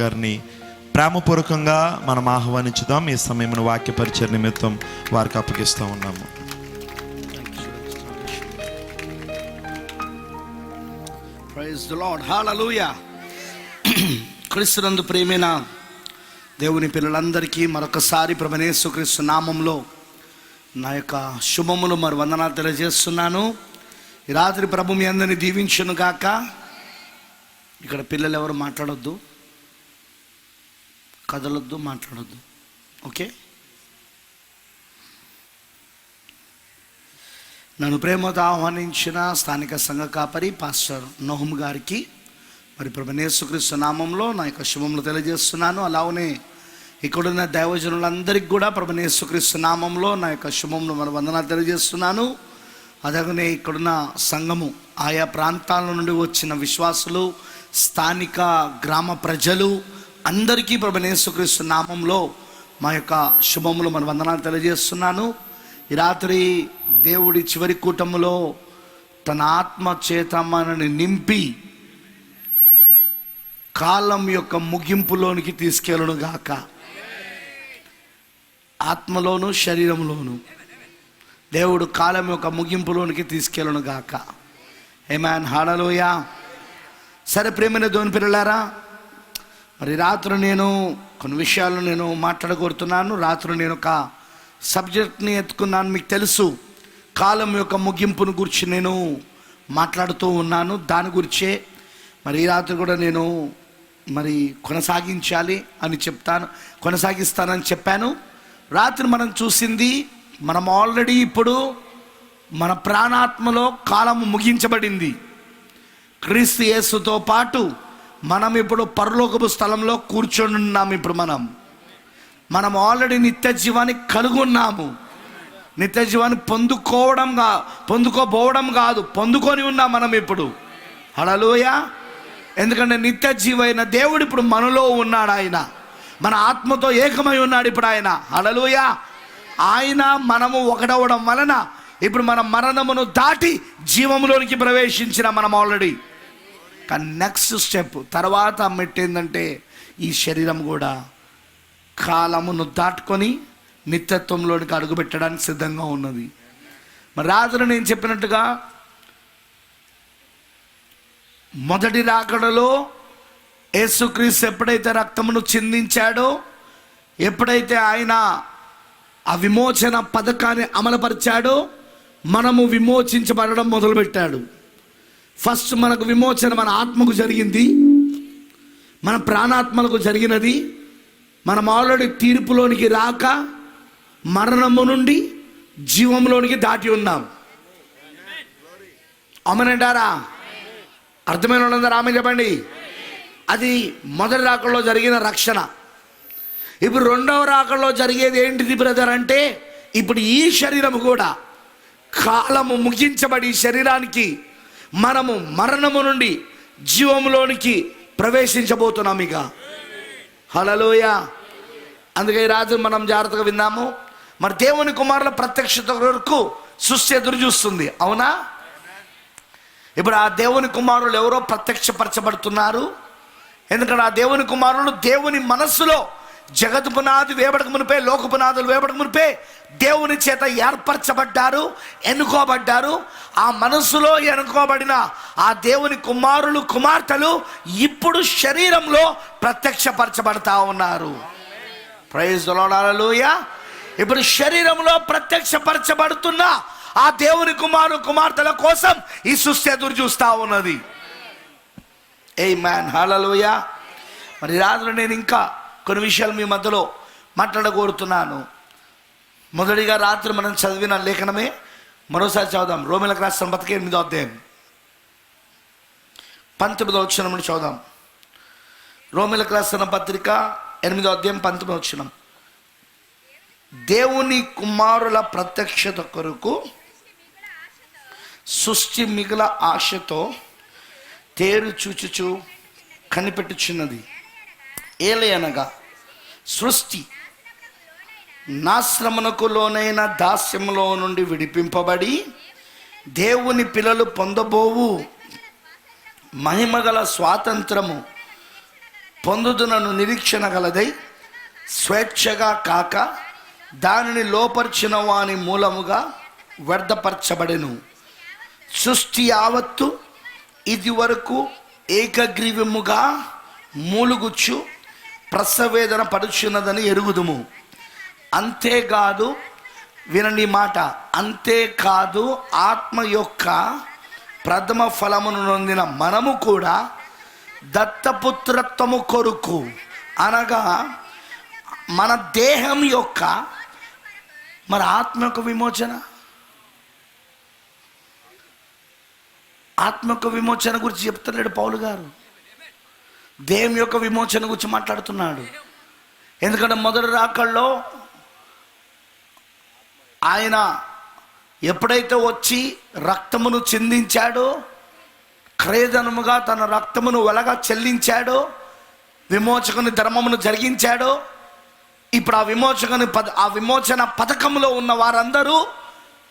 గారిని ప్రేమపూర్వకంగా మనం ఆహ్వానించుదాం. ఈ సమయంలో వాక్య పరిచయ నిమిత్తం వారికి అప్పగిస్తూ ఉన్నాము. ప్రైజ్ ది లార్డ్, హల్లెలూయా. క్రీస్తునందు ప్రియమైన దేవుని పిల్లలందరికీ మరొకసారి ప్రభువైన యేసుక్రీస్తు నామంలో నా యొక్క శుభములు మరి వందనాలు తెలియజేస్తున్నాను. ఈ రాత్రి ప్రభు మీ అందరిని దీవించును గాక. ఇక్కడ పిల్లలు ఎవరు మాట్లాడొద్దు, కదలొద్దు, మాట్లాడొద్దు, ఓకే? నన్ను ప్రేమతో ఆహ్వానించిన స్థానిక సంఘ కాపరి పాస్టర్ నోహం గారికి మరి ప్రభువైన యేసుక్రీస్తు నామంలో నా యొక్క శుభములు తెలియజేస్తున్నాను. అలానే ఇక్కడున్న దైవజనులందరికీ కూడా ప్రభువైన యేసుక్రీస్తు నామంలో నా యొక్క శుభములు మరి వందనాలు తెలియజేస్తున్నాను. అలాగనే ఇక్కడున్న సంఘము, ఆయా ప్రాంతాల నుండి వచ్చిన విశ్వాసులు, స్థానిక గ్రామ ప్రజలు అందరికీ ప్రభువైన యేసుక్రీస్తు నామంలో మా యొక్క శుభములు మరి వందనాలు తెలియజేస్తున్నాను. ఈ రాత్రి దేవుడి చివరి కూటములో తన ఆత్మ చేత మనని నింపి కాలం యొక్క ముగింపులోనికి తీసుకెళ్ళను గాక. ఆత్మలోను శరీరంలోను దేవుడు కాలం యొక్క ముగింపులోనికి తీసుకెళ్ళను గాక. ఆమేన్, హల్లెలూయా. సరే ప్రియమైన దేవుని పిల్లలారా, మరి రాత్రి నేను కొన్ని విషయాలు నేను మాట్లాడగోరుతున్నాను. రాత్రి నేను ఒక సబ్జెక్ట్ని ఎత్తుకున్నాను. మీకు తెలుసు, కాలం యొక్క ముగింపును గురించి నేను మాట్లాడుతూ ఉన్నాను. దాని గురించే మరి ఈ రాత్రి కూడా నేను మరి కొనసాగించాలి అని కొనసాగిస్తానని చెప్పాను. రాత్రి మనం చూసింది, మనం ఆల్రెడీ ఇప్పుడు మన ప్రాణాత్మలో కాలము ముగించబడింది. క్రీస్తు యేసుతో పాటు మనం ఇప్పుడు పరలోకపు స్థలంలో కూర్చొని ఉన్నాము. ఇప్పుడు మనం ఆల్రెడీ నిత్య జీవాన్ని కలిగి ఉన్నాము. నిత్య జీవాన్ని పొందుకోబోవడం కాదు, పొందుకొని ఉన్నాం మనం ఇప్పుడు. హల్లెలూయా. ఎందుకంటే నిత్య జీవైన దేవుడు ఇప్పుడు మనలో ఉన్నాడు. ఆయన మన ఆత్మతో ఏకమై ఉన్నాడు ఇప్పుడు ఆయన. హల్లెలూయా. ఆయన మనము ఒకడవడం వలన ఇప్పుడు మన మరణమును దాటి జీవములోనికి ప్రవేశించిన మనం ఆల్రెడీ. కానీ నెక్స్ట్ స్టెప్, తర్వాత మెట్టు ఏంటంటే ఈ శరీరం కూడా కాలమును దాటుకొని నిత్యత్వంలోనికి అడుగుపెట్టడానికి సిద్ధంగా ఉన్నది. మరి రాత్రి నేను చెప్పినట్టుగా మొదటి రాకడలో యేసుక్రీస్తు ఎప్పుడైతే రక్తమును చిందించాడో, ఎప్పుడైతే ఆయన ఆ విమోచన పథకాన్ని అమలుపరిచాడో, మనము విమోచించబడడం మొదలుపెట్టాడు. ఫస్ట్ మనకు విమోచన మన ఆత్మకు జరిగింది, మన ప్రాణాత్మలకు జరిగినది. మనం ఆల్రెడీ తీర్పులోనికి రాక మరణము నుండి జీవంలోనికి దాటి ఉన్నాం. అమనంటారా? అర్థమైన వాళ్ళందరూ ఆమె చెప్పండి. అది మొదటి రాకడలో జరిగిన రక్షణ. ఇప్పుడు రెండవ రాకడలో జరిగేది ఏంటిది బ్రదర్ అంటే, ఇప్పుడు ఈ శరీరం కూడా కాలము ముగించబడి శరీరానికి మనము మరణము నుండి జీవంలోనికి ప్రవేశించబోతున్నాం ఇక. హల్లెలూయా. అందుకే ఈ రాత్రి మనం జాగ్రత్తగా విన్నాము. మరి దేవుని కుమారుల ప్రత్యక్షత వరకు సృష్టి ఎదురు చూస్తుంది, అవునా? ఇప్పుడు ఆ దేవుని కుమారులు ఎవరో ప్రత్యక్షపరచబడుతున్నారు. ఎందుకంటే ఆ దేవుని కుమారులు దేవుని మనస్సులో జగత్ పునాది వేయబడక మునిపే, లోక పునాదులు వేయబడక మునిపే దేవుని చేత ఏర్పరచబడ్డారు, ఎన్నుకోబడ్డారు. ఆ మనస్సులో ఎన్నుకోబడిన ఆ దేవుని కుమారులు, కుమార్తెలు ఇప్పుడు శరీరంలో ప్రత్యక్షపరచబడతా ఉన్నారు. ప్రైజ్ ది లార్డ్, హల్లెలూయా. ఇప్పుడు శరీరంలో ప్రత్యక్షపరచబడుతున్న ఆ దేవుని కుమారులు, కుమార్తెల కోసం ఈ సృష్టి ఎదురు చూస్తూ ఉన్నది. ఆమేన్, హల్లెలూయా. మరి రాత్రి నేను ఇంకా కొన్ని విషయాలు మీ మధ్యలో మాట్లాడగోరుతున్నాను. మొదటిగా రాత్రి మనం చదివిన లేఖనమే మరోసారి చదువుదాం. రోమీయులకు రాసిన పత్రిక 8వ అధ్యాయం 19వ వచనం నుండి చదువుదాం. రోమీయులకు రాసిన పత్రిక 8వ అధ్యాయం 19వ వచనం. దేవుని కుమారుల ప్రత్యక్షత కొరకు సృష్టి మిగుల ఆశతో తేరు చూచుచు కనిపెట్టుచున్నది. ఏలయనగా సృష్టి నాశ్రమునకు లోనైన దాస్యములో నుండి విడిపింపబడి దేవుని పిల్లలు పొందబోవు మహిమగల స్వాతంత్రము పొందుతున్నను నిరీక్షణ గలదై స్వేచ్ఛగా కాక దానిని లోపర్చిన వాని మూలముగా వ్యర్థపరచబడెను. సృష్టి యావత్తు ఇది వరకు ఏకగ్రీవముగా మూలుగుచ్చు ప్రసవేదన పడుచున్నదని ఎరుగుదుము. అంతేకాదు, వినండి మాట, అంతేకాదు ఆత్మ యొక్క ప్రథమ ఫలమును నొందిన మనము కూడా దత్తపుత్రత్వము కొరకు, అనగా మన దేహం యొక్క మన ఆత్మ యొక్క విమోచన, ఆత్మ యొక్క విమోచన గురించి చెప్తున్నాడు పౌలు గారు. దేహం యొక్క విమోచన గురించి మాట్లాడుతున్నాడు. ఎందుకంటే మొదటి రాకల్లో ఆయన ఎప్పుడైతే వచ్చి రక్తమును చిందించాడో, క్రయధనముగా తన రక్తమును వెలగా చెల్లించాడో, విమోచకుని ధర్మమును జరిగించాడో, ఇప్పుడు ఆ విమోచన పథకంలో ఉన్న వారందరూ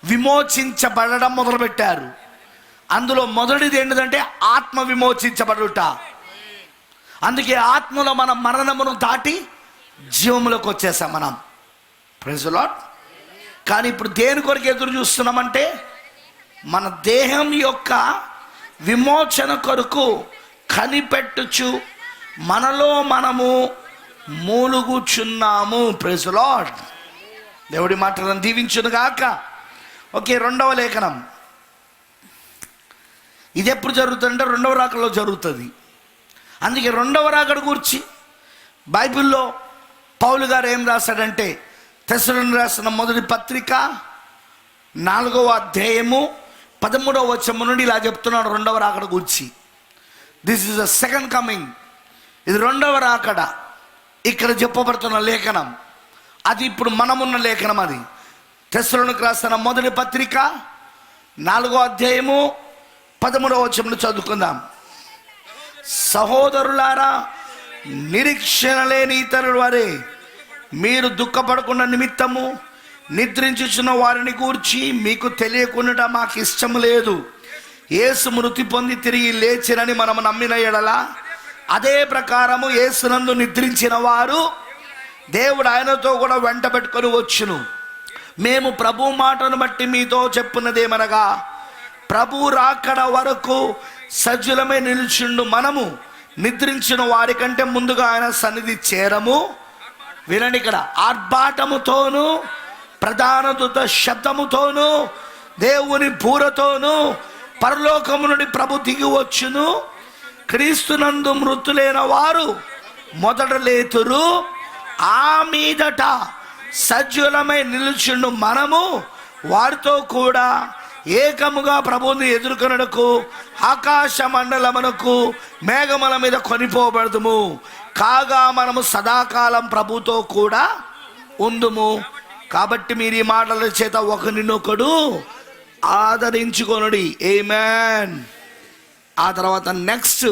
విమోచించబడడం మొదలుపెట్టారు. అందులో మొదటిది ఏంటంటే ఆత్మ విమోచించబడుట. అందుకే ఆత్మలో మనం మరణమును దాటి జీవములోకి వచ్చేసాం మనం. Praise the Lord. కానీ ఇప్పుడు దేని కొరకు ఎదురు చూస్తున్నామంటే మన దేహం యొక్క విమోచన కొరకు కనిపెట్టుచు మనలో మనము మూలుగుచున్నాము. Praise the lord. దేవుడి మాటలను దీవించును గాక. ఓకే, 2వ లేఖనం. ఇది ఎప్పుడు జరుగుతుందంటే 2వ రాకడలో జరుగుతుంది. అందుకే 2వ రాకడ గురించి బైబిల్లో పౌలు గారు ఏం రాశాడంటే, తెస్సలోనికీయులకు రాసిన మొదటి పత్రిక 4వ అధ్యాయము 13వ వచనం నుండి ఇలా చెప్తున్నాడు 2వ రాకడ గురించి. This is the second coming. ఇది 2వ రాకడ ఇక్కడ చెప్పబడుతున్న లేఖనం. అది ఇప్పుడు మనమున్న లేఖనం. అది తెస్సలోనికీయులకు రాసిన మొదటి పత్రిక 4వ అధ్యాయము 13వ వచనం చదువుకుందాం. సహోదరులారా, నిరీక్షణ లేని ఇతరుల వారే మీరు దుఃఖపడకుండా నిమిత్తము నిద్రించుచున్న వారిని గూర్చి మీకు తెలియకుండా మాకు ఇష్టం లేదు. యేసు మృతి పొంది తిరిగి లేచినని మనము నమ్మిన ఎడల అదే ప్రకారము యేసునందు నిద్రించిన వారు దేవుడు ఆయనతో కూడా వెంట పెట్టుకొని వచ్చును. మేము ప్రభు మాటను బట్టి మీతో చెప్పున్నదేమనగా, ప్రభు రాకడ వరకు సజ్జులమే నిలుచుండు మనము నిద్రించిన వారి కంటే ముందుగా ఆయన సన్నిధి చేరము. వినండి, ఇక్కడ ఆర్భాటముతోను ప్రధాన దూత శబ్దముతోను దేవుని బూరతోను పరలోకము నుండి ప్రభు దిగి వచ్చును. క్రీస్తునందు మృతులైన వారు మొదట లేతురు. ఆ మీదట సజ్జులమై నిలుచుండు మనము వారితో కూడా ఏకముగా ప్రభువుని ఎదుర్కొనుటకు ఆకాశ మండలమునకు మేఘముల మీద కొనిపోబడదుము. కాగా మనము సదాకాలం ప్రభుతో కూడా ఉందుము. కాబట్టి మీరు ఈ మాటల చేత ఒకరినొకడు ఆదరించుకొనుడి. ఆమేన్. ఆ తర్వాత నెక్స్ట్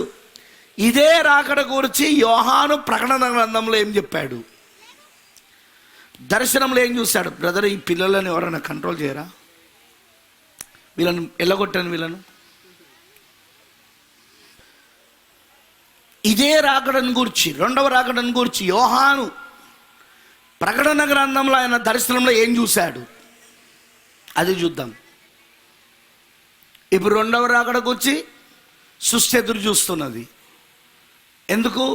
ఇదే రాకడ గురించి యోహాను ప్రకటన గ్రంథంలో ఏం చెప్పాడు? దర్శనంలో ఏం చూశాడు? బ్రదర్, ఈ పిల్లలను ఎవరైనా కంట్రోల్ చేయరా? వీళ్ళను ఎల్లగొట్టాను. వీళ్ళను ఇదే రాకడను గురించి, 2వ రాకడను గురించి యోహాను ప్రకటన గ్రంథంలో ఆయన దర్శనంలో ఏం చూశాడు అది చూద్దాం. ఇప్పుడు 2వ రాకడ గురించి సృష్టి ఎదురు చూస్తున్నది. ఎందుకు?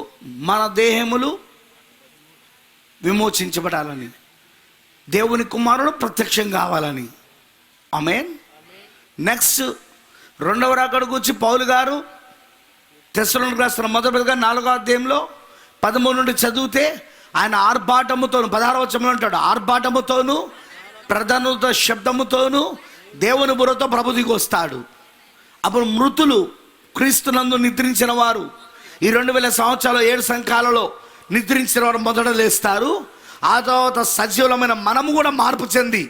మన దేహములు విమోచించబడాలని, దేవుని కుమారుడు ప్రత్యక్షం కావాలని. ఆమేన్. నెక్స్ట్ 2వ రాకడ గురించి పౌలు గారు తెస్సలోనికీయులకు రాసిన మొదటి పత్రిక 4వ అధ్యాయంలో 13 నుండి చదివితే ఆయన ఆర్భాటముతోను 16వ వచనంలో అంటాడు, ఆర్భాటముతోను ప్రధాన శబ్దముతోను దేవుని బుర్రతో ప్రభు దిగి వస్తాడు. అప్పుడు మృతులు క్రీస్తునందు నిద్రించిన వారు ఈ 2000 సంవత్సరాలు 7 సంఘాలలో నిద్రించిన వారు మొదట లేస్తారు. ఆ తర్వాత సజీవులమైన మనము కూడా మార్పు చెంది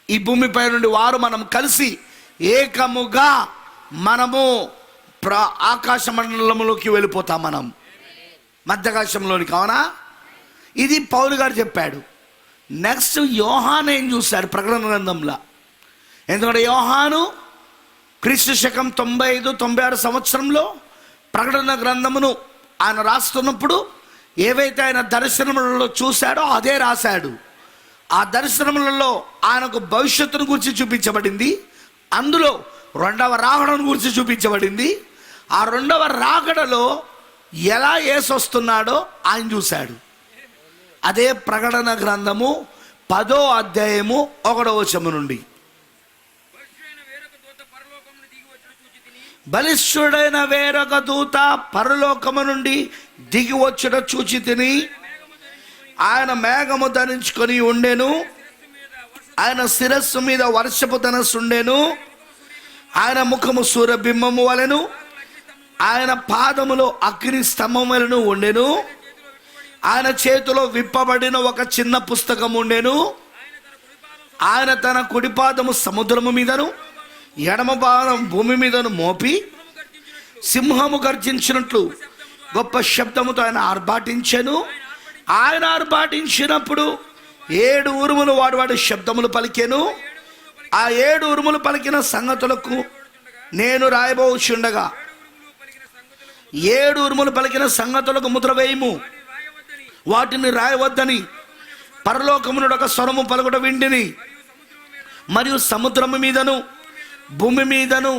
ఈ భూమిపై నుండి వారు మనం కలిసి ఏకముగా మనము ఆకాశ మండలంలోకి వెళ్ళిపోతాం. మనం మధ్యాకాశంలోనికి. అవునా? ఇది పౌలు గారు చెప్పాడు. నెక్స్ట్ యోహాను ఏం చూశాడు ప్రకటన గ్రంథంలో? ఎందుకంటే యోహాను క్రీస్తు శకం 95-96 సంవత్సరంలో ప్రకటన గ్రంథమును ఆయన రాస్తున్నప్పుడు ఏవైతే ఆయన దర్శనములలో చూశాడో అదే రాశాడు. ఆ దర్శనములలో ఆయనకు భవిష్యత్తును గురించి చూపించబడింది. అందులో రెండవ రాకడను గురించి చూపించబడింది. ఆ రెండవ రాకడలో ఎలా యేసు వస్తున్నాడో ఆయన చూశాడు. అదే ప్రకటన గ్రంథము 10వ అధ్యాయము 1వ వచనము నుండి. బలిష్ఠుడైన వేరొక దూత పరలోకము నుండి దిగి వచ్చుట చూచి తిని, ఆయన మేఘము ధరించుకొని ఉండెను, ఆయన శిరస్సు మీద వర్షపు ధనస్సు ఉండెను, ఆయన ముఖము సూర్యబింబము వలెను, ఆయన పాదములో అగ్ని స్తంభం వలెను ఉండెను, ఆయన చేతిలో విప్పబడిన ఒక చిన్న పుస్తకం ఉండెను, ఆయన తన కుడిపాదము సముద్రము మీదను ఎడమ పాదం భూమి మీదను మోపి సింహము గర్జించినట్లు గొప్ప శబ్దముతో ఆయన ఆర్భాటించెను. ఆయన ఆర్భాటించినప్పుడు 7 ఉరుములు వాడు శబ్దములు పలికెను. ఆ 7 ఉరుములు పలికిన సంగతులకు నేను రాయబోచుండగా 7 ఉరుములు పలికిన సంగతులకు ముద్ర వేయము, వాటిని రాయవద్దని పరలోకము నుండి ఒక స్వరము పలుకుట వింటిని. మరియు సముద్రము మీదను భూమి మీదను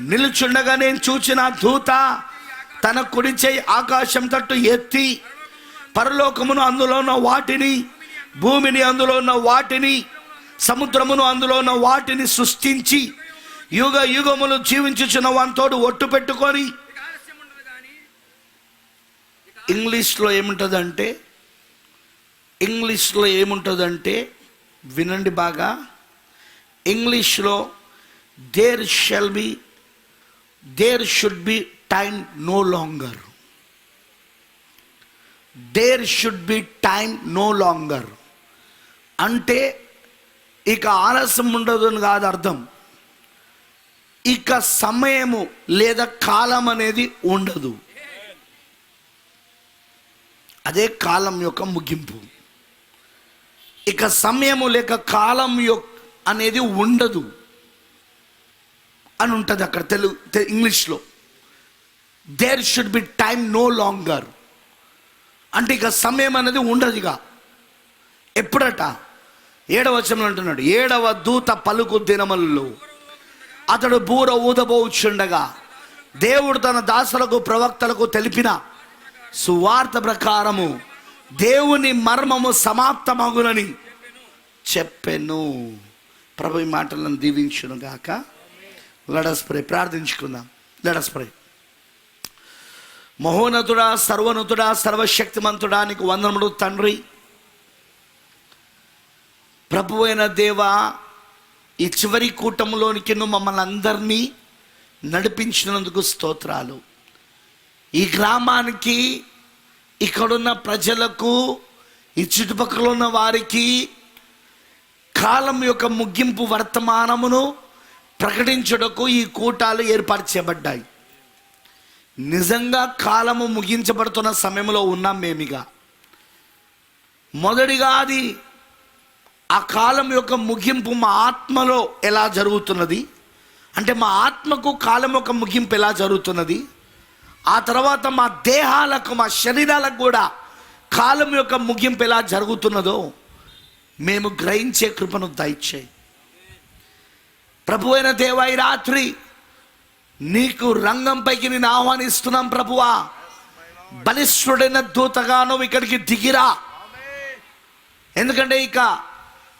నిలుచుండగా నేను చూచిన దూత తన కుడి చేయి ఆకాశం తట్టు ఎత్తి పరలోకమును అందులో ఉన్న వాటిని, భూమిని అందులో ఉన్న వాటిని, సముద్రమును అందులో ఉన్న వాటిని సృష్టించి యుగ యుగములు జీవించుచున్న వానితోడు ఒట్టు పెట్టుకొని. ఇంగ్లీష్లో ఏముంటుందంటే వినండి బాగా. ఇంగ్లీష్లో there should be time no longer. There should be time no longer అంటే ఇక ఆలస్యం ఉండదు అని కాదు అర్థం. ఇక సమయము లేదా కాలం అనేది ఉండదు. అదే కాలం యొక్క ముగింపు. ఇక సమయము లేక కాలం అనేది ఉండదు అని ఉంటుంది అక్కడ ఇంగ్లీష్లో. There should be time no longer అంటే ఇక సమయం అనేది ఉండదు. ఇక ఎప్పుడట 7వ వచనంలో అంటున్నాడు, 7వ దూత పలుకు దినములలో అతడు బూర ఊదబోచుండగా దేవుడు తన దాసులకు ప్రవక్తలకు తెలిపిన సువార్త ప్రకారము దేవుని మర్మము సమాప్తమగునని చెప్పెను. ప్రభు ఈ మాటలను దీవించును గాక. Let us pray. ప్రార్థించుకుందాం. Let us pray. మహోన్నతుడా, సర్వోన్నతుడా, సర్వశక్తిమంతుడా, నీకు వందనములు తండ్రి. ప్రభు అయిన దేవా, ఈ చివరి కూటములోనికి నువ్వు మమ్మల్ని అందరినీ నడిపించినందుకు స్తోత్రాలు. ఈ గ్రామానికి, ఇక్కడున్న ప్రజలకు, ఈ చుట్టుపక్కల ఉన్న వారికి కాలం యొక్క ముగింపు వర్తమానమును ప్రకటించుటకు ఈ కూటాలు ఏర్పాటు చేయబడ్డాయి. నిజంగా కాలము ముగించబడుతున్న సమయంలో ఉన్నాం మేమిగా. మొదటిగా అది ఆ కాలం యొక్క ముగింపు మా ఆత్మలో ఎలా జరుగుతున్నది అంటే మా ఆత్మకు కాలం యొక్క ముగింపు ఎలా జరుగుతున్నది, ఆ తర్వాత మా దేహాలకు, మా శరీరాలకు కూడా కాలం యొక్క ముగింపు ఎలా జరుగుతున్నదో మేము గ్రహించే కృపను దయచేయి. ప్రభు అయిన దేవా, ఈ రాత్రి నీకు రంగంపైకి నేను ఆహ్వానిస్తున్నాం. ప్రభువా, బలిష్ఠుడైన దూతగాను ఇక్కడికి దిగిరా. ఎందుకంటే ఇక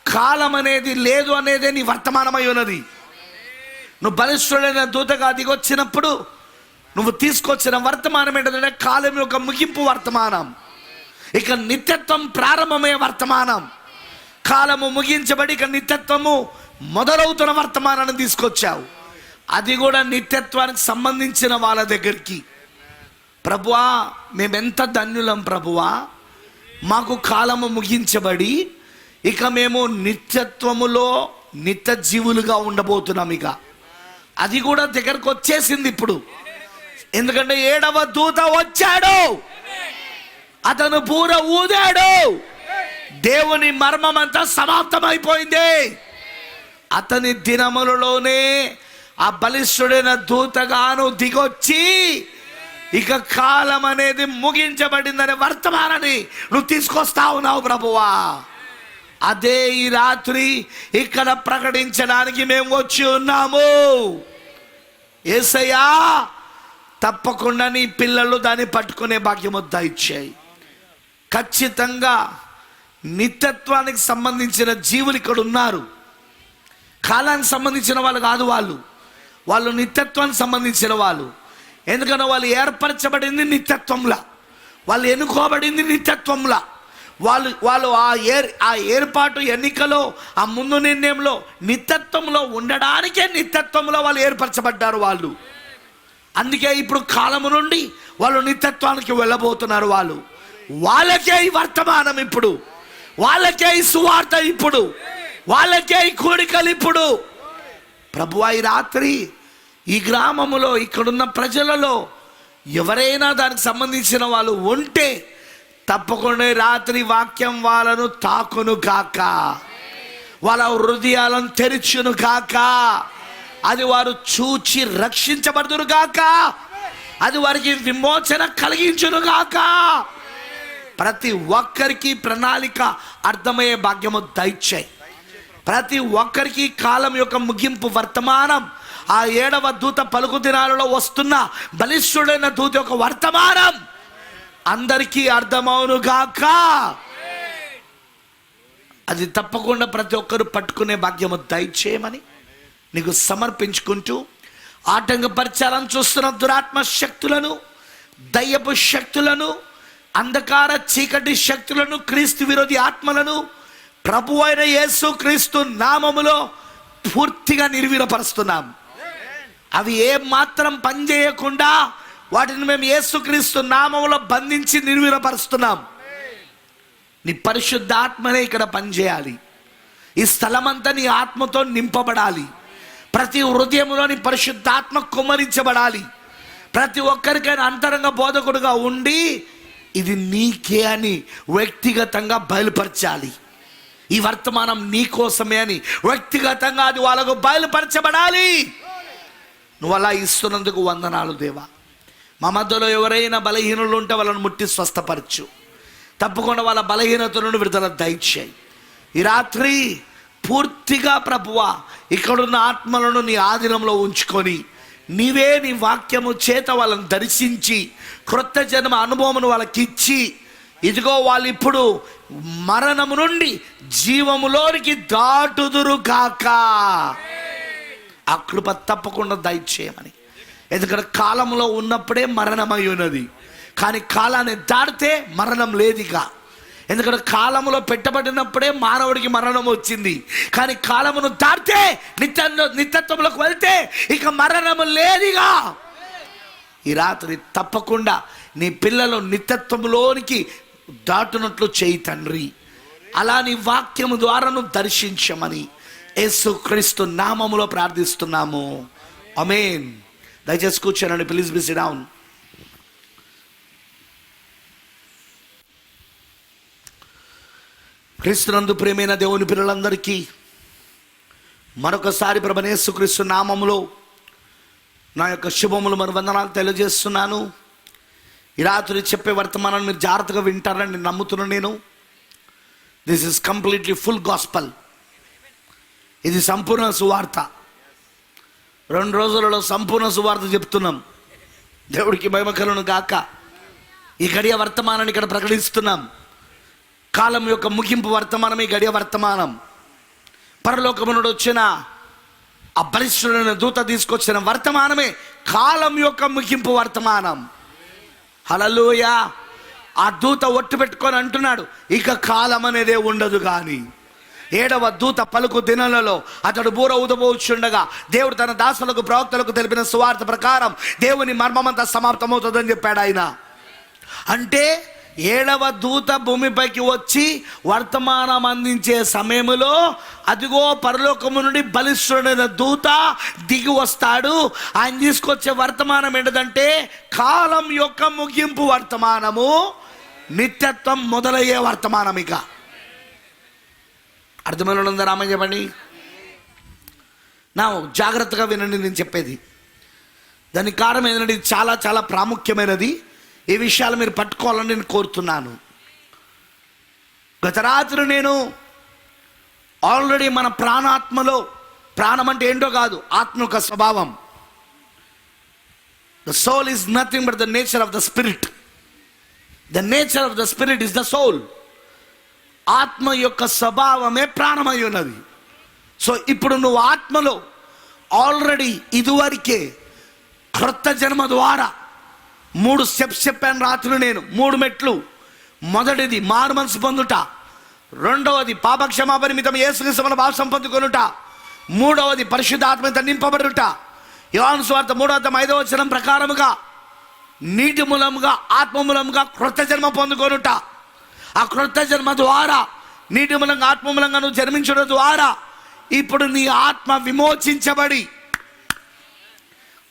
కాలం అనేది లేదు అనేదే నీ వర్తమానమై ఉన్నది. నువ్వు బలిష్ఠుడైన దూతగా దిగొచ్చినప్పుడు నువ్వు తీసుకొచ్చిన వర్తమానం ఏంటంటే కాలం యొక్క ముగింపు వర్తమానం. ఇక నిత్యత్వం ప్రారంభమయ్యే వర్తమానం. కాలము ముగించబడి ఇక నిత్యత్వము మొదలవుతున్న వర్తమానాన్ని తీసుకొచ్చావు. అది కూడా నిత్యత్వానికి సంబంధించిన వాళ్ళ దగ్గరికి. ప్రభువా, మేమెంత ధన్యులం ప్రభువా. మాకు కాలము ముగించబడి ఇక మేము నిత్యత్వములో నిత్య జీవులుగా ఉండబోతున్నాం. ఇక అది కూడా దగ్గరకు వచ్చేసింది ఇప్పుడు. ఎందుకంటే 7వ దూత వచ్చాడు, అతను బూర ఊదాడు, దేవుని మర్మం అంతా సమాప్తమైపోయింది. అతని దినములలోనే ఆ బలిష్ఠుడైన దూతగాను దిగొచ్చి ఇక కాలం అనేది ముగించబడిందనే వర్తమానాన్ని నువ్వు తీసుకొస్తా ఉన్నావు ప్రభువా. అదే ఈ రాత్రి ఇక్కడ ప్రకటించడానికి మేము వచ్చి ఉన్నాము. యేసయ్యా, తప్పకుండా నీ పిల్లలు దాన్ని పట్టుకునే భాగ్యం దయచేయి. ఖచ్చితంగా నిత్యత్వానికి సంబంధించిన జీవులు ఇక్కడ ఉన్నారు. కాలానికి సంబంధించిన వాళ్ళు కాదు, వాళ్ళు నిత్యత్వానికి సంబంధించిన వాళ్ళు. ఎందుకంటే వాళ్ళు ఏర్పరచబడింది నిత్యత్వంలా, వాళ్ళు ఎన్నుకోబడింది నిత్యత్వంలా. వాళ్ళు ఆ ఏర్పాటు ఎన్నికలో, ఆ ముందు నిర్ణయంలో నిత్యత్వంలో ఉండడానికే నిత్యత్వంలో వాళ్ళు ఏర్పరచబడ్డారు వాళ్ళు. అందుకే ఇప్పుడు కాలము నుండి వాళ్ళు నిత్యత్వానికి వెళ్ళబోతున్నారు. వాళ్ళకే ఈ వర్తమానం ఇప్పుడు, వాళ్ళకే ఈ సువార్త ఇప్పుడు, వాళ్ళకే ఈ కోరికలు ఇప్పుడు. ప్రభువా, ఈ రాత్రి ఈ గ్రామములో ఇక్కడున్న ప్రజలలో ఎవరైనా దానికి సంబంధించిన వాళ్ళు ఉంటే తప్పకుండా రాత్రి వాక్యం వాళ్ళను తాకును కాక, వాళ్ళ హృదయాలను తెరిచును కాక, అది వారు చూచి రక్షించబడుదురు గాక, అది వారికి విమోచన కలిగించును గాక. ప్రతి ఒక్కరికి ప్రణాళిక అర్థమయ్యే భాగ్యము దయచేయి. ప్రతి ఒక్కరికి కాలం యొక్క ముగింపు వర్తమానం, ఆ 7వ దూత పలుకు దినాలలో వస్తున్న బలిష్ఠుడైన దూత యొక్క వర్తమానం అందరికీ అర్థమవును గాక. అది తప్పకుండా ప్రతి ఒక్కరు పట్టుకునే భాగ్యము దయచేయమని నీకు సమర్పించుకుంటూ, ఆటంకపరచాలని చూస్తున్న దురాత్మ శక్తులను, దయ్యపు శక్తులను, అంధకార చీకటి శక్తులను, క్రీస్తు విరోధి ఆత్మలను ప్రభు అయిన యేసు క్రీస్తు నామములో పూర్తిగా నిర్వీర్యపరుస్తున్నాం. అవి ఏ మాత్రం పనిచేయకుండా వాటిని మేము యేసుక్రీస్తు నామములో బంధించి నిర్వీర్యపరుస్తున్నాం. నీ పరిశుద్ధ ఆత్మనే ఇక్కడ పనిచేయాలి. ఈ స్థలమంతా నీ ఆత్మతో నింపబడాలి. ప్రతి హృదయంలో నీ పరిశుద్ధాత్మ కుమ్మరించబడాలి. ప్రతి ఒక్కరికైనా అంతరంగ బోధకుడుగా ఉండి ఇది నీకే అని వ్యక్తిగతంగా బయలుపరచాలి. ఈ వర్తమానం నీ కోసమే అని వ్యక్తిగతంగా అది వాళ్ళకు బయలుపరచబడాలి. నువ్వు అలా ఇస్తున్నందుకు వందనాలు దేవా. మా మధ్యలో ఎవరైనా బలహీనులు ఉంటే వాళ్ళని ముట్టి స్వస్థపరచు. తప్పకుండా వాళ్ళ బలహీనతలను విడుదల దయచేయి. ఈ రాత్రి పూర్తిగా ప్రభువా ఇక్కడున్న ఆత్మలను నీ ఆధీనంలో ఉంచుకొని నీవే నీ వాక్యము చేత వాళ్ళని దర్శించి క్రొత్త జన్మ అనుభవమును వాళ్ళకి ఇచ్చి, ఇదిగో వాళ్ళు ఇప్పుడు మరణము నుండి జీవములోనికి దాటుదురు కాక. ఆ కృప తప్పకుండా దయచేయమని. ఎందుకంటే కాలంలో ఉన్నప్పుడే మరణమై ఉన్నది, కానీ కాలాన్ని దాటితే మరణం లేదిగా. ఎందుకంటే కాలంలో పెట్టబడినప్పుడే మానవుడికి మరణం వచ్చింది, కానీ కాలమును దాటితే నిత్యత్వంలోకి వెళ్తే ఇక మరణము లేదిగా. ఈ రాత్రి తప్పకుండా నీ పిల్లలు నిత్యత్వంలోనికి దాటునట్లు చేయి తండ్రి. అలా నీ వాక్యము ద్వారాను దర్శించమని యేసుక్రీస్తు నామములో ప్రార్థిస్తున్నాము. ఆమేన్. దయచేసి కూర్చోనండి, ప్లీజ్ బి సిట్ డౌన్. క్రీస్తునందు ప్రియమైన దేవుని పిల్లలందరికీ మరొకసారి ప్రభువైన యేసుక్రీస్తు నామములో నా యొక్క శుభములు మరి వందనాలు తెలియజేస్తున్నాను. ఈ రాత్రి చెప్పే వర్తమానాన్ని మీరు జాగ్రత్తగా వింటారని నేను నమ్ముతున్నాను. నేను this is completely full gospel. ఇది సంపూర్ణ సువార్త. 2 రోజులలో సంపూర్ణ సువార్త చెప్తున్నాం. దేవుడికి మహిమ కలుగును గాక. ఈ గడియ వర్తమానాన్ని ఇక్కడ ప్రకటిస్తున్నాం. కాలం యొక్క ముగింపు వర్తమానం ఈ గడియ వర్తమానం. పరలోకము నుండి వచ్చిన ఆ బలిష్ఠుడైన దూత తీసుకొచ్చిన వర్తమానమే కాలం యొక్క ముగింపు వర్తమానం. హల్లెలూయా. ఆ దూత ఒట్టు పెట్టుకొని అంటున్నాడు, ఇక కాలం అనేదే ఉండదు. కానీ 7వ దూత పలుకు దినాలలో అతడు బూర ఊదబోచుండగా దేవుడు తన దాసులకు ప్రవక్తలకు తెలిపిన సువార్త ప్రకారం దేవుని మర్మమంతా సమాప్తమవుతుందని చెప్పాడు ఆయన. అంటే 7వ దూత భూమిపైకి వచ్చి వర్తమానం అందించే సమయంలో అదిగో పరలోకము నుండి బలిష్ఠుడైన దూత దిగి వస్తాడు. ఆయన తీసుకొచ్చే వర్తమానం ఏంటంటే కాలం యొక్క ముగింపు వర్తమానము, నిత్యత్వం మొదలయ్యే వర్తమానం. ఇక అర్థమైన ఉందా రామని చెప్పండి. నా జాగ్రత్తగా వినండి నేను చెప్పేది. దానికి కారణం ఏంటంటే ఇది చాలా చాలా ప్రాముఖ్యమైనది. ఈ విషయాలు మీరు పట్టుకోవాలని నేను కోరుతున్నాను. గత రాత్రి నేను ఆల్రెడీ మన ప్రాణాత్మలో, ప్రాణం అంటే ఏంటో కాదు, ఆత్మ యొక్క స్వభావం. The soul is nothing but the nature of the spirit. The nature of the spirit is the soul. ఆత్మ యొక్క స్వభావమే ప్రాణమై ఉన్నది. సో ఇప్పుడు నువ్వు ఆత్మలో ఆల్రెడీ ఇదివరకే క్రొత్త జన్మ ద్వారా 3 స్టెప్స్ చెప్పాను రాత్రి నేను, 3 మెట్లు. మొదటిది మారు మనసు పొందుట, రెండవది పాపక్షమాపణ నిమిత్తం యేసుక్రీస్తు వలన వాసం పొందుకొనుట, మూడవది పరిశుద్ధాత్మతో నింపబడుట. యోహాను సువార్త 3:5 ప్రకారముగా నీటి మూలముగా ఆత్మ మూలముగా క్రొత్త జన్మ పొందుకొనుట. ఆ క్రొత్త జన్మ ద్వారా నీటి మూలంగా ఆత్మ మూలంగా నువ్వు జన్మించడం ద్వారా ఇప్పుడు నీ ఆత్మ విమోచించబడి,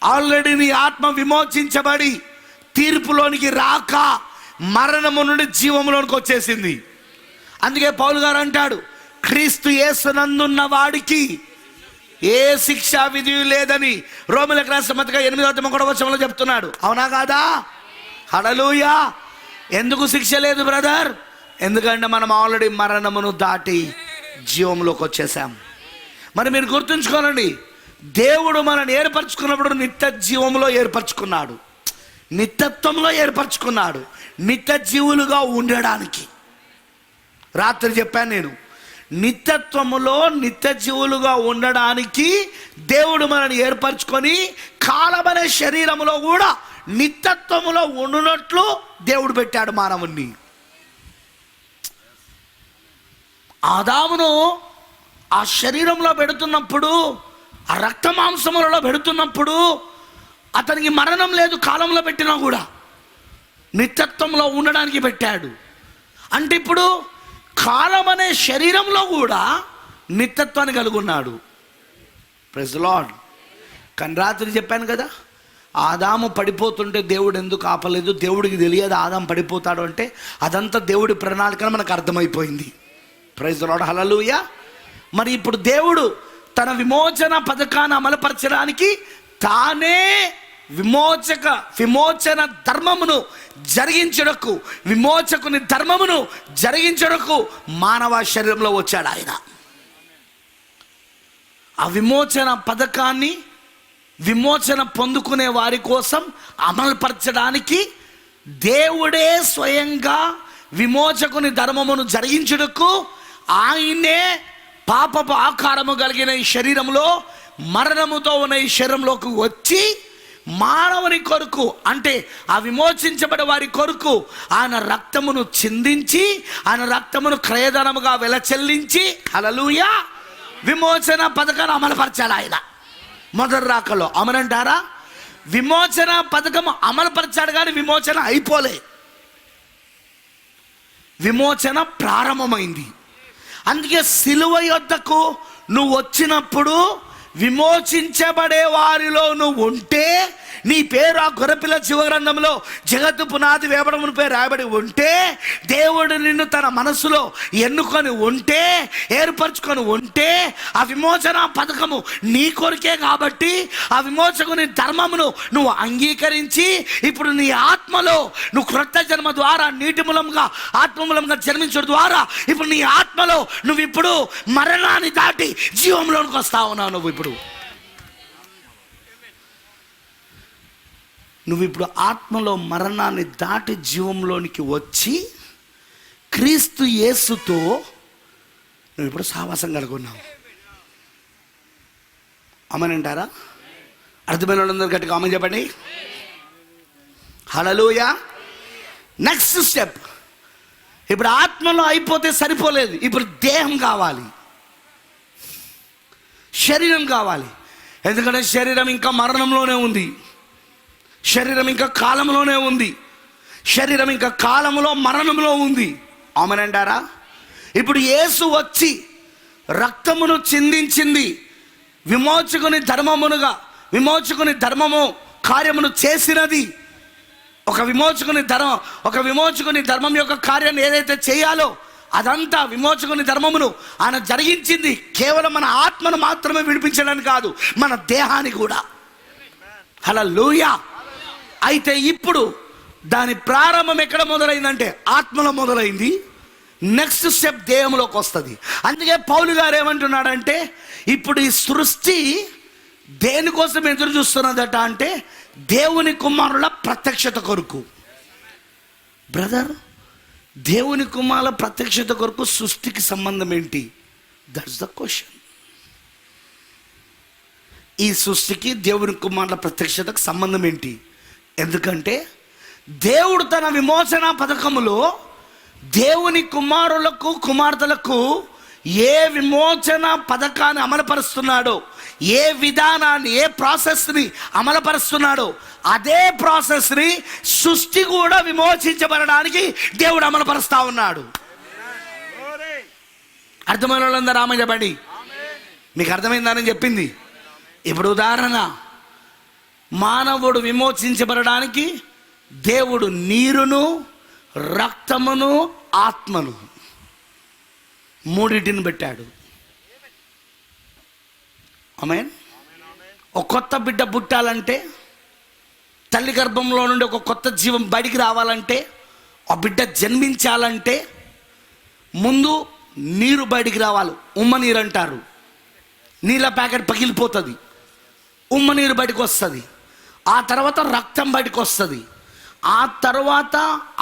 ఆల్రెడీ నీ ఆత్మ విమోచించబడి తీర్పులోనికి రాక మరణము నుండి జీవములోనికి వచ్చేసింది. అందుకే పౌలు గారు అంటాడు, క్రీస్తు యేసునందున్న వాడికి ఏ శిక్షా విధి లేదని రోమీయులకు రాసిన పత్రిక 8:1 చెప్తున్నాడు. అవునా కాదా? హల్లెలూయా. ఎందుకు శిక్ష లేదు బ్రదర్? ఎందుకంటే మనం ఆల్రెడీ మరణమును దాటి జీవంలోకి వచ్చేసాం. మరి మీరు గుర్తుంచుకోనండి, దేవుడు మనల్ని ఏర్పరచుకున్నప్పుడు నిత్య జీవంలో ఏర్పరచుకున్నాడు, నిత్యత్వంలో ఏర్పరచుకున్నాడు, నిత్య జీవులుగా ఉండడానికి. రాత్రి చెప్పాను నేను, నిత్యత్వములో నిత్య జీవులుగా ఉండడానికి దేవుడు మనల్ని ఏర్పరచుకొని కాలమనే శరీరములో కూడా నిత్యత్వములో ఉండునట్లు దేవుడు పెట్టాడు మానవుణ్ణి. ఆదామును ఆ శరీరంలో పెడుతున్నప్పుడు, ఆ రక్త మాంసములలో పెడుతున్నప్పుడు అతనికి మరణం లేదు. కాలంలో పెట్టినా కూడా నిత్యత్వంలో ఉండడానికి పెట్టాడు. అంటే ఇప్పుడు కాలం అనే శరీరంలో కూడా నిత్యత్వాన్ని కలిగి ఉన్నాడు. Praise the Lord. కానీ రాత్రి చెప్పాను కదా, ఆదాము పడిపోతుంటే దేవుడు ఎందుకు ఆపలేదు? దేవుడికి తెలియదు ఆదాము పడిపోతాడు అంటే. అదంతా దేవుడి ప్రణాళిక మనకు అర్థమైపోయింది. Praise the Lord. హల్లెలూయా. మరి ఇప్పుడు దేవుడు తన విమోచన పథకాన్ని అమలుపరచడానికి తానే విమోచన ధర్మమును జరిగించడకు, విమోచకుని ధర్మమును జరిగించడకు మానవ శరీరంలో వచ్చాడు ఆయన. ఆ విమోచన పథకాన్ని విమోచన పొందుకునే వారి కోసం అమలుపరచడానికి దేవుడే స్వయంగా విమోచకుని ధర్మమును జరిగించుటకు ఆయనే పాపపు ఆకారము కలిగిన ఈ శరీరంలో, మరణముతో ఉన్న ఈ శరీరంలోకి వచ్చి మానవుని కొరకు, అంటే ఆ విమోచించబడే వారి కొరకు ఆయన రక్తమును చిందించి, ఆయన రక్తమును క్రయధనముగా వెలచెల్లించి, హల్లెలూయా, విమోచన పథకాన్ని అమలుపరచాడు ఆయన మొదటి రాకలో. అమనంటారా? విమోచన పథకం అమలుపరచాడు కానీ విమోచన అయిపోలే, విమోచన ప్రారంభమైంది. అందుకే సిలువ యొద్దకు నువ్వు వచ్చినప్పుడు విమోచించబడే వారిలో నువ్వు ఉంటే, నీ పేరు ఆ గొర్రెపిల్ల జీవగ్రంథంలో జగత్తు పునాది వేపడమునిపై రాయబడి ఉంటే, దేవుడు నిన్ను తన మనసులో ఎన్నుకొని ఉంటే, ఏర్పరచుకొని ఉంటే, ఆ విమోచన పథకము నీ కొరికే కాబట్టి ఆ విమోచకుని ధర్మమును నువ్వు అంగీకరించి ఇప్పుడు నీ ఆత్మలో నువ్వు క్రొత్త జన్మ ద్వారా నీటి మూలంగా ఆత్మ మూలంగా జన్మించడం ద్వారా ఇప్పుడు నీ ఆత్మలో నువ్వు ఇప్పుడు మరణాన్ని దాటి జీవంలోనికి వస్తా ఉన్నావు. నువ్వు ఇప్పుడు ఆత్మలో మరణాన్ని దాటి జీవంలోనికి వచ్చి క్రీస్తు యేసుతో నువ్వు ఇప్పుడు సహవాసం కలుగున్నావు. అమనంటారా? అర్థమైన వాళ్ళందరూ గట్టిగా ఆమె చెప్పండి. హల్లెలూయా. నెక్స్ట్ స్టెప్, ఇప్పుడు ఆత్మలో అయిపోతే సరిపోలేదు, ఇప్పుడు దేహం కావాలి, శరీరం కావాలి. ఎందుకంటే శరీరం ఇంకా మరణంలోనే ఉంది, శరీరం ఇంకా కాలంలోనే ఉంది, శరీరం ఇంకా కాలంలో మరణంలో ఉంది. ఆమేనంటారా? ఇప్పుడు యేసు వచ్చి రక్తమును చిందించింది, విమోచకుని ధర్మము కార్యమును చేసినది. ఒక విమోచకుని ధర్మం యొక్క కార్యాన్ని ఏదైతే చేయాలో అదంతా విమోచకుని ధర్మమును ఆయన జరిగించింది. కేవలం మన ఆత్మను మాత్రమే విడిపించడానికి కాదు, మన దేహాన్ని కూడా. హల్లెలూయా. అయితే ఇప్పుడు దాని ప్రారంభం ఎక్కడ మొదలైందంటే ఆత్మలో మొదలైంది. నెక్స్ట్ స్టెప్ దేహంలోకి వస్తుంది. అందుకే పౌలు గారు ఏమంటున్నాడంటే ఇప్పుడు ఈ సృష్టి దేనికోసం ఎదురు చూస్తున్నదట అంటే దేవుని కుమారుల ప్రత్యక్షత కొరకు. బ్రదర్, దేవుని కుమారుల ప్రత్యక్షత కొరకు సృష్టికి సంబంధం ఏంటి? That's the question. ఈ సృష్టికి దేవుని కుమారుల ప్రత్యక్షతకు సంబంధం ఏంటి? ఎందుకంటే దేవుడు తన విమోచన పథకములో దేవుని కుమారులకు కుమార్తెలకు ఏ విమోచన పథకాన్ని అమలుపరుస్తున్నాడో, ఏ విధానాన్ని, ఏ ప్రాసెస్ని అమలుపరుస్తున్నాడో అదే ప్రాసెస్ని సృష్టి కూడా విమోచించబడడానికి దేవుడు అమలుపరుస్తా ఉన్నాడు. అర్థమైన వాళ్ళందరూ ఆమె చెప్పండి. మీకు అర్థమైందని చెప్పింది. ఇప్పుడు ఉదాహరణ, మానవుడు విమోచించబడడానికి దేవుడు నీరును, రక్తమును, ఆత్మను మూడింటిని పెట్టాడు. ఆమేన్. ఒక కొత్త బిడ్డ పుట్టాలంటే, తల్లి గర్భంలో నుండి ఒక కొత్త జీవం బయటికి రావాలంటే, ఆ బిడ్డ జన్మించాలంటే ముందు నీరు బయటికి రావాలి. ఉమ్మ నీరు అంటారు. నీళ్ళ ప్యాకెట్ పగిలిపోతుంది, ఉమ్మ నీరు బయటకు వస్తుంది. ఆ తర్వాత రక్తం బయటకు వస్తుంది. ఆ తర్వాత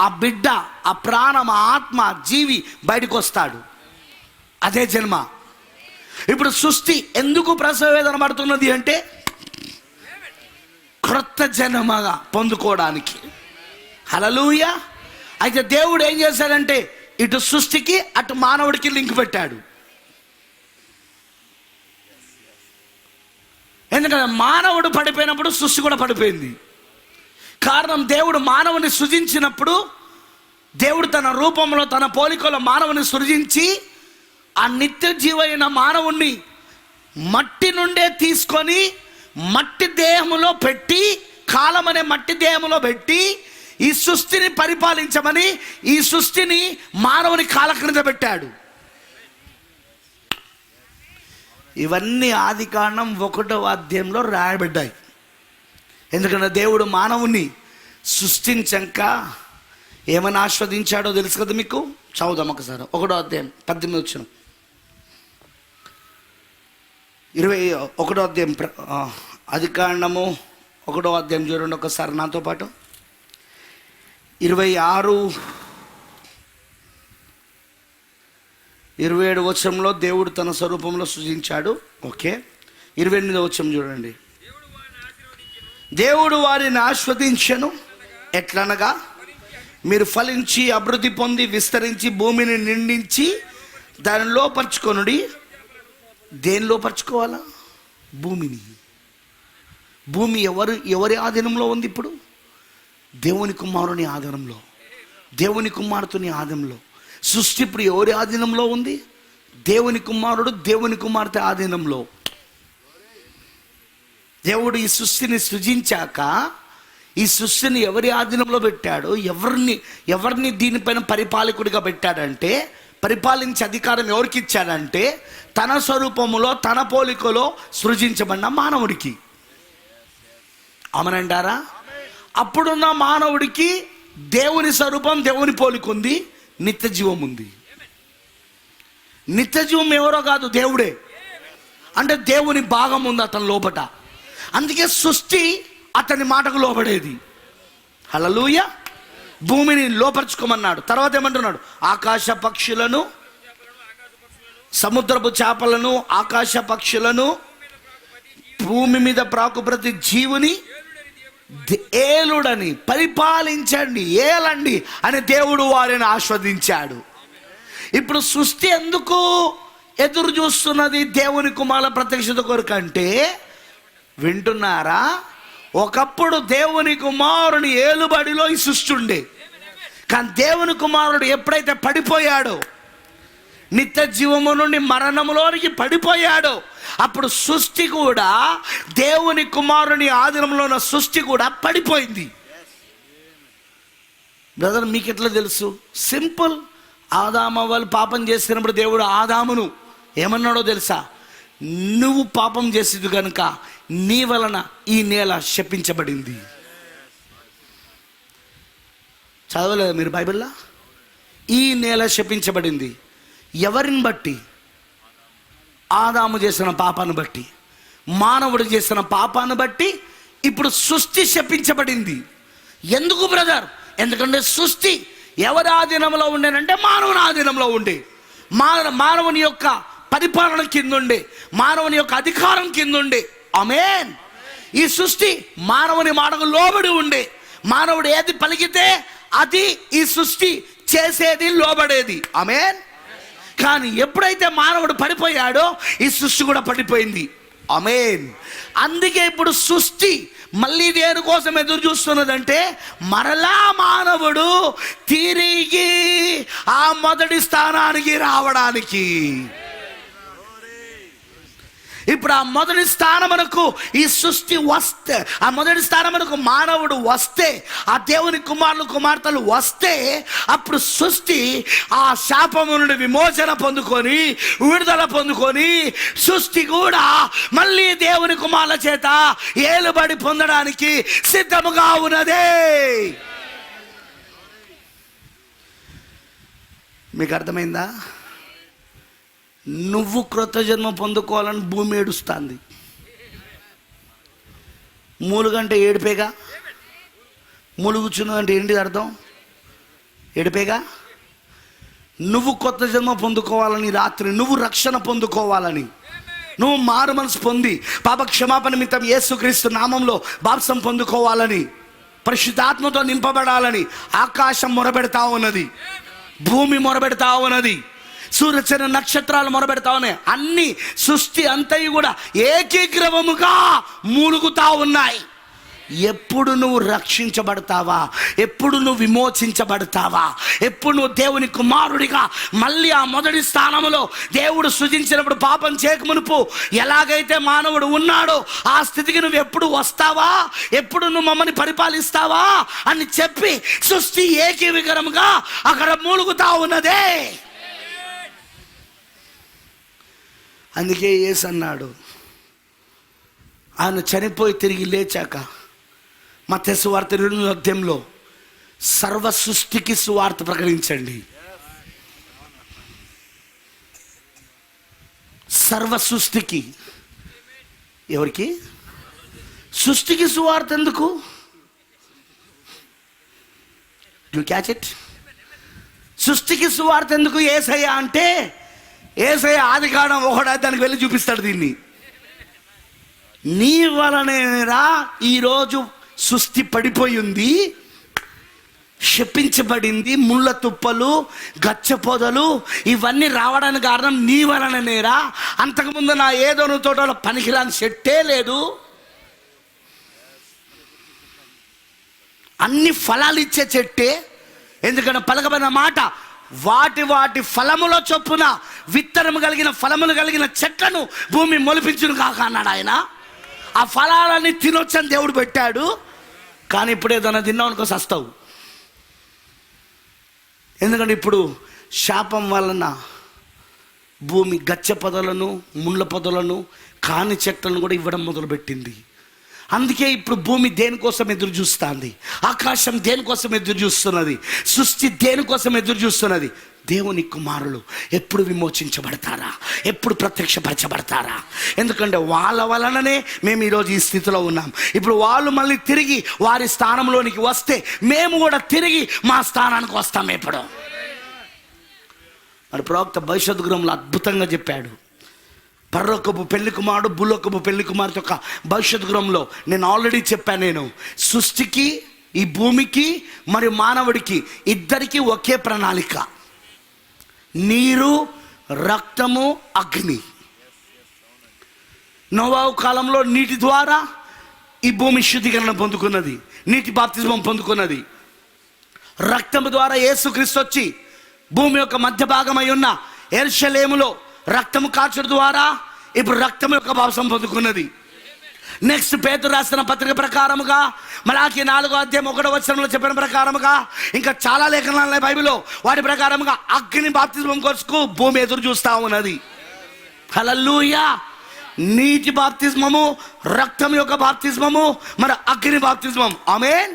ఆ బిడ్డ, ఆ ప్రాణం, ఆ ఆత్మ, జీవి బయటకు వస్తాడు. అదే జన్మ. ఇప్పుడు సృష్టి ఎందుకు ప్రసవ వేదన పడుతున్నది అంటే క్రొత్త జన్మగా పొందుకోవడానికి. హల్లెలూయా. అయితే దేవుడు ఏం చేశాడంటే ఇటు సృష్టికి అటు మానవుడికి లింక్ పెట్టాడు. ఎందుకంటే మానవుడు పడిపోయినప్పుడు సృష్టి కూడా పడిపోయింది. కారణం, దేవుడు మానవుని సృజించినప్పుడు దేవుడు తన రూపంలో, తన పోలికలో మానవుని సృజించి ఆ నిత్య జీవైన మానవుణ్ణి మట్టి నుండే తీసుకొని మట్టి దేహములో పెట్టి, కాలం అనే మట్టి దేహములో పెట్టి ఈ సృష్టిని పరిపాలించమని ఈ సృష్టిని మానవుని కాల క్రింద పెట్టాడు. ఇవన్నీ ఆదికాండం 1వ అధ్యాయంలో రాయబడ్డాయి. ఎందుకంటే దేవుడు మానవుని సృష్టించాక ఏమని ఆస్వాదించాడో తెలుసు కదా మీకు. చదువుదాం ఒకసారి. 1వ అధ్యాయం 18 వచ్చిన 21వ అధ్యాయం ఆదికాండము 1వ అధ్యాయం చూడండి ఒకసారి నాతో పాటు. 26, 27 వచనంలో దేవుడు తన స్వరూపంలో సృజించాడు. ఓకే. 28వ వచనం చూడండి. దేవుడు వారిని ఆస్వాదించెను. ఎట్లనగా మీరు ఫలించి అభివృద్ధి పొంది విస్తరించి భూమిని నిండించి దాన్ని లోపరుచుకొనుడి. దేని లోపరుచుకోవాలా? భూమిని. భూమి ఎవరి ఆధీనంలో ఉంది ఇప్పుడు? దేవుని కుమారుని ఆధీనంలో, దేవుని కుమార్తెని ఆధీనంలో. సృష్టి ఇప్పుడు ఎవరి ఆధీనంలో ఉంది? దేవుని కుమారుడు, దేవుని కుమార్తె ఆధీనంలో. దేవుడు ఈ సృష్టిని సృజించాక ఈ సృష్టిని ఎవరి ఆధీనంలో పెట్టాడు? ఎవరిని దీనిపైన పరిపాలకుడిగా పెట్టాడంటే, పరిపాలించే అధికారం ఎవరికి ఇచ్చాడంటే తన స్వరూపములో, తన పోలికలో సృజించబడిన మానవుడికి. అవునంటారా? అప్పుడున్న మానవుడికి దేవుని స్వరూపం, దేవుని పోలిక ఉంది, నిత్య జీవం ఉంది. నిత్య జీవం ఎవరో కాదు, దేవుడే. అంటే దేవుని భాగం ఉంది అతని లోపట. అందుకే సృష్టి అతని మాటకు లోబడేది. హల్లెలూయా. భూమిని లోపరుచుకోమన్నాడు. తర్వాత ఏమంటున్నాడు? ఆకాశ పక్షులను, సముద్రపు చేపలను, ఆకాశ పక్షులను, భూమి మీద ప్రాకు ప్రతి జీవుని ఏలుడని, పరిపాలించండి, ఏలండి అని దేవుడు వారిని ఆస్వాదించాడు. ఇప్పుడు సృష్టి ఎందుకు ఎదురు చూస్తున్నది దేవుని కుమారుల ప్రత్యక్షత కొరకు అంటే, వింటున్నారా? ఒకప్పుడు దేవుని కుమారుని ఏలుబడిలో ఈ సృష్టి ఉండే. కానీ దేవుని కుమారుడు ఎప్పుడైతే పడిపోయాడో, నిత్య జీవము నుండి మరణములోనికి పడిపోయాడో, అప్పుడు సృష్టి కూడా, దేవుని కుమారుని ఆధీనంలో ఉన్న సృష్టి కూడా పడిపోయింది. బ్రదర్, మీకు ఎట్లా తెలుసు? సింపుల్. ఆదాము వాళ్ళు పాపం చేసినప్పుడు దేవుడు ఆదామును ఏమన్నాడో తెలుసా? నువ్వు పాపం చేసేది కనుక నీ వలన ఈ నేల శపించబడింది. చదవలేదు మీరు బైబిల్లో? ఈ నేల శపించబడింది. ఎవరిని బట్టి? ఆదాము చేసిన పాపాన్ని బట్టి, మానవుడు చేసిన పాపాన్ని బట్టి ఇప్పుడు సృష్టి శపించబడింది. ఎందుకు బ్రదర్? ఎందుకంటే సృష్టి ఎవరి ఆధీనంలో ఉండేనంటే మానవుని ఆధీనంలో ఉండే, మానవుని యొక్క పరిపాలన కింద ఉండే, మానవుని యొక్క అధికారం కింద ఉండే. ఆమేన్. ఈ సృష్టి మానవుని మాటకు లోబడి ఉండే. మానవుడు ఏది పలికితే అది ఈ సృష్టి చేసేది, లోబడేది. ఆమేన్. కానీ ఎప్పుడైతే మానవుడు పడిపోయాడో ఈ సృష్టి కూడా పడిపోయింది. ఆమేన్. అందుకే ఇప్పుడు సృష్టి మళ్ళీ దేని కోసం ఎదురు చూస్తున్నదంటే మరలా మానవుడు తిరిగి ఆ మొదటి స్థానానికి రావడానికి. ఇప్పుడు ఆ మొదటి స్థానమునకు ఈ సృష్టి వస్తే, ఆ మొదటి స్థానమునకు మానవుడు వస్తే, ఆ దేవుని కుమారులు కుమార్తెలు వస్తే, అప్పుడు సృష్టి ఆ శాపము నుండి విమోచన పొందుకొని, విడుదల పొందుకొని, సృష్టి కూడా మళ్ళీ దేవుని కుమారుల చేత ఏలుబడి పొందడానికి సిద్ధముగా ఉన్నదే. మీకు అర్థమైందా? నువ్వు క్రొత్త జన్మ పొందుకోవాలని భూమి ఏడుస్తుంది. మూలుగంటే ఏడిపేగా. మూలుగుచున్నదంటే ఏంటి అర్థం? ఏడిపేగా. నువ్వు కొత్త జన్మ పొందుకోవాలని, రాత్రి నువ్వు రక్షణ పొందుకోవాలని, నువ్వు మారు మనసు పొంది పాప క్షమాపణ నిమిత్తం యేసుక్రీస్తు నామంలో బాప్సం పొందుకోవాలని, పరిశుద్ధాత్మతో నింపబడాలని ఆకాశం మొరబెడతా ఉన్నది, భూమి మొరబెడతా ఉన్నది, సూర్యచంద్ర నక్షత్రాలు మొరబెడతా ఉన్నాయి. అన్ని సృష్టి అంతయు కూడా ఏకీగ్రవముగా మూలుగుతా ఉన్నాయి. ఎప్పుడు నువ్వు రక్షించబడతావా? ఎప్పుడు నువ్వు విమోచించబడతావా? ఎప్పుడు నువ్వు దేవుని కుమారుడిగా మళ్ళీ ఆ మొదటి స్థానంలో దేవుడు సృజించినప్పుడు పాపం చేయకమునుపు ఎలాగైతే మానవుడు ఉన్నాడో ఆ స్థితికి నువ్వు ఎప్పుడు వస్తావా? ఎప్పుడు నువ్వు మమ్మల్ని పరిపాలిస్తావా అని చెప్పి సృష్టి ఏకీవికరంగా అక్కడ మూలుగుతా ఉన్నదే. అందుకే యేసు అన్నాడు, ఆయన చనిపోయి తిరిగి లేచాక మత్తయి సువార్త 2వ అధ్యాయంలో సర్వ సృష్టికి సువార్త ప్రకటించండి. సర్వ సృష్టికి. ఎవరికి? సృష్టికి సువార్త ఎందుకు? You catch it? సృష్టికి సువార్త ఎందుకు? యేసయ్య అంటే యేసయ్య ఆదికాండం 1 దానికి వెళ్ళి చూపిస్తాడు దీన్ని. నీ వలనేరా ఈరోజు సృష్టి పడిపోయి ఉంది, శపించబడింది. ముళ్ళ తుప్పలు, గచ్చ పొదలు ఇవన్నీ రావడానికి కారణం నీ వలననేరా. అంతకుముందు నా ఏదోను తోటలో పనికిరాని చెట్టే లేదు, అన్ని ఫలాలు ఇచ్చే చెట్టే. ఎందుకంటే పలకబడిన మాట, వాటి వాటి ఫలముల చొప్పున విత్తనము కలిగిన ఫలములు కలిగిన చెట్లను భూమి మొలిపించును కాక అన్నాడు ఆయన. ఆ ఫలాలని తినొచ్చని దేవుడు పెట్టాడు. కానీ ఇప్పుడు ఏదైనా తిన్నావు అనుకో సస్తావు. ఎందుకంటే ఇప్పుడు శాపం వలన భూమి గచ్చ పొదలను, ముళ్ళ పొదలను, కాని చెట్లను కూడా ఇవ్వడం మొదలుపెట్టింది. అందుకే ఇప్పుడు భూమి దేనికోసం ఎదురు చూస్తుంది, ఆకాశం దేనికోసం ఎదురు చూస్తున్నది, సృష్టి దేనికోసం ఎదురు చూస్తున్నది? దేవుని కుమారులు ఎప్పుడు విమోచించబడతారా, ఎప్పుడు ప్రత్యక్షపరచబడతారా? ఎందుకంటే వాళ్ళ వలననే మేము ఈరోజు ఈ స్థితిలో ఉన్నాం. ఇప్పుడు వాళ్ళు మళ్ళీ తిరిగి వారి స్థానంలోనికి వస్తే మేము కూడా తిరిగి మా స్థానానికి వస్తాం. ఎప్పుడు మరి ప్రవక్త భవిష్యత్తు గ్రంథంలో అద్భుతంగా చెప్పాడు. పరలోకపు పెళ్లి కుమారుడు, భూలోకపు పెళ్లి కుమారుడు యొక్క భవిష్యత్తు గ్రంథంలో నేను ఆల్రెడీ చెప్పాను. నేను సృష్టికి, ఈ భూమికి మరియు మానవుడికి ఇద్దరికి ఒకే ప్రణాళిక. నీరు, రక్తము, అగ్ని. నోవాహు కాలంలో నీటి ద్వారా ఈ భూమి శుద్ధీకరణ పొందుకున్నది, నీటి బాప్తిజం పొందుకున్నది. రక్తము ద్వారా యేసుక్రీస్తు వచ్చి భూమి యొక్క మధ్య భాగమై ఉన్న యెరూషలేములో రక్తము కాచుడు ద్వారా ఇప్పుడు రక్తం యొక్క భావం పొందుకున్నది. నెక్స్ట్ పేతురు రాసిన పత్రిక ప్రకారముగా, మలాకి 4వ అధ్యాయం 1వ వచనంలో చెప్పిన ప్రకారముగా, ఇంకా చాలా లేఖనాలు బైబిల్లో, వాటి ప్రకారముగా అగ్ని బాప్తిజం కొరకు భూమి ఎదురు చూస్తా ఉన్నది. హల్లెలూయా. నీటి బాప్తిస్మము, రక్తం యొక్క బాప్తిస్మము, మరి అగ్ని బాప్తిస్మం. ఆమేన్.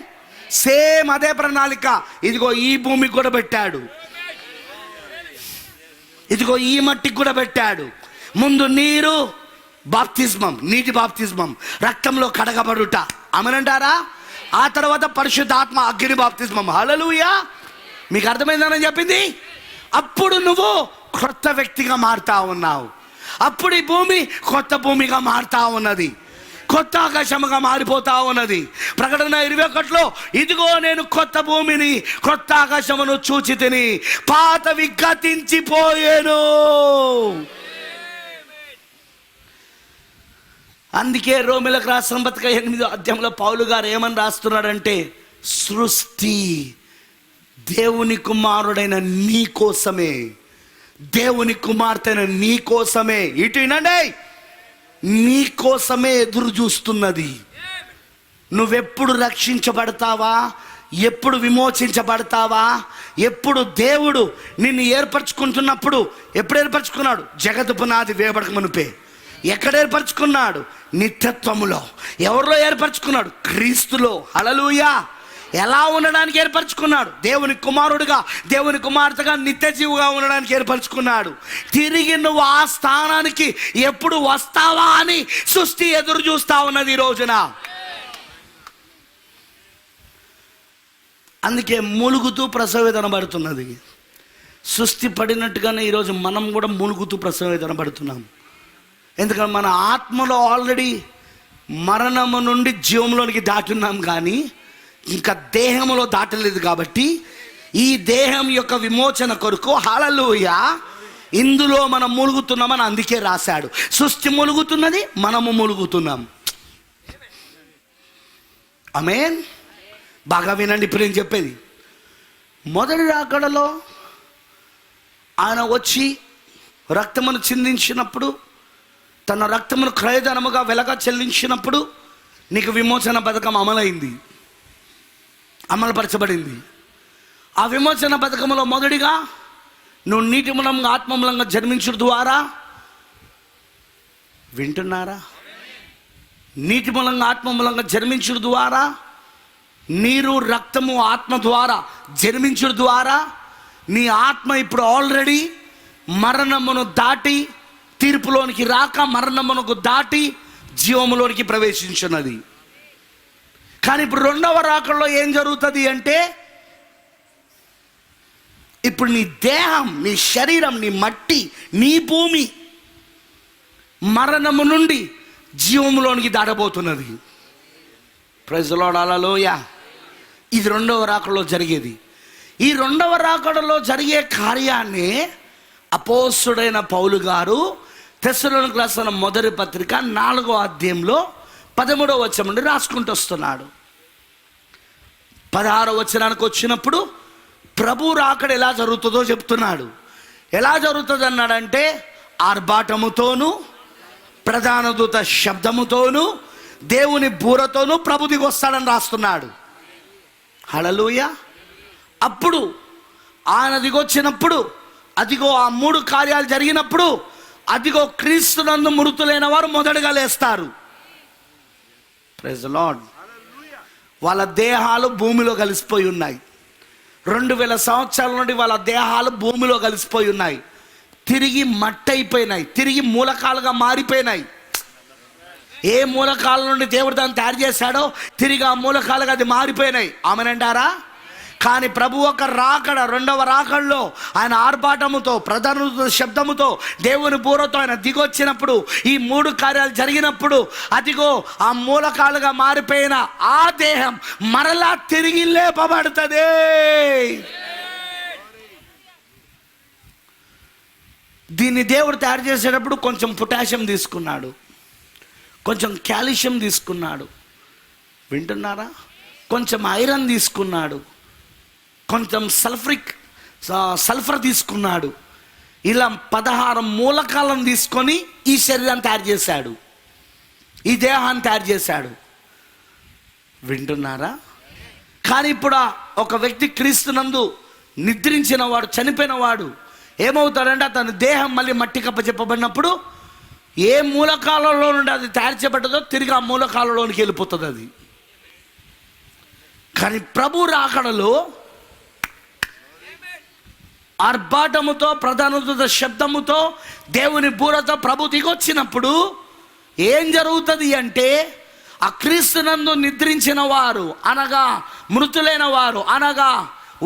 సేమ్ అదే ప్రణాళిక ఇదిగో ఈ భూమికి కూడా పెట్టాడు, ఇదిగో ఈ మట్టికి కూడా పెట్టాడు. ముందు నీరు బాప్తిస్మం, నీటి బాప్తిస్మం, రక్తంలో కడగబడుట. ఆమేనంటారా? ఆ తర్వాత పరిశుద్ధాత్మ అగ్ని బాప్తిస్మం. హల్లెలూయా. మీకు అర్థమైందని చెప్పింది. అప్పుడు నువ్వు కొత్త వ్యక్తిగా మారుతా ఉన్నావు. అప్పుడు ఈ భూమి కొత్త భూమిగా మారుతా ఉన్నది, కొత్త ఆకాశముగా మారిపోతా ఉన్నది. ప్రకటన 21లో ఇదిగో నేను కొత్త భూమిని కొత్త ఆకాశమును చూచి తిని, పాతవి గతించిపోయేను. అందుకే రోమిలకు రాసిన పత్రిక 8వ అధ్యాయంలో పౌలు గారు ఏమని రాస్తున్నాడంటే, సృష్టి దేవుని కుమారుడైన నీ కోసమే, దేవుని కుమార్తెన నీ కోసమే, ఇటు వినండి, నీ కోసమే ఎదురు చూస్తున్నది. నువ్వెప్పుడు రక్షించబడతావా, ఎప్పుడు విమోచించబడతావా, ఎప్పుడు దేవుడు నిన్ను ఏర్పరచుకుంటున్నప్పుడు, ఎప్పుడు ఏర్పరచుకున్నాడు? జగత్తు పునాది వేయబడక మునుపే. ఎక్కడ ఏర్పరచుకున్నాడు? నిత్యత్వములో. ఎవరిలో ఏర్పరచుకున్నాడు? క్రీస్తులో. హల్లెలూయా. ఎలా ఉండడానికి ఏర్పరచుకున్నాడు? దేవుని కుమారుడుగా, దేవుని కుమార్తెగా, నిత్య జీవుగా ఉండడానికి ఏర్పరచుకున్నాడు. తిరిగి నువ్వు ఆ స్థానానికి ఎప్పుడు వస్తావా అని సృష్టి ఎదురు చూస్తా ఉన్నది ఈ రోజున. అందుకే మూలుగుతూ ప్రసవేదన పడుతున్నది. సృష్టి పడినట్టుగానే ఈరోజు మనం కూడా మూలుగుతూ ప్రసవేదన పడుతున్నాం. ఎందుకంటే మన ఆత్మలో ఆల్రెడీ మరణము నుండి జీవంలోనికి దాటున్నాం, కానీ ఇంకా దేహంలో దాటలేదు. కాబట్టి ఈ దేహం యొక్క విమోచన కొరకు, హల్లెలూయా, ఇందులో మనం మూలుగుతున్నామని అందుకే రాశాడు. సృష్టి మూలుగుతున్నది, మనము మూలుగుతున్నాం. ఆమేన్. బాగా వినండి ఇప్పుడు నేను చెప్పేది. మొదటి రాకడలో ఆయన వచ్చి రక్తమును చిందించినప్పుడు, తన రక్తమును క్రయధనముగా వెలగా చెల్లించినప్పుడు నీకు విమోచన పథకం అమలైంది, అమలుపరచబడింది. ఆ విమోచన పథకంలో మొదటిగా నువ్వు నీటి మూలంగా ఆత్మ మూలంగా జన్మించడం ద్వారా, వింటున్నారా? నీటి మూలంగా ఆత్మ మూలంగా జన్మించడం ద్వారా, నీరు రక్తము ఆత్మ ద్వారా జన్మించడం ద్వారా నీ ఆత్మ ఇప్పుడు ఆల్రెడీ మరణమును దాటి, తీర్పులోనికి రాక మరణమునకు దాటి జీవములోనికి ప్రవేశించున్నది. కానీ ఇప్పుడు రెండవ రాకడలో ఏం జరుగుతుంది అంటే, ఇప్పుడు నీ దేహం, నీ శరీరం, నీ మట్టి, నీ భూమి మరణము నుండి జీవములోనికి దాటబోతున్నది. Praise the Lord. హల్లెలూయా. ఇది రెండవ రాకడలో జరిగేది. ఈ రెండవ రాకడలో జరిగే కార్యాన్ని అపోస్తలుడైన పౌలు గారు తెస్సలోనికీయులకు రాసిన మొదటి పత్రిక 4వ అధ్యాయంలో 13వ వచనం నుండి రాసుకుంటూ వస్తున్నాడు. 16వ వచనానికి వచ్చినప్పుడు ప్రభు రాకడ ఎలా జరుగుతుందో చెప్తున్నాడు. ఎలా జరుగుతుంది అన్నాడంటే, ఆర్భాటముతోనూ, ప్రధాన దూత శబ్దముతోనూ, దేవుని బూరతోనూ ప్రభు దిగి వస్తాడని రాస్తున్నాడు. హల్లెలూయా. అప్పుడు ఆయన దిగొచ్చినప్పుడు, అదిగో ఆ 3 కార్యాలు జరిగినప్పుడు, అదిగో క్రీస్తునందు మృతులైన వారు మొదటగా లేస్తారు. Praise the Lord. వాళ్ళ దేహాలు భూమిలో కలిసిపోయి ఉన్నాయి. 2000 సంవత్సరాల నుండి వాళ్ళ దేహాలు భూమిలో కలిసిపోయి ఉన్నాయి. తిరిగి మట్టి అయిపోయినాయి, తిరిగి మూలకాలుగా మారిపోయినాయి. ఏ మూలకాల నుండి దేవుడు దాన్ని తయారు చేశాడో తిరిగి ఆ మూలకాలుగా అది మారిపోయినాయి. ఆమెనంటారా? కానీ ప్రభు ఒక రాకడ, రెండవ రాకడలో ఆయన ఆర్భాటముతో, ప్రధాన శబ్దముతో, దేవుని బూరతో ఆయన దిగొచ్చినప్పుడు, ఈ 3 కార్యాలు జరిగినప్పుడు, అదిగో ఆ మూలకాలుగా మారిపోయిన ఆ దేహం మరలా తిరిగి లేపబడుతుంది. దీన్ని దేవుడు తయారు చేసేటప్పుడు కొంచెం పొటాషియం తీసుకున్నాడు, కొంచెం కాల్షియం తీసుకున్నాడు, వింటున్నారా? కొంచెం ఐరన్ తీసుకున్నాడు, కొంచెం సల్ఫర్ తీసుకున్నాడు. ఇలా 16 మూలకాలను తీసుకొని ఈ శరీరాన్ని తయారు చేశాడు, ఈ దేహాన్ని తయారు చేశాడు. వింటున్నారా? కానీ ఇప్పుడు ఒక వ్యక్తి క్రీస్తునందు నిద్రించిన వాడు, చనిపోయిన వాడు ఏమవుతాడంటే, అతని దేహం మళ్ళీ మట్టి కప్ప చెప్పబడినప్పుడు ఏ మూలకాలంలో నుండి అది తయారు చేయబడ్డదో తిరిగి ఆ మూలకాలంలోనికి వెళ్ళిపోతుంది అది. కానీ ప్రభు రాకడలో ఆర్భాటముతో, ప్రధాన దూత శబ్దముతో, దేవుని బూరతో ప్రభు దిగొచ్చినప్పుడు ఏం జరుగుతుంది అంటే, ఆ క్రీస్తునందు నిద్రించిన వారు అనగా మృతులైన వారు అనగా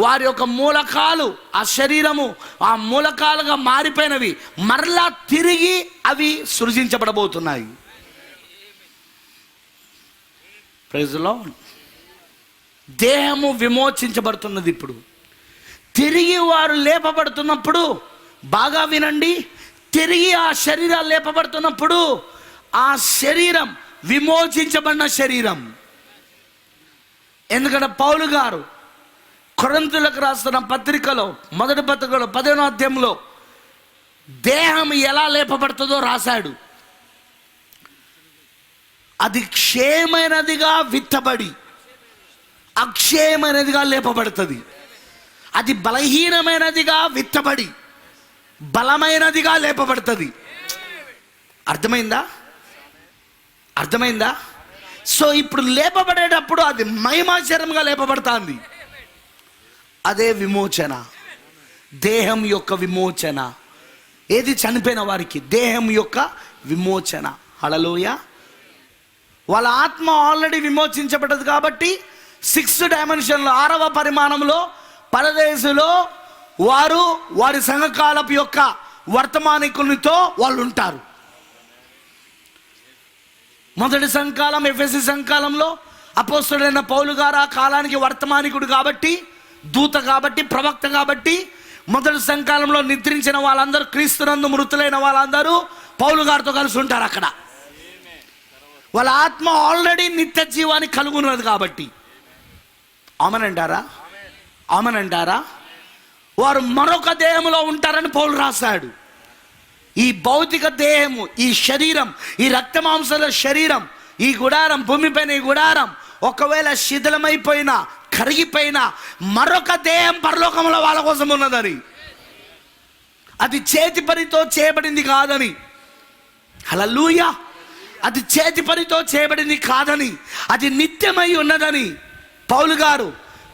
వారి యొక్క మూలకాలు, ఆ శరీరము ఆ మూలకాలుగా మారిపోయినవి మరలా తిరిగి అవి సృజించబడబోతున్నాయి. Praise the lord. దేహము విమోచించబడుతున్నది. ఇప్పుడు తిరిగి వారు లేపబడుతున్నప్పుడు, బాగా వినండి, తిరిగి ఆ శరీరాలు లేపబడుతున్నప్పుడు ఆ శరీరం విమోచించబడిన శరీరం. ఎందుకంటే పౌలు గారు కొరింథీయులకు రాస్తున్న పత్రికలో, మొదటి పత్రికలో 15వ అధ్యాయంలో దేహం ఎలా లేపబడుతుందో రాశాడు. అది క్షేమైనదిగా విత్తబడి అక్షయమైనదిగా లేపబడుతుంది. అది బలహీనమైనదిగా విత్తబడి బలమైనదిగా లేపబడుతుంది. అర్థమైందా? అర్థమైందా? సో ఇప్పుడు లేపబడేటప్పుడు అది మహిమాశరంగా లేపబడుతుంది. అదే విమోచన, దేహం యొక్క విమోచన. ఏది? చనిపోయిన వారికి దేహం యొక్క విమోచన. హల్లెలూయా. వాళ్ళ ఆత్మ ఆల్రెడీ విమోచించబడ్డది కాబట్టి 6th డైమెన్షన్లో, 6వ పరిమాణంలో పరదేశులో వారు వారి సంఘకాలపు యొక్క వర్తమానికునితో వాళ్ళు ఉంటారు. మొదటి సంకాలం ఎఫెసీ సంకాలంలో అపోస్తలుడైన పౌలు గారు ఆ కాలానికి వర్తమానికుడు కాబట్టి, దూత కాబట్టి, ప్రవక్త కాబట్టి, మొదటి సంకాలంలో నిద్రించిన వాళ్ళందరూ, క్రీస్తునందు మృతులైన వాళ్ళందరూ పౌలు గారితో కలిసి ఉంటారు అక్కడ. వాళ్ళ ఆత్మ ఆల్రెడీ నిత్య జీవాన్ని కలుగున్నది కాబట్టి. ఆమేనంటారా? ఆమేనంటారా? వారు మరొక దేహంలో ఉంటారని పౌలు రాశాడు. ఈ భౌతిక దేహము, ఈ శరీరం, ఈ రక్తమాంసాల శరీరం, ఈ గుడారం, భూమిపైన ఈ గుడారం ఒకవేళ శిథిలమైపోయినా, కరిగిపోయినా మరొక దేహం పరలోకంలో వాళ్ళ కోసం ఉన్నదని, అది చేతి పనితో చేయబడింది కాదని. హల్లెలూయా. అది చేతి పనితో చేయబడింది కాదని, అది నిత్యమై ఉన్నదని పౌలు గారు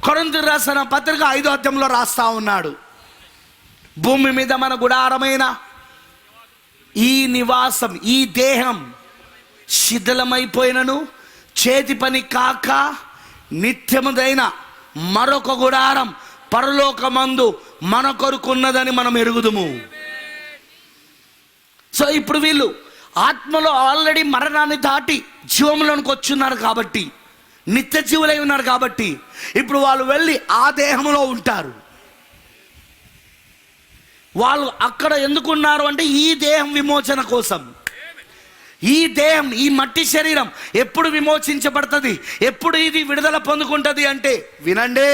కొరింథీయులకు రాసిన పత్రిక 5వ అధ్యాయంలో రాస్తా ఉన్నాడు. భూమి మీద మన గుడారమైన ఈ నివాసం, ఈ దేహం శిథిలమైపోయినను చేతి పని కాక నిత్యముదైన మరొక గుడారం పరలోకమందు మన కొరకున్నదని మనం ఎరుగుదుము. సో ఇప్పుడు వీళ్ళు ఆత్మలో ఆల్రెడీ మరణాన్ని దాటి జీవంలోనికి వచ్చున్నారు కాబట్టి, నిత్య జీవులై ఉన్నారు కాబట్టి, ఇప్పుడు వాళ్ళు వెళ్ళి ఆ దేహంలో ఉంటారు. వాళ్ళు అక్కడ ఎందుకున్నారు అంటే ఈ దేహం విమోచన కోసం. ఈ దేహం, ఈ మట్టి శరీరం ఎప్పుడు విమోచించబడుతుంది, ఎప్పుడు ఇది విడుదల పొందుకుంటుంది అంటే, వినండి,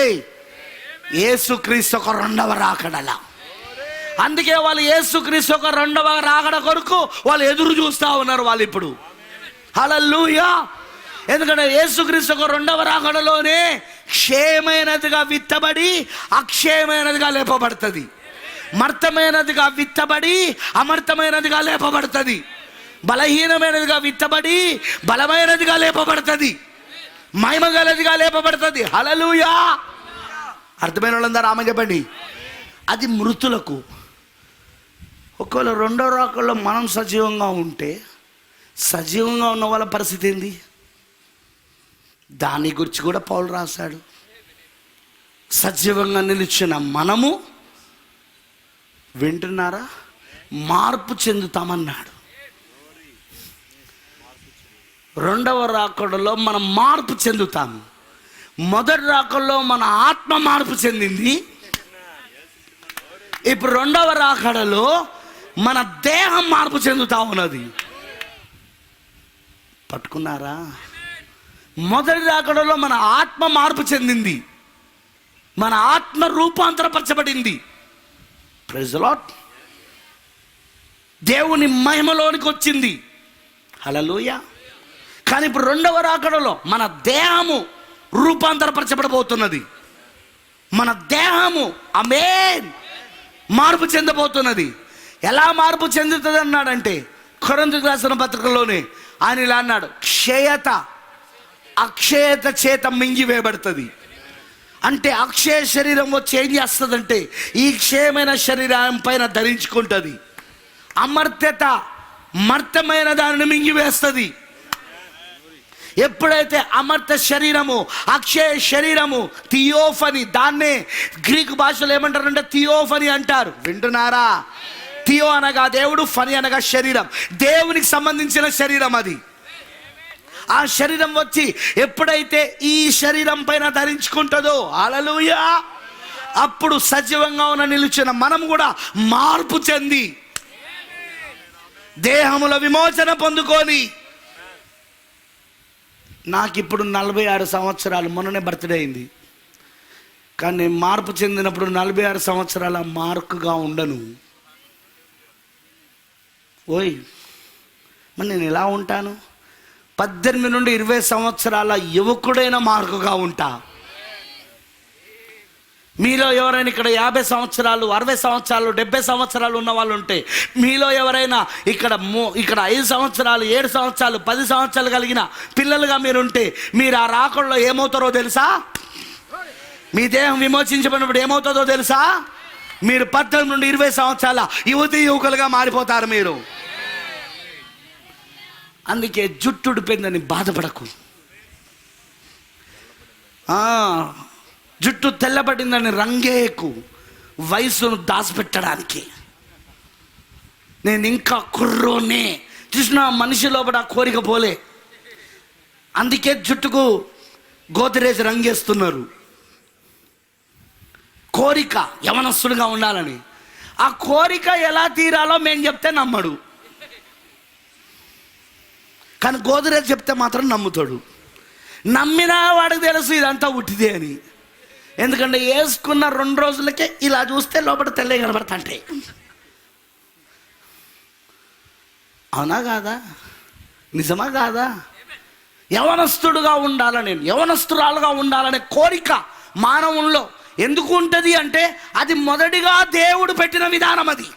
యేసుక్రీస్తు ఒక 2వ రాకడల. అందుకే వాళ్ళు యేసుక్రీస్తు ఒక 2వ రాకడ కొరకు వాళ్ళు ఎదురు చూస్తూ ఉన్నారు వాళ్ళు ఇప్పుడు. హల్లెలూయా. ఎందుకంటే యేసుక్రీస్తు ఒక 2వ రాకడలోనే క్షేమైనదిగా విత్తబడి అక్షయమైనదిగా లేపబడుతుంది. మర్తమైనదిగా విత్తబడి అమర్తమైనదిగా లేపబడుతుంది. బలహీనమైనదిగా విత్తబడి బలమైనదిగా లేపబడుతుంది. మహిమగలదిగా లేపబడుతుంది. హల్లెలూయా. అర్థమైన వాళ్ళందరూ ఆమె చెప్పండి. అది మృతులకు. ఒకవేళ 2వ రాకడలో మనం సజీవంగా ఉంటే, సజీవంగా ఉన్న వాళ్ళ పరిస్థితి ఏంది? దాని గురించి కూడా పౌలు రాశాడు. సజీవంగా నిలిచిన మనము, వింటున్నారా, మార్పు చెందుతామన్నాడు. 2వ రాకడలో మనం మార్పు చెందుతాము. మొదటి రాకడలో మన ఆత్మ మార్పు చెందింది. ఇప్పుడు 2వ రాకడలో మన దేహం మార్పు చెందుతా ఉన్నది. పట్టుకున్నారా? మొదటి రాకడలో మన ఆత్మ మార్పు చెందింది, మన ఆత్మ రూపాంతరపరచబడింది. Praise the lord. దేవుని మహిమలోనికి వచ్చింది. హల్లెలూయా. కానీ ఇప్పుడు 2వ రాకడలో మన దేహము రూపాంతరపరచబడబోతున్నది. మన దేహము ఆమేన్ మార్పు చెందబోతున్నది. ఎలా మార్పు చెందుతుంది అన్నాడంటే, కొరింథీయులకు రాసిన పత్రికలోనే ఆయన ఇలా అన్నాడు, క్షయత అక్షయత చేత మింగివేయబడుతుంది. అంటే అక్షయ శరీరం వచ్చి ఏం చేస్తుందంటే ఈ క్షయమైన శరీరం పైన ధరించుకుంటుంది. అమర్త్యత మర్త్యమైన దానిని మింగివేస్తుంది. ఎప్పుడైతే అమర్త్య శరీరము అక్షయ శరీరము థియోఫనీ, దాన్నే గ్రీకు భాషలో ఏమంటారంటే థియోఫనీ అంటారు. వింటున్నారా? థియో అనగా దేవుడు, ఫనీ అనగా శరీరం. దేవునికి సంబంధించిన శరీరం అది. ఆ శరీరం వచ్చి ఎప్పుడైతే ఈ శరీరం పైన ధరించుకుంటుందో, హల్లెలూయా, అప్పుడు సజీవంగా ఉన్న నిలిచిన మనం కూడా మార్పు చెంది దేహముల విమోచన పొందుకొని, నాకు ఇప్పుడు 46 సంవత్సరాలు, మొన్ననే బర్త్డే అయింది. కానీ నేను మార్పు చెందినప్పుడు 46 సంవత్సరాల మార్కుగా ఉండను. ఓయ్, మరి నేను ఎలా ఉంటాను? 18 నుండి 20 సంవత్సరాల యువకుడైన మార్కుగా ఉంటా. మీలో ఎవరైనా ఇక్కడ 50 సంవత్సరాలు, 60 సంవత్సరాలు, 70 సంవత్సరాలు ఉన్న వాళ్ళు ఉంటే, మీలో ఎవరైనా ఇక్కడ 5 సంవత్సరాలు, 7 సంవత్సరాలు, 10 సంవత్సరాలు కలిగిన పిల్లలుగా మీరుంటే, మీరు ఆ రాకడలో ఏమవుతారో తెలుసా? మీ దేహం విమోచించబడినప్పుడు ఏమవుతుందో తెలుసా? మీరు 18 నుండి 20 సంవత్సరాల యువతి యువకులుగా మారిపోతారు మీరు. అందుకే జుట్టు ఉడిపోయిందని బాధపడకు. జుట్టు తెల్లబడిందని రంగేయకు. వయసును దాచిపెట్టడానికి. నేను ఇంకా కుర్రోనే చూసిన మనిషి లోపల కోరిక పోలే. అందుకే జుట్టుకు గోదరేజ్ రంగేస్తున్నారు. కోరిక యవనస్తులుగా ఉండాలని. ఆ కోరిక ఎలా తీరాలో మేము చెప్తే నమ్మడు, కానీ గోదరేజ్ చెప్తే మాత్రం నమ్ముతాడు. నమ్మినా వాడికి తెలుసు ఇదంతా ఉట్టిదే అని. ఎందుకంటే వేసుకున్న 2 రోజులకే ఇలా చూస్తే లోపల తెల్లే కనబడతాంటే. అవునా కాదా? నిజమా కాదా? యవనస్తుడుగా ఉండాలని, యవనస్తురాలుగా ఉండాలనే కోరిక మానవుల్లో ఎందుకు ఉంటుంది అంటే అది మొదటిగా దేవుడు పెట్టిన విధానం. అది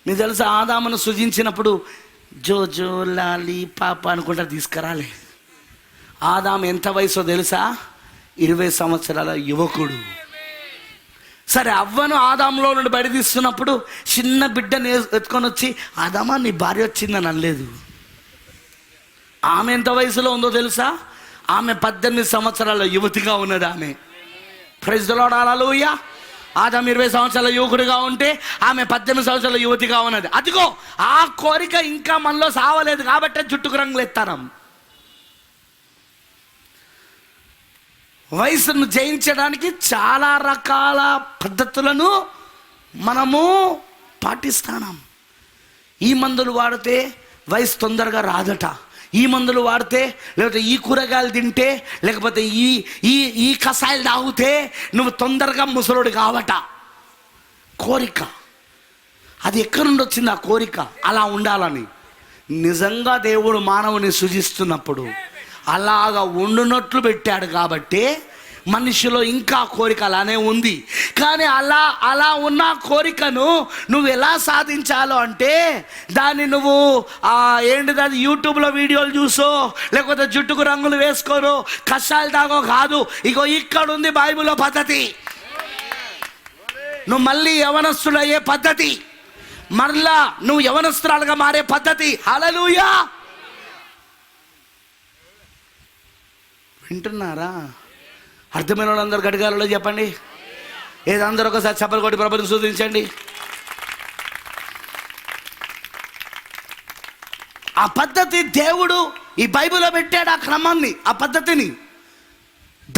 మీకు తెలుసా? ఆదామును సృజించినప్పుడు జోజో లాలి పాప అనుకుంటా తీసుకురాలే. ఆదాము ఎంత వయసో తెలుసా? 20 సంవత్సరాల యువకుడు. సరే, అవ్వను ఆదాములో నుండి బయట తీస్తున్నప్పుడు చిన్న బిడ్డని ఎత్తుకొని వచ్చి, ఆదామా నీ భార్య వచ్చిందని అనలేదు. ఆమె ఎంత వయసులో ఉందో తెలుసా? ఆమె 18 సంవత్సరాల యువతిగా ఉన్నది ఆమె. ప్రైజ్ ది లార్డ్, హల్లెలూయా. ఆదాము 20 సంవత్సరాల యువకుడిగా ఉంటే ఆమె 18 సంవత్సరాల యువతిగా ఉన్నది. అదిగో ఆ కోరిక ఇంకా మనలో సావలేదు కాబట్టి జుట్టుకు రంగులు ఎత్తారం. వయసును జయించడానికి చాలా రకాల పద్ధతులను మనము పాటిస్తాం. ఈ మందులు వాడితే వయసు తొందరగా రాదట. ఈ మందులు వాడితే, లేకపోతే ఈ కూరగాయలు తింటే, లేకపోతే ఈ కషాయాలు తాగితే నువ్వు తొందరగా ముసలుడు కావట. కోరిక అది ఎక్కడి నుండి వచ్చింది? ఆ కోరిక అలా ఉండాలని. నిజంగా దేవుడు మానవుని సృజిస్తున్నప్పుడు అలాగా ఉండునట్లు పెట్టాడు కాబట్టి మనిషిలో ఇంకా కోరిక అలానే ఉంది. కానీ అలా ఉన్న కోరికను నువ్వు ఎలా సాధించాలో అంటే దాన్ని నువ్వు ఏంటిది అది యూట్యూబ్లో వీడియోలు చూసో, లేకపోతే జుట్టుకు రంగులు వేసుకోరో, కషాయాలు తాగో కాదు. ఇగో ఇక్కడ ఉంది బైబిల్లో పద్ధతి. నువ్వు మళ్ళీ యవనస్తుడు అయ్యే పద్ధతి, మరలా నువ్వు యవనస్తురాలుగా మారే పద్ధతి. హల్లెలూయా. వింటున్నారా? అర్థమైన వాళ్ళందరూ గడిగాలలో చెప్పండి. ఏదందరూ ఒకసారి చప్పలు కొట్టి ప్రభుత్వం సూచించండి. ఆ పద్ధతి దేవుడు ఈ బైబిల్లో పెట్టాడు. ఆ క్రమాన్ని, ఆ పద్ధతిని,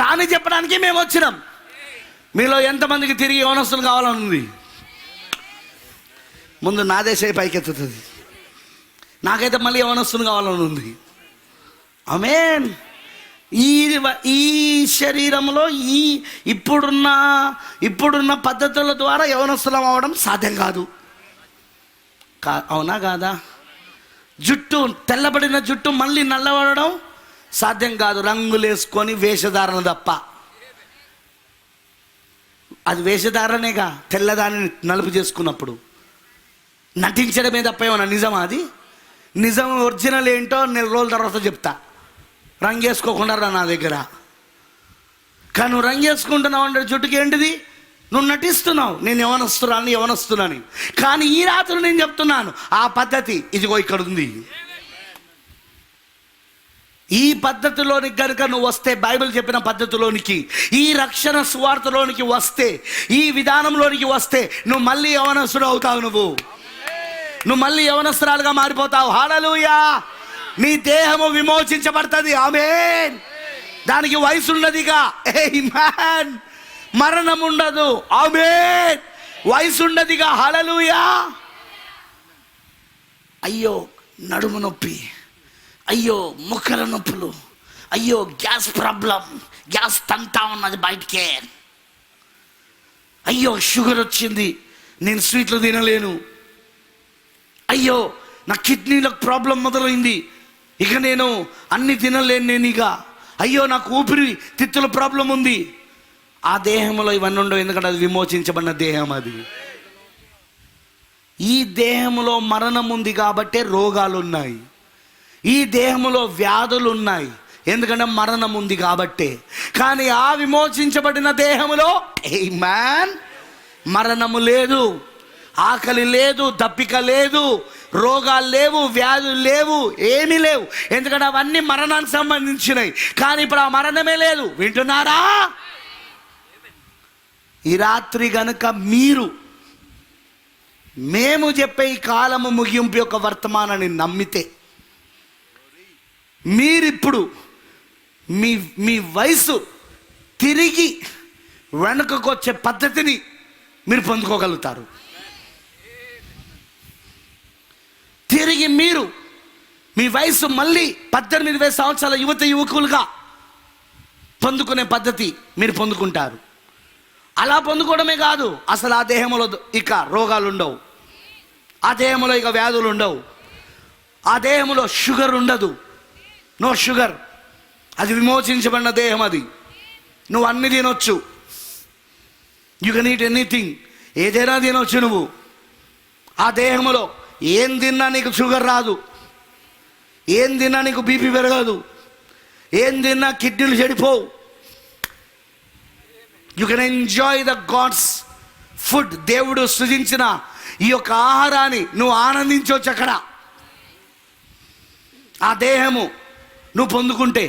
దాన్ని చెప్పడానికి మేము వచ్చినాం. మీలో ఎంతమందికి తిరిగి యవనస్తులు కావాలని ఉంది? ముందు నా దేశం పైకెత్తుతుంది. నాకైతే మళ్ళీ యవనస్తులు కావాలని ఉంది. ఆమేన్. ఈ శరీరంలో ఇప్పుడున్న పద్ధతుల ద్వారా యవనస్తులం అవ్వడం సాధ్యం కాదు. అవునా కాదా? జుట్టు తెల్లబడిన జుట్టు మళ్ళీ నల్లబడడం సాధ్యం కాదు. రంగులు వేసుకొని వేషధారణ తప్ప. అది వేషధారణేగా, తెల్లదాన్ని నలుపు చేసుకున్నప్పుడు. నటించడమే తప్ప ఏమన్నా నిజమా? అది నిజం ఒరిజినల్ ఏంటో 4 రోజుల తర్వాత చెప్తా. రంగేసుకోకుండా రా నా దగ్గర. కానీ నువ్వు రంగేసుకుంటున్నావు అంటే జుట్టుకి ఏంటిది? నువ్వు నటిస్తున్నావు. నేను యవనస్తున్నాను. కానీ ఈ రాత్రి నేను చెప్తున్నాను, ఆ పద్ధతి ఇదిగో ఇక్కడ ఉంది. ఈ పద్ధతిలోనికి కనుక నువ్వు వస్తే, బైబిల్ చెప్పిన పద్ధతిలోనికి, ఈ రక్షణ సువార్తలోనికి వస్తే, ఈ విధానంలోనికి వస్తే, నువ్వు మళ్ళీ యవనస్తుడు అవుతావు. నువ్వు మళ్ళీ యవనస్తురాలుగా మారిపోతావు. హల్లెలూయా. నీ దేహము విమోచించబడుతుంది. ఆమేన్. దానికి వయసు ఉన్నదిగా. ఆమేన్. మరణం ఉండదు. ఆమేన్. వయసు ఉండదిగా. హల్లెలూయా. అయ్యో నడుము నొప్పి, అయ్యో ముక్కల నొప్పులు, అయ్యో గ్యాస్ ప్రాబ్లం, గ్యాస్ తంతా ఉన్నది బయటికే, అయ్యో షుగర్ వచ్చింది, నేను స్వీట్లు తినలేను, అయ్యో నా కిడ్నీలకు ప్రాబ్లం మొదలైంది, ఇక నేను అన్ని తినలేను నేను ఇక, అయ్యో నాకు ఊపిరి తిత్తుల ప్రాబ్లం ఉంది. ఆ దేహంలో ఇవన్నీ ఉండవు, ఎందుకంటే అది విమోచించబడిన దేహం. అది ఈ దేహంలో మరణం ఉంది కాబట్టే రోగాలు ఉన్నాయి. ఈ దేహంలో వ్యాధులు ఉన్నాయి, ఎందుకంటే మరణం ఉంది కాబట్టే. కానీ ఆ విమోచించబడిన దేహంలో ఆమేన్ మరణము లేదు, ఆకలి లేదు, దప్పిక లేదు, రోగాలు లేవు, వ్యాధులు లేవు, ఏమీ లేవు, ఎందుకంటే అవన్నీ మరణానికి సంబంధించినవి. కానీ ఇప్పుడు ఆ మరణమే లేదు. వింటున్నారా? ఈ రాత్రి గనుక మేము చెప్పే ఈ కాలము ముగింపు యొక్క వర్తమానాన్ని నమ్మితే, మీరిప్పుడు మీ వయసు తిరిగి వెనుకకు వచ్చే పద్ధతిని మీరు పొందుకోగలుగుతారు. తిరిగి మీ వయసు మళ్ళీ 18-20 సంవత్సరాల యువకులుగా పొందుకునే పద్ధతి మీరు పొందుకుంటారు. అలా పొందుకోవడమే కాదు, అసలు ఆ దేహంలో ఇక రోగాలు ఉండవు, ఆ దేహంలో ఇక వ్యాధులు ఉండవు, ఆ దేహంలో షుగర్ ఉండదు. No sugar. అది విమోచించబడిన దేహం. అది నువ్వు అన్ని తినొచ్చు. You can eat anything. ఏదైనా తినొచ్చు నువ్వు. ఆ దేహంలో ఏం తిన్నా నీకు షుగర్ రాదు, ఏం తిన్నా నీకు బీపీ పెరగదు, ఏం తిన్నా కిడ్నీలు చెడిపోవు. You can enjoy the God's food. దేవుడు సృజించిన ఈ యొక్క ఆహారాన్ని నువ్వు ఆనందించవచ్చు అక్కడ. ఆ దేహము నువ్వు పొందుకుంటే,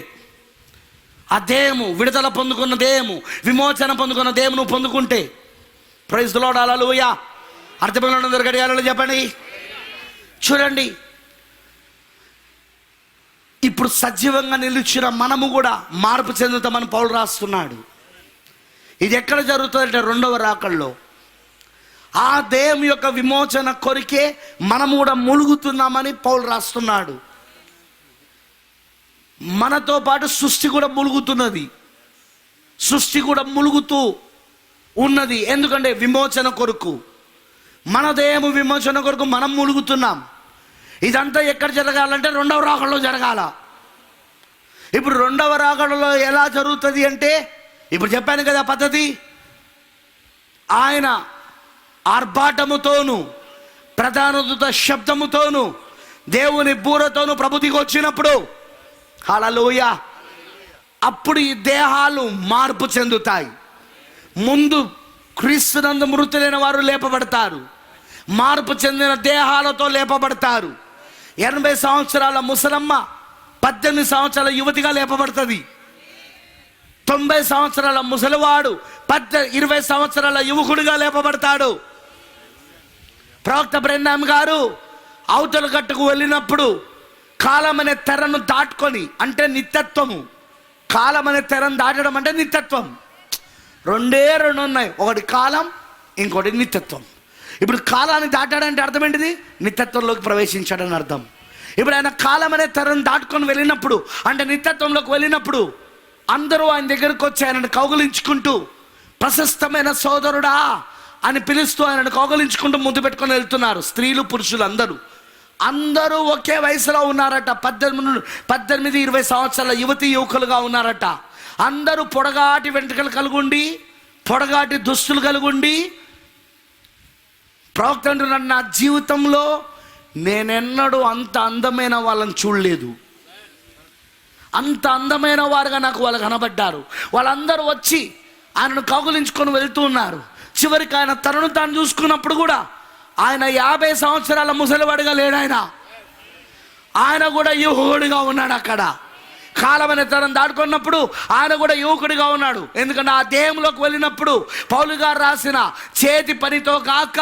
ఆ దేహము విడుదల పొందుకున్న దేహము, విమోచన పొందుకున్న దేహము నువ్వు పొందుకుంటే, ప్రైజ్ ది లార్డ్. హల్లెలూయా. అర్థమైన గడియాలలో చెప్పండి. చూడండి, ఇప్పుడు సజీవంగా నిలిచిన మనము కూడా మార్పు చెందుతామని పౌలు రాస్తున్నాడు. ఇది ఎక్కడ జరుగుతుందంటే 2వ రాకడలో. ఆ దేహం యొక్క విమోచన కొరికే మనము కూడా ములుగుతున్నామని పౌలు రాస్తున్నాడు. మనతో పాటు సృష్టి కూడా ములుగుతున్నది. సృష్టి కూడా ములుగుతూ ఉన్నది. ఎందుకంటే విమోచన కొరకు, మన దేహము విమోచన కొరకు మనం ములుగుతున్నాం. ఇదంతా ఎక్కడ జరగాలంటే 2వ రాకడలో జరగాల. ఇప్పుడు 2వ రాకడలో ఎలా జరుగుతుంది అంటే, ఇప్పుడు చెప్పాను కదా పద్ధతి. ఆయన ఆర్భాటముతోను, ప్రధాన దూత శబ్దముతోను, దేవుని బూరతోను ప్రభుదికి వచ్చినప్పుడు, హల్లెలూయా, అప్పుడు ఈ దేహాలు మార్పు చెందుతాయి. ముందు క్రీస్తునందు మృతులైన వారు లేపబడతారు, మార్పు చెందిన దేహాలతో లేపబడతారు. 80 సంవత్సరాల ముసలమ్మ 18 సంవత్సరాల యువతిగా లేపబడుతుంది. 90 సంవత్సరాల ముసలివాడు 20 సంవత్సరాల యువకుడిగా లేపబడతాడు. ప్రవక్త బ్రెన్హామ్ గారు అవతల గట్టుకు వెళ్ళినప్పుడు కాలం అనే తెరను దాటుకొని, అంటే నిత్యత్వము, కాలం అనే తెరను దాటడం అంటే నిత్యత్వం. 2 ఉన్నాయి, ఒకటి కాలం, ఇంకోటి నిత్యత్వం. ఇప్పుడు కాలాన్ని దాటాడంటే అర్థం ఏంటిది? నిత్యత్వంలోకి ప్రవేశించాడని అర్థం. ఇప్పుడు ఆయన కాలం అనే తెరను దాటుకొని వెళ్ళినప్పుడు, అంటే నిత్యత్వంలోకి వెళ్ళినప్పుడు, అందరూ ఆయన దగ్గరకు వచ్చి ఆయనను కౌగులించుకుంటూ, ప్రశస్తమైన సోదరుడా అని పిలుస్తూ ఆయనను కౌగులించుకుంటూ ముద్దు పెట్టుకొని వెళ్తున్నారు. స్త్రీలు పురుషులు అందరూ ఒకే వయసులో ఉన్నారట. 18-20 సంవత్సరాల యువకులుగా ఉన్నారట. అందరూ పొడగాటి వెంట్రుకలు కలుగుండి, పొడగాటి దుస్తులు కలుగుండి, ప్రవక్త అంటున్నాడు, నా జీవితంలో నేనెన్నడూ అంత అందమైన వాళ్ళని చూడలేదు. అంత అందమైన వారుగా నాకు వాళ్ళు కనబడ్డారు. వాళ్ళందరూ వచ్చి ఆయనను కౌగిలించుకొని వెళ్తూ ఉన్నారు. చివరికి ఆయన తనను తాను చూసుకున్నప్పుడు కూడా ఆయన 50 సంవత్సరాల ముసలివాడిగా లేడు. ఆయన కూడా యువకుడిగా ఉన్నాడు. అక్కడ కాలమైన తరం దాటుకున్నప్పుడు ఆయన కూడా యువకుడిగా ఉన్నాడు. ఎందుకంటే ఆ దేహంలోకి వెళ్ళినప్పుడు పౌలు గారు రాసిన చేతి పనితో కాక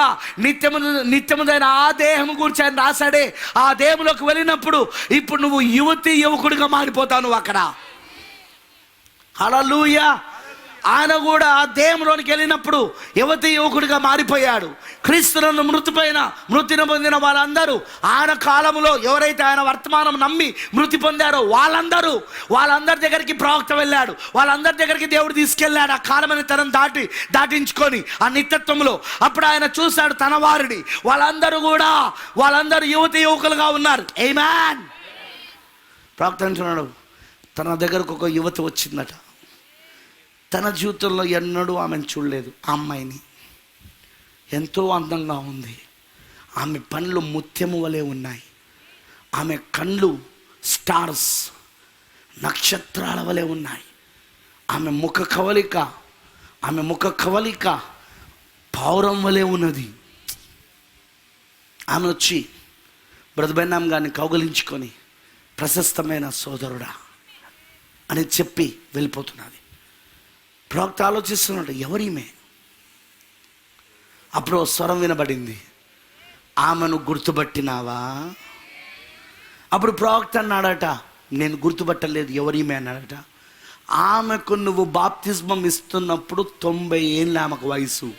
నిత్యముదైన ఆ దేహం గురించి ఆయన రాశాడే. ఆ దేహంలోకి వెళ్ళినప్పుడు ఇప్పుడు నువ్వు యువకుడిగా మారిపోతావు నువ్వు అక్కడ. హల్లెలూయా. ఆయన కూడా ఆ దేహంలోనికి వెళ్ళినప్పుడు యువకుడిగా మారిపోయాడు. క్రీస్తులను మృతిని పొందిన వాళ్ళందరూ ఆయన కాలంలో ఎవరైతే ఆయన వర్తమానం నమ్మి మృతి పొందారో వాళ్ళందరి దగ్గరికి ప్రవక్త వెళ్ళాడు. వాళ్ళందరి దగ్గరికి దేవుడు తీసుకెళ్ళాడు. ఆ కాలమైన తరం దాటించుకొని ఆ నిత్యత్వంలో అప్పుడు ఆయన చూశాడు తన వారిని. వాళ్ళందరూ యువకులుగా ఉన్నారు. ఆమేన్. ప్రవక్త అంటున్నాడు, తన దగ్గరకు ఒక యువతి వచ్చిందట. తన జీవితంలో ఎన్నడూ ఆమెను చూడలేదు. ఆ అమ్మాయిని ఎంతో అందంగా ఉంది. ఆమె పండ్లు ముత్యము వలె ఉన్నాయి. ఆమె కళ్ళు స్టార్స్ నక్షత్రాల వలె ఉన్నాయి. ఆమె ముఖ కవలిక పౌరం వలె ఉన్నది. ఆమె వచ్చి బ్రదర్ బెన్నాం గారిని కౌగలించుకొని ప్రశస్తమైన సోదరుడా అని చెప్పి వెళ్ళిపోతున్నది. ప్రవక్త ఆలోచిస్తున్నాడు, ఎవరిమే? అప్పుడు స్వరం వినబడింది, ఆమెను గుర్తుపట్టినావా? అప్పుడు ప్రవక్త అన్నాడట, నేను గుర్తుపట్టలేదు, ఎవరిమే అన్నాడట. ఆమెకు నువ్వు బాప్తిస్మం ఇస్తున్నప్పుడు 90 ఏళ్ళ ఆమెకు వయసు.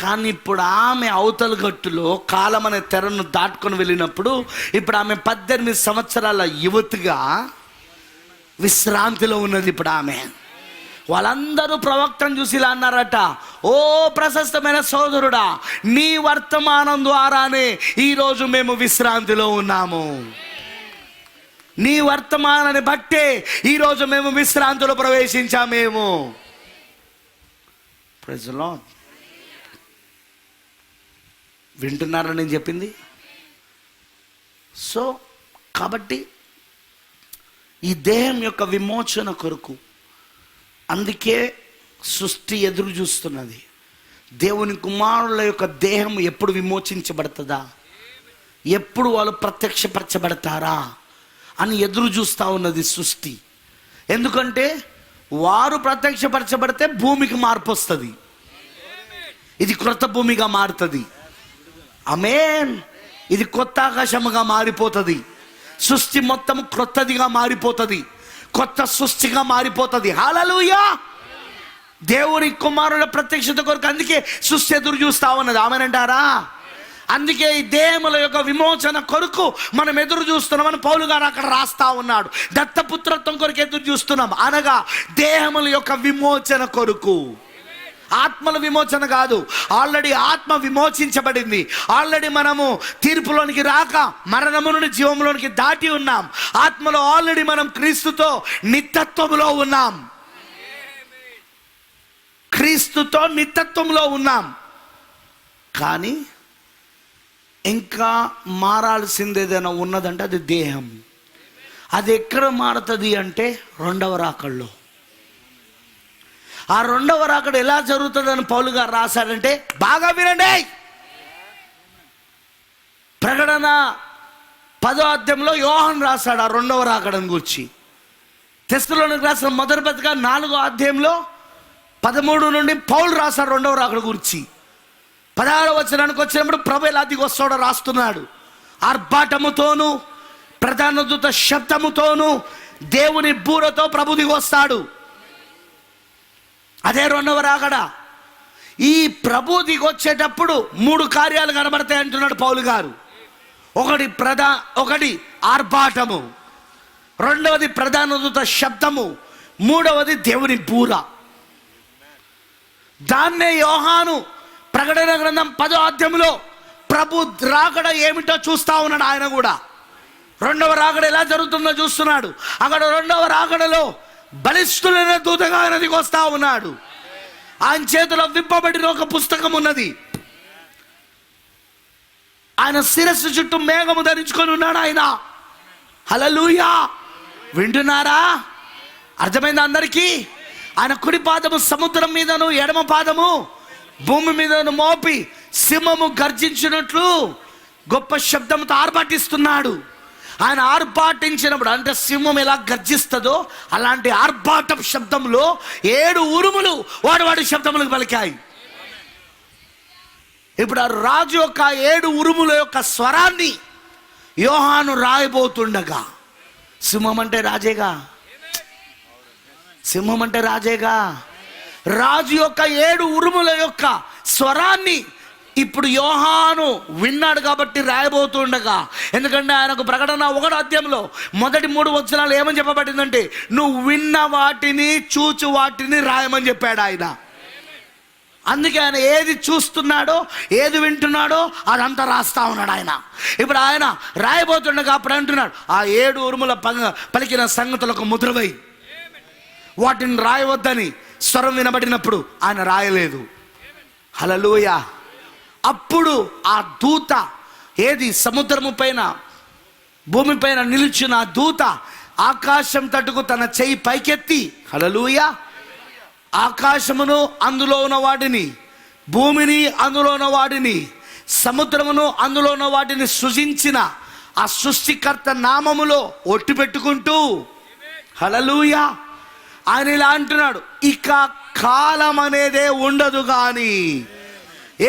కానీ ఇప్పుడు ఆమె అవతల గట్టులో కాలం అనే తెరను దాటుకొని వెళ్ళినప్పుడు ఇప్పుడు ఆమె 18 సంవత్సరాల యువతిగా విశ్రాంతిలో ఉన్నది. ఇప్పుడు ఆమె వాళ్ళందరూ ప్రవక్తను చూసి ఇలా అన్నారట, ఓ ప్రశస్తమైన సోదరుడా, నీ వర్తమానం ద్వారానే ఈరోజు మేము విశ్రాంతిలో ఉన్నాము. నీ వర్తమానాన్ని బట్టే ఈరోజు మేము విశ్రాంతిలో ప్రవేశించామేమో. Praise the Lord. వింటున్నారా నేను చెప్పింది? సో కాబట్టి ఈ దేహం యొక్క విమోచన కొరకు అందుకే సృష్టి ఎదురు చూస్తున్నది. దేవుని కుమారుల యొక్క దేహం ఎప్పుడు విమోచించబడుతుందా, ఎప్పుడు వాళ్ళు ప్రత్యక్షపరచబడతారా అని ఎదురు చూస్తూ ఉన్నది సృష్టి. ఎందుకంటే వారు ప్రత్యక్షపరచబడితే భూమికి మార్పు వస్తుంది. ఇది క్రొత్త భూమిగా మారుతుంది. ఆమేన్. ఇది కొత్త ఆకాశముగా మారిపోతుంది. సృష్టి మొత్తం క్రొత్తదిగా మారిపోతుంది. కొత్త సృష్టిగా మారిపోతుంది. హల్లెలూయా. దేవుని కుమారుల ప్రత్యక్షత కొరకు అందుకే సృష్టి ఎదురు చూస్తా ఉన్నది. ఆమేనంటారా? అందుకే ఈ దేహముల యొక్క విమోచన కొరకు మనం ఎదురు చూస్తున్నామని పౌలు గారు అక్కడ రాస్తా ఉన్నాడు. దత్తపుత్రత్వం కొరకు ఎదురు చూస్తున్నాం, అనగా దేహముల యొక్క విమోచన కొరకు. ఆత్మల విమోచన కాదు, ఆల్రెడీ ఆత్మ విమోచించబడింది. ఆల్రెడీ మనము తీర్పులోనికి రాక మరణము నుండి జీవంలోనికి దాటి ఉన్నాం. ఆత్మలో ఆల్రెడీ మనం క్రీస్తుతో నిత్యత్వంలో ఉన్నాం. క్రీస్తుతో నిత్యత్వంలో ఉన్నాం. కానీ ఇంకా మారాల్సింది ఏదైనా ఉన్నదంటే అది దేహం. అది ఎక్కడ మారుతుంది అంటే రెండవ రాకడలో. ఆ రెండవ రాకడ ఎలా జరుగుతుందని పౌలు గారు రాశాడంటే బాగా వినండి. ప్రకటన 10వ అధ్యాయంలో యోహాను రాశాడు ఆ రెండవ రాకడని గురించి. తెస్సలోనికి రాసిన మొదటి పత్రిక 4వ అధ్యాయంలో 13 నుండి పౌలు రాశాడు రెండవ రాకడ గురించి. 16వ వచనానికి వచ్చినప్పుడు ప్రభు ఎలా దిగి వస్తాడో రాస్తున్నాడు. ఆర్భాటముతోనూ ప్రధాన దూత శబ్దముతోనూ దేవుని బూరతో ప్రభు దిగి వస్తాడు. అదే రెండవ రాకడ. ఈ ప్రభు దిగొచ్చేటప్పుడు 3 కార్యాలు కనబడతాయి అంటున్నాడు పౌలు గారు. ఒకటి ఆర్భాటము, రెండవది ప్రధాన దూత శబ్దము, మూడవది దేవుని బూర. దాన్నే యోహాను ప్రకటన గ్రంథం 10వ అధ్యాయంలో ప్రభు రాకడ ఏమిటో చూస్తా ఉన్నాడు. ఆయన కూడా రెండవ రాకడ ఎలా జరుగుతుందో చూస్తున్నాడు. అక్కడ రెండవ రాకడలో బలిష్ఠులైన దూతగా ఆయన దిగొస్తా ఉన్నాడు. ఆయన చేతిలో విప్పబడిన ఒక పుస్తకం ఉన్నది. ఆయన శిరస్సు చుట్టూ మేఘము ధరించుకొని ఉన్నాడు ఆయన. హల్లెలూయా, వింటున్నారా? అర్థమైందా అందరికీ? ఆయన కుడి పాదము సముద్రం మీదను ఎడమ పాదము భూమి మీదను మోపి సింహము గర్జించినట్లు గొప్ప శబ్దంతో ఆర్భాటిస్తున్నాడు. ఆయన ఆర్భాటించినప్పుడు, అంటే సింహం ఎలా గర్జిస్తుందో అలాంటి ఆర్భాటం శబ్దంలో 7 ఉరుములు వాడి శబ్దములకు పలికాయి. ఇప్పుడు ఆ రాజు యొక్క 7 ఉరుముల యొక్క స్వరాన్ని యోహాను రాయబోతుండగా, సింహం అంటే రాజేగా, సింహం అంటే రాజేగా, రాజు యొక్క 7 ఉరుముల యొక్క స్వరాన్ని ఇప్పుడు యోహాను విన్నాడు కాబట్టి రాయబోతుండగా, ఎందుకంటే ఆయనకు ప్రకటన 1వ అధ్యాయంలో మొదటి 3 వచనాలు ఏమని చెప్పబడిందంటే, నువ్వు విన్న వాటిని చూచు వాటిని రాయమని చెప్పాడు ఆయన. అందుకే ఆయన ఏది చూస్తున్నాడో ఏది వింటున్నాడో అదంతా రాస్తా ఉన్నాడు ఆయన. ఇప్పుడు ఆయన రాయబోతుండగా అప్పుడు అంటున్నాడు, ఆ 7 ఉరుముల పలికిన సంగతులకు ముద్రవై వాటిని రాయవద్దని స్వరం వినబడినప్పుడు ఆయన రాయలేదు. హల్లెలూయా. అప్పుడు ఆ దూత, ఏది సముద్రము పైన భూమి పైన నిలిచిన ఆ దూత ఆకాశం తట్టుకు తన చెయ్యి పైకెత్తి, హల్లెలూయా, ఆకాశమును అందులో ఉన్న వాటిని, భూమిని అందులో ఉన్న వాటిని, సముద్రమును అందులో ఉన్న వాటిని సృజించిన ఆ సృష్టికర్త నామములో ఒట్టు పెట్టుకుంటూ, హల్లెలూయా, ఆయన ఇలా అంటున్నాడు, ఇక కాలం అనేదే ఉండదు కానీ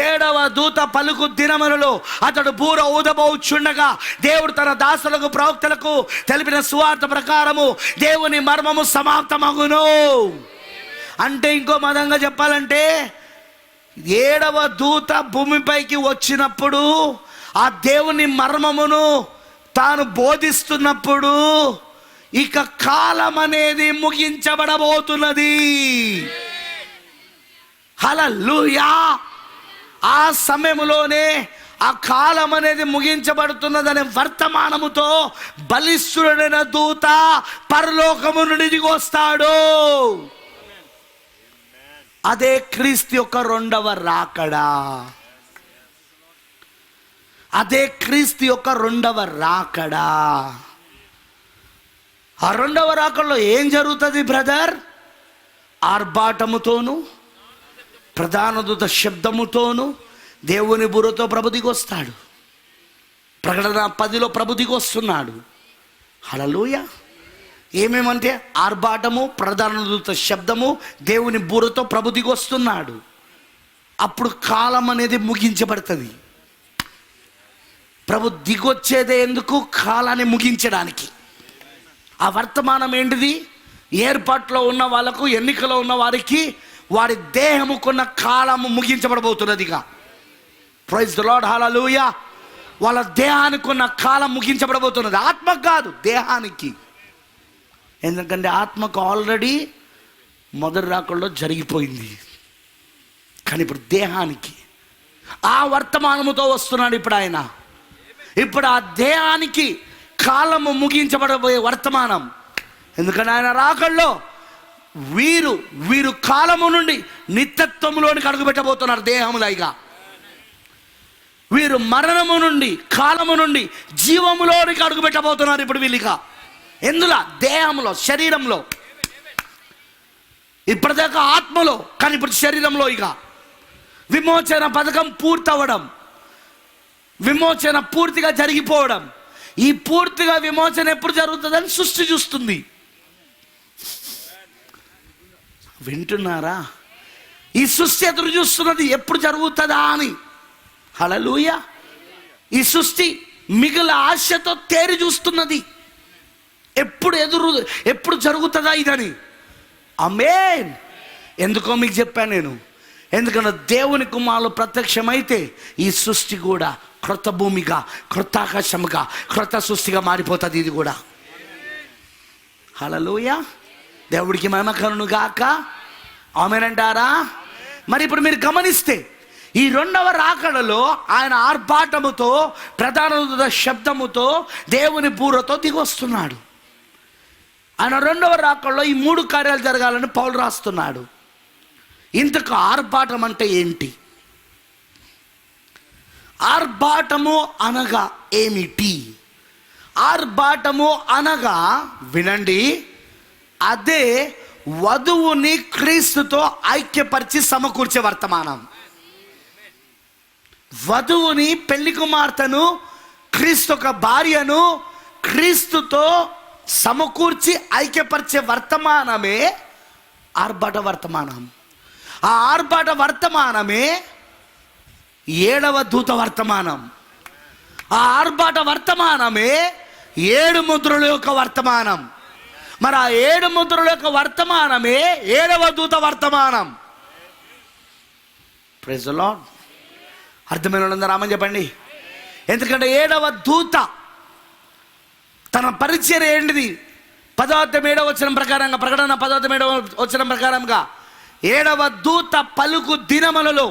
7వ దూత పలుకు దినములలో అతడు బూర ఊదబోచుండగా దేవుడు తన దాసులకు ప్రవక్తలకు తెలిపిన సువార్త ప్రకారము దేవుని మర్మము సమాప్తమగును. అంటే ఇంకో విధంగా చెప్పాలంటే 7వ దూత భూమిపైకి వచ్చినప్పుడు ఆ దేవుని మర్మమును తాను బోధిస్తున్నప్పుడు ఇక కాలం అనేది ముగించబడబోతున్నది. హల్లెలూయా. ఆ సమయంలోనే ఆ కాలం అనేది ముగించబడుతున్నదనే వర్తమానముతో బలిష్ఠుడైన దూత పరలోకము నుండి దిగి వస్తాడు. అదే క్రీస్తు యొక్క 2వ రాకడా. అదే క్రీస్తు యొక్క 2వ రాకడా. ఆ 2వ రాకడలో ఏం జరుగుతుంది బ్రదర్? ఆర్భాటముతోను ప్రధాన దూత శబ్దముతోను దేవుని బుర్రతో ప్రభు దిగి వస్తాడు. ప్రకటన 10లో ప్రభు దిగి వస్తున్నాడు. హల్లెలూయా. ఏమేమంటే ఆర్భాటము, ప్రధాన దూత శబ్దము, దేవుని బుర్రతో ప్రభు దిగి వస్తున్నాడు. అప్పుడు కాలం అనేది ముగించబడుతుంది. ప్రభు దిగొచ్చేదే ఎందుకు? కాలాన్ని ముగించడానికి. ఆ వర్తమానం ఏంటిది? ఏర్పాట్లో ఉన్న వాళ్ళకు, ఎన్నికలో ఉన్న వారికి వారి దేహముకున్న కాలము ముగించబడబోతున్నదిగా. ప్రైజ్ ది లార్డ్, హల్లెలూయా. వాళ్ళ దేహానికి ఉన్న కాలం ముగించబడబోతున్నది. ఆత్మకు కాదు, దేహానికి. ఎందుకంటే ఆత్మకు ఆల్రెడీ మొదటి రాకడలో జరిగిపోయింది. కానీ ఇప్పుడు దేహానికి ఆ వర్తమానముతో వస్తున్నాడు ఇప్పుడు ఆయన. ఇప్పుడు ఆ దేహానికి కాలము ముగించబడబోయే వర్తమానం. ఎందుకంటే ఆయన రాకడలో వీరు కాలము నుండి నిత్యత్వములోనికి అడుగుపెట్టబోతున్నారు దేహములైగా. వీరు మరణము నుండి, కాలము నుండి జీవములోనికి అడుగుపెట్టబోతున్నారు ఇప్పుడు వీళ్ళిగా. ఎందులో? దేహంలో, శరీరంలో. ఇప్పటిదాకా ఆత్మలో, కానీ ఇప్పుడు శరీరంలో. ఇక విమోచన పథకం పూర్తవడం, విమోచన పూర్తిగా జరిగిపోవడం. ఈ పూర్తిగా విమోచన ఎప్పుడు జరుగుతుందని సృష్టి చూస్తుంది. వింటున్నారా? ఈ సృష్టి ఎదురు చూస్తున్నది ఎప్పుడు జరుగుతుందా అని. హల్లెలూయా. ఈ సృష్టి మిగిలిన ఆశతో తేరి చూస్తున్నది, ఎప్పుడు జరుగుతుందా ఇదని. ఆమేన్. ఎందుకో మీకు చెప్పాను నేను. ఎందుకంటే దేవుని కుమారులు ప్రత్యక్షమైతే ఈ సృష్టి కూడా క్రొత్త భూమిగా, క్రొత్త ఆకాశముగా, క్రొత్త సృష్టిగా మారిపోతుంది ఇది కూడా. హల్లెలూయా. దేవుడికి మహిమ కలుగును గాక. ఆమేన్ అంటారా? మరి ఇప్పుడు మీరు గమనిస్తే ఈ 2వ రాకడలో ఆయన ఆర్భాటముతో, ప్రధాన దూత శబ్దముతో, దేవుని బూరతో దిగి వస్తున్నాడు. ఆయన 2వ రాకడలో ఈ 3 కార్యాలు జరగాలని పౌలు రాస్తున్నాడు. ఇంతకు ఆర్భాటం అంటే ఏంటి? ఆర్భాటము అనగా ఏమిటి? ఆర్భాటము అనగా వినండి, అదే వధువుని క్రీస్తుతో ఐక్యపరిచి సమకూర్చే వర్తమానం. వధువుని, పెళ్లి కుమార్తెను, క్రీస్తు ఒక భార్యను క్రీస్తుతో సమకూర్చి ఐక్యపరిచే వర్తమానమే ఆర్భాట వర్తమానం. ఆ ఆర్భాట వర్తమానమే 7వ దూత వర్తమానం. ఆ ఆర్భాట వర్తమానమే 7 ముద్రల యొక్క వర్తమానం. మరి ఆ 7 ముద్రల యొక్క వర్తమానమే 7వ దూత వర్తమానం. Praise the Lord. అర్థమైన వాళ్ళందరూ ఆమేన్ చెప్పండి. ఎందుకంటే 7వ దూత తన పరిచయం ఏంటిది? 17వ వచనం ప్రకారంగా, ప్రకటన 17వ వచనం ప్రకారంగా 7వ దూత పలుకు దినములలో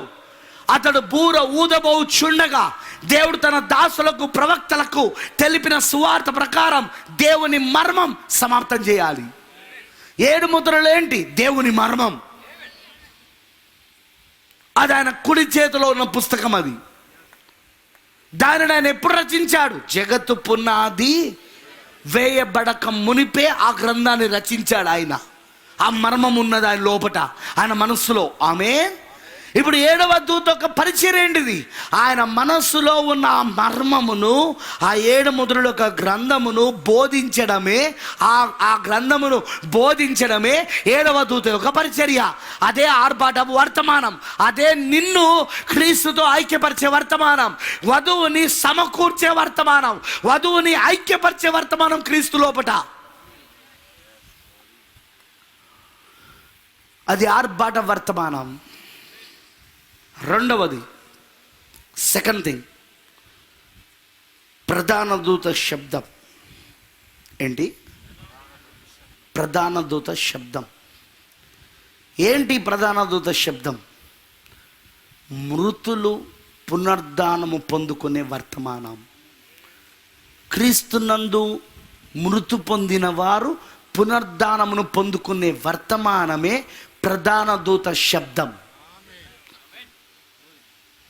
అతడు బూర ఊదబోచుండగా దేవుడు తన దాసులకు, ప్రవక్తలకు తెలిపిన సువార్త ప్రకారం దేవుని మర్మం సమాప్తం చేయాలి. 7 ముద్రలు ఏంటి? దేవుని మర్మం. అది ఆయన కుడి చేతిలో ఉన్న పుస్తకం. అది దానిని ఆయన ఎప్పుడు రచించాడు? జగత్తు పునాది వేయబడక మునిపే ఆ గ్రంథాన్ని రచించాడు ఆయన. ఆ మర్మం ఉన్నది ఆయన లోపట, ఆయన మనస్సులో. ఆమేన్. ఇప్పుడు 7వ దూత యొక్క పరిచయం ఏంటిది? ఆయన మనస్సులో ఉన్న ఆ మర్మమును, ఆ 7 ముద్రల యొక్క గ్రంథమును బోధించడమే, ఆ గ్రంథమును బోధించడమే 7వ దూత యొక్క పరిచర్య. అదే ఆర్భాటపు వర్తమానం. అదే నిన్ను క్రీస్తుతో ఐక్యపరిచే వర్తమానం, వధువుని సమకూర్చే వర్తమానం, వధువుని ఐక్యపరిచే వర్తమానం క్రీస్తు లోపట. అది ఆర్భాట వర్తమానం. రెండవది, సెకండ్ థింగ్, ప్రధాన దూత శబ్దం. ఏంటి? ప్రధాన దూత శబ్దం. ఏంటి ప్రధాన దూత శబ్దం? మృతులు పునర్ధానము పొందుకునే వర్తమానం. క్రీస్తునందు మృతు పొందిన వారు పునర్ధానమును పొందుకునే వర్తమానమే ప్రధాన దూత శబ్దం.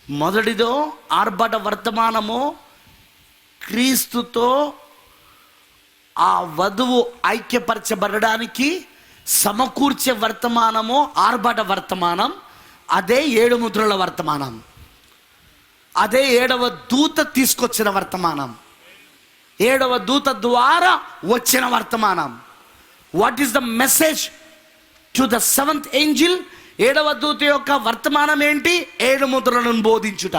మొదటిదో ఆర్భాట వర్తమానము, క్రీస్తుతో ఆ వధువు ఐక్యపరచబడడానికి సమకూర్చే వర్తమానము ఆర్భాట వర్తమానం. అదే 7 ముద్రల వర్తమానం. అదే 7వ దూత తీసుకొచ్చిన వర్తమానం, 7వ దూత ద్వారా వచ్చిన వర్తమానం. What is the message to the 7th angel? 7వ దూత యొక్క వర్తమానం ఏంటి? 7 ముద్రలను బోధించుట.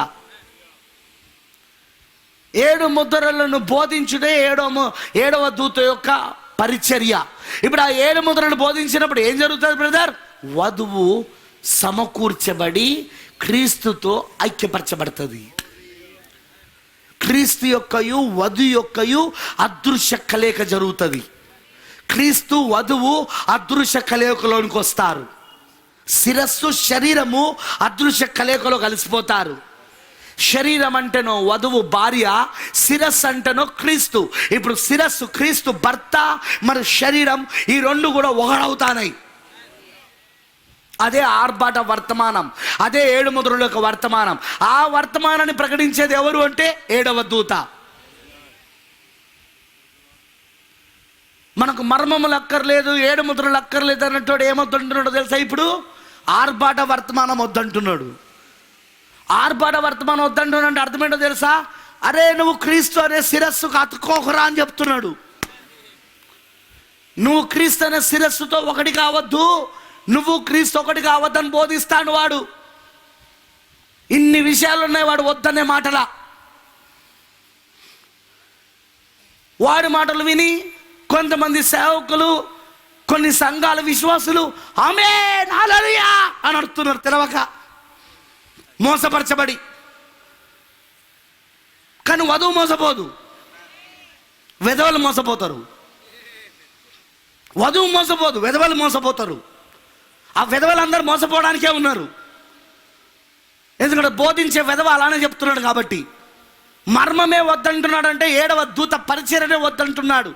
7 ముద్రలను బోధించుటే 7వ దూత యొక్క పరిచర్య. ఇప్పుడు ఆ 7 ముద్రలను బోధించినప్పుడు ఏం జరుగుతుంది బ్రదర్? వధువు సమకూర్చబడి క్రీస్తుతో ఐక్యపరచబడుతుంది. క్రీస్తు యొక్కయు వధు యొక్కయు అదృశ్య కలయిక జరుగుతుంది. క్రీస్తు వధువు అదృశ్య కలయికలోనికి వస్తారు. శిరస్సు శరీరము అదృశ్య కలయికలో కలిసిపోతారు. శరీరం అంటేనో వధువు భార్య, శిరస్సు అంటేనో క్రీస్తు. ఇప్పుడు శిరస్సు క్రీస్తు భర్త, మరి శరీరం, ఈ రెండు కూడా ఒకడవుతాయి. అదే ఆర్భాట వర్తమానం, అదే 7 ముద్రల యొక్క వర్తమానం. ఆ వర్తమానాన్ని ప్రకటించేది ఎవరు అంటే 7వ దూత. మనకు మర్మములు అక్కర్లేదు, 7 ముద్రలు అక్కర్లేదు అన్నట్టు ఏమొద్దంటున్నాడో తెలుసా? ఇప్పుడు ఆర్భాట వర్తమానం వద్దంటున్నాడు. ఆర్భాట వర్తమానం వద్దంటున్నాడు అంటే అర్థమేంటో తెలుసా? అరే నువ్వు క్రీస్తు అనే శిరస్సుకు అతుక్కోకరా అని చెప్తున్నాడు. నువ్వు క్రీస్తు అనే శిరస్సుతో ఒకటి కావద్దు, నువ్వు క్రీస్తు ఒకటి కావద్దని బోధిస్తాడు వాడు. ఇన్ని విషయాలు ఉన్నాయి వాడు వద్దనే మాటలా. వాడి మాటలు విని కొంతమంది సేవకులు, కొన్ని సంఘాల విశ్వాసులు ఆమేన్ హల్లెలూయా అని అడుగుతున్నారు తెలవక, మోసపరచబడి. కానీ వధువు మోసపోదు, వెధవలు మోసపోతారు. వధువు మోసపోదు, వెధవలు మోసపోతారు. ఆ వెధవలందరూ మోసపోవడానికే ఉన్నారు. ఎందుకంటే బోధించే వెధవ అలానే చెప్తున్నాడు కాబట్టి. మర్మమే వద్దంటున్నాడు అంటే 7వ దూత పరిచర్యనే వద్దంటున్నాడు.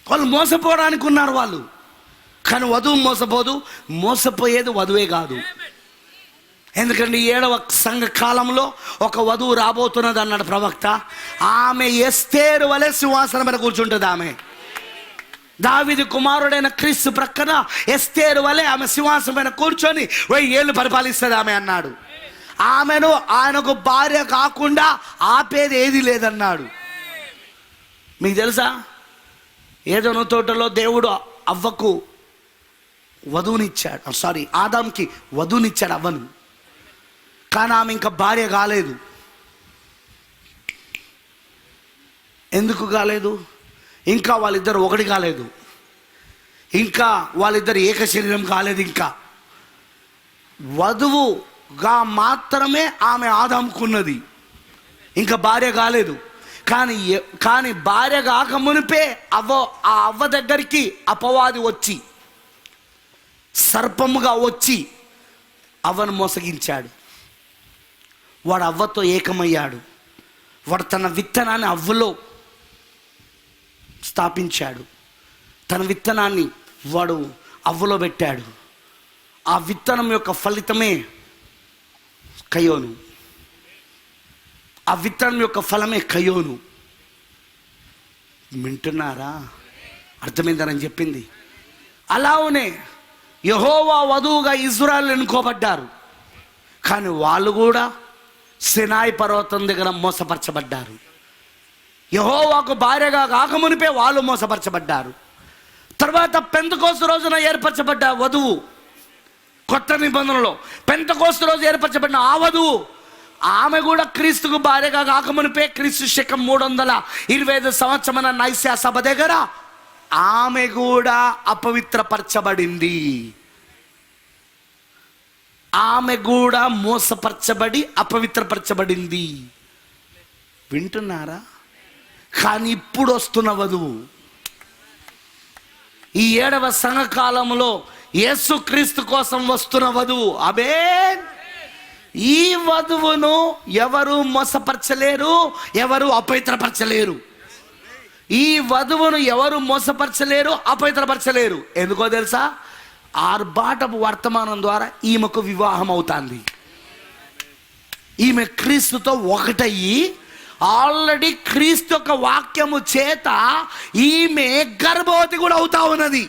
వాళ్ళు మోసపోవడానికి ఉన్నారు. వాళ్ళు కానీ వధువు మోసపోదు, మోసపోయేది వధువే కాదు. ఎందుకంటే 7వ సంఘ కాలంలో ఒక వధువు రాబోతున్నది అన్నాడు ప్రవక్త. ఆమె ఎస్తేరు వలె సింహాసనం మీద కూర్చుంటుంది. ఆమె దావీదు కుమారుడైన క్రీస్తు ప్రక్కన ఎస్తేరు వలె ఆమె సింహాసనం మీద కూర్చొని 1000 ఏళ్ళు పరిపాలిస్తుంది ఆమె అన్నాడు. ఆమెను ఆయనకు భార్య కాకుండా ఆపేది ఏది లేదన్నాడు. మీకు తెలుసా, ఏదైనా తోటలో దేవుడు అవ్వకు వధువునిచ్చాడు, ఆదాంకి వధువునిచ్చాడు అవ్వను. కానీ ఆమె ఇంకా భార్య కాలేదు. ఎందుకు కాలేదు? ఇంకా వాళ్ళిద్దరు ఒకటి కాలేదు, ఇంకా వాళ్ళిద్దరు ఏక శరీరం కాలేదు. ఇంకా వధువుగా మాత్రమే ఆమె ఆదాంకున్నది, ఇంకా భార్య కాలేదు. కానీ భార్య కాక మునిపే ఆ అవ్వ దగ్గరికి అపవాది వచ్చి సర్పముగా వచ్చి అవ్వను మోసగించాడు. వాడు అవ్వతో ఏకమయ్యాడు. వాడు తన విత్తనాన్ని అవ్వలో స్థాపించాడు. తన విత్తనాన్ని వాడు అవ్వలో పెట్టాడు. ఆ విత్తనం యొక్క ఫలితమే కయోను. ఆ విత్తనం యొక్క ఫలమే కయోను. వింటున్నారా? అర్థమైందని చెప్పింది. అలానే యెహోవా వధువుగా ఇజ్రాయెల్ ఎన్నుకోబడ్డారు. కానీ వాళ్ళు కూడా సినాయి పర్వతం దగ్గర మోసపరచబడ్డారు. యెహోవాకు భార్యగా కాకమునిపే వాళ్ళు మోసపరచబడ్డారు. తర్వాత పెంతెకోస్తు రోజున ఏర్పరచబడ్డ వధువు, కొత్త నిబంధనలో పెంతెకోస్తు రోజు ఏర్పరచబడిన ఆ వధువు, ఆమె కూడా క్రీస్తుకు భార్యగా కాకమునిపే క్రీస్తు శకం 325 సంవత్సరమైన నైస్యా సభ దగ్గర ఆమె కూడా అపవిత్రపరచబడింది. ఆమె కూడా మోసపరచబడి అపవిత్రపరచబడింది. వింటున్నారా? కానీ ఇప్పుడు వస్తున్న వధువు, ఈ 7వ సంఘ కాలంలో యేసు క్రీస్తు కోసం వస్తున్న వధువు, ఆమేన్. ఈ వధువును ఎవరు మోసపరచలేరు, ఎవరు అపవిత్రపరచలేరు. ఈ వధువును ఎవరు మోసపరచలేరు, అపవిత్రపరచలేరు. ఎందుకో తెలుసా? ఆర్భాటపు వర్తమానం ద్వారా ఈమెకు వివాహం అవుతుంది. ఈమె క్రీస్తుతో ఒకటయ్యి ఆల్రెడీ క్రీస్తు యొక్క వాక్యము చేత ఈమె గర్భవతి కూడా అవుతా ఉన్నది.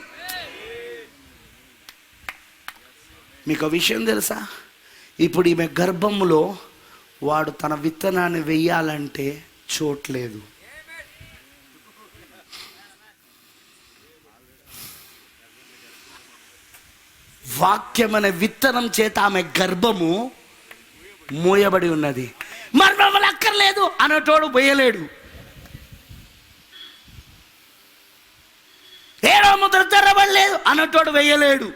మీకు విషయం తెలుసా? ఇప్పుడు ఈమె గర్భములో వాడు తన విత్తనాన్ని వెయ్యాలంటే చోట్లేదు. వాక్యం అనే విత్తనం చేత ఆమె గర్భము మూయబడి ఉన్నది. మర్మములు అక్కర్లేదు అన్నటోడు వేయలేడు. ఏడో ముద్ర తెరవలేదు అన్నటోడు వేయలేడు.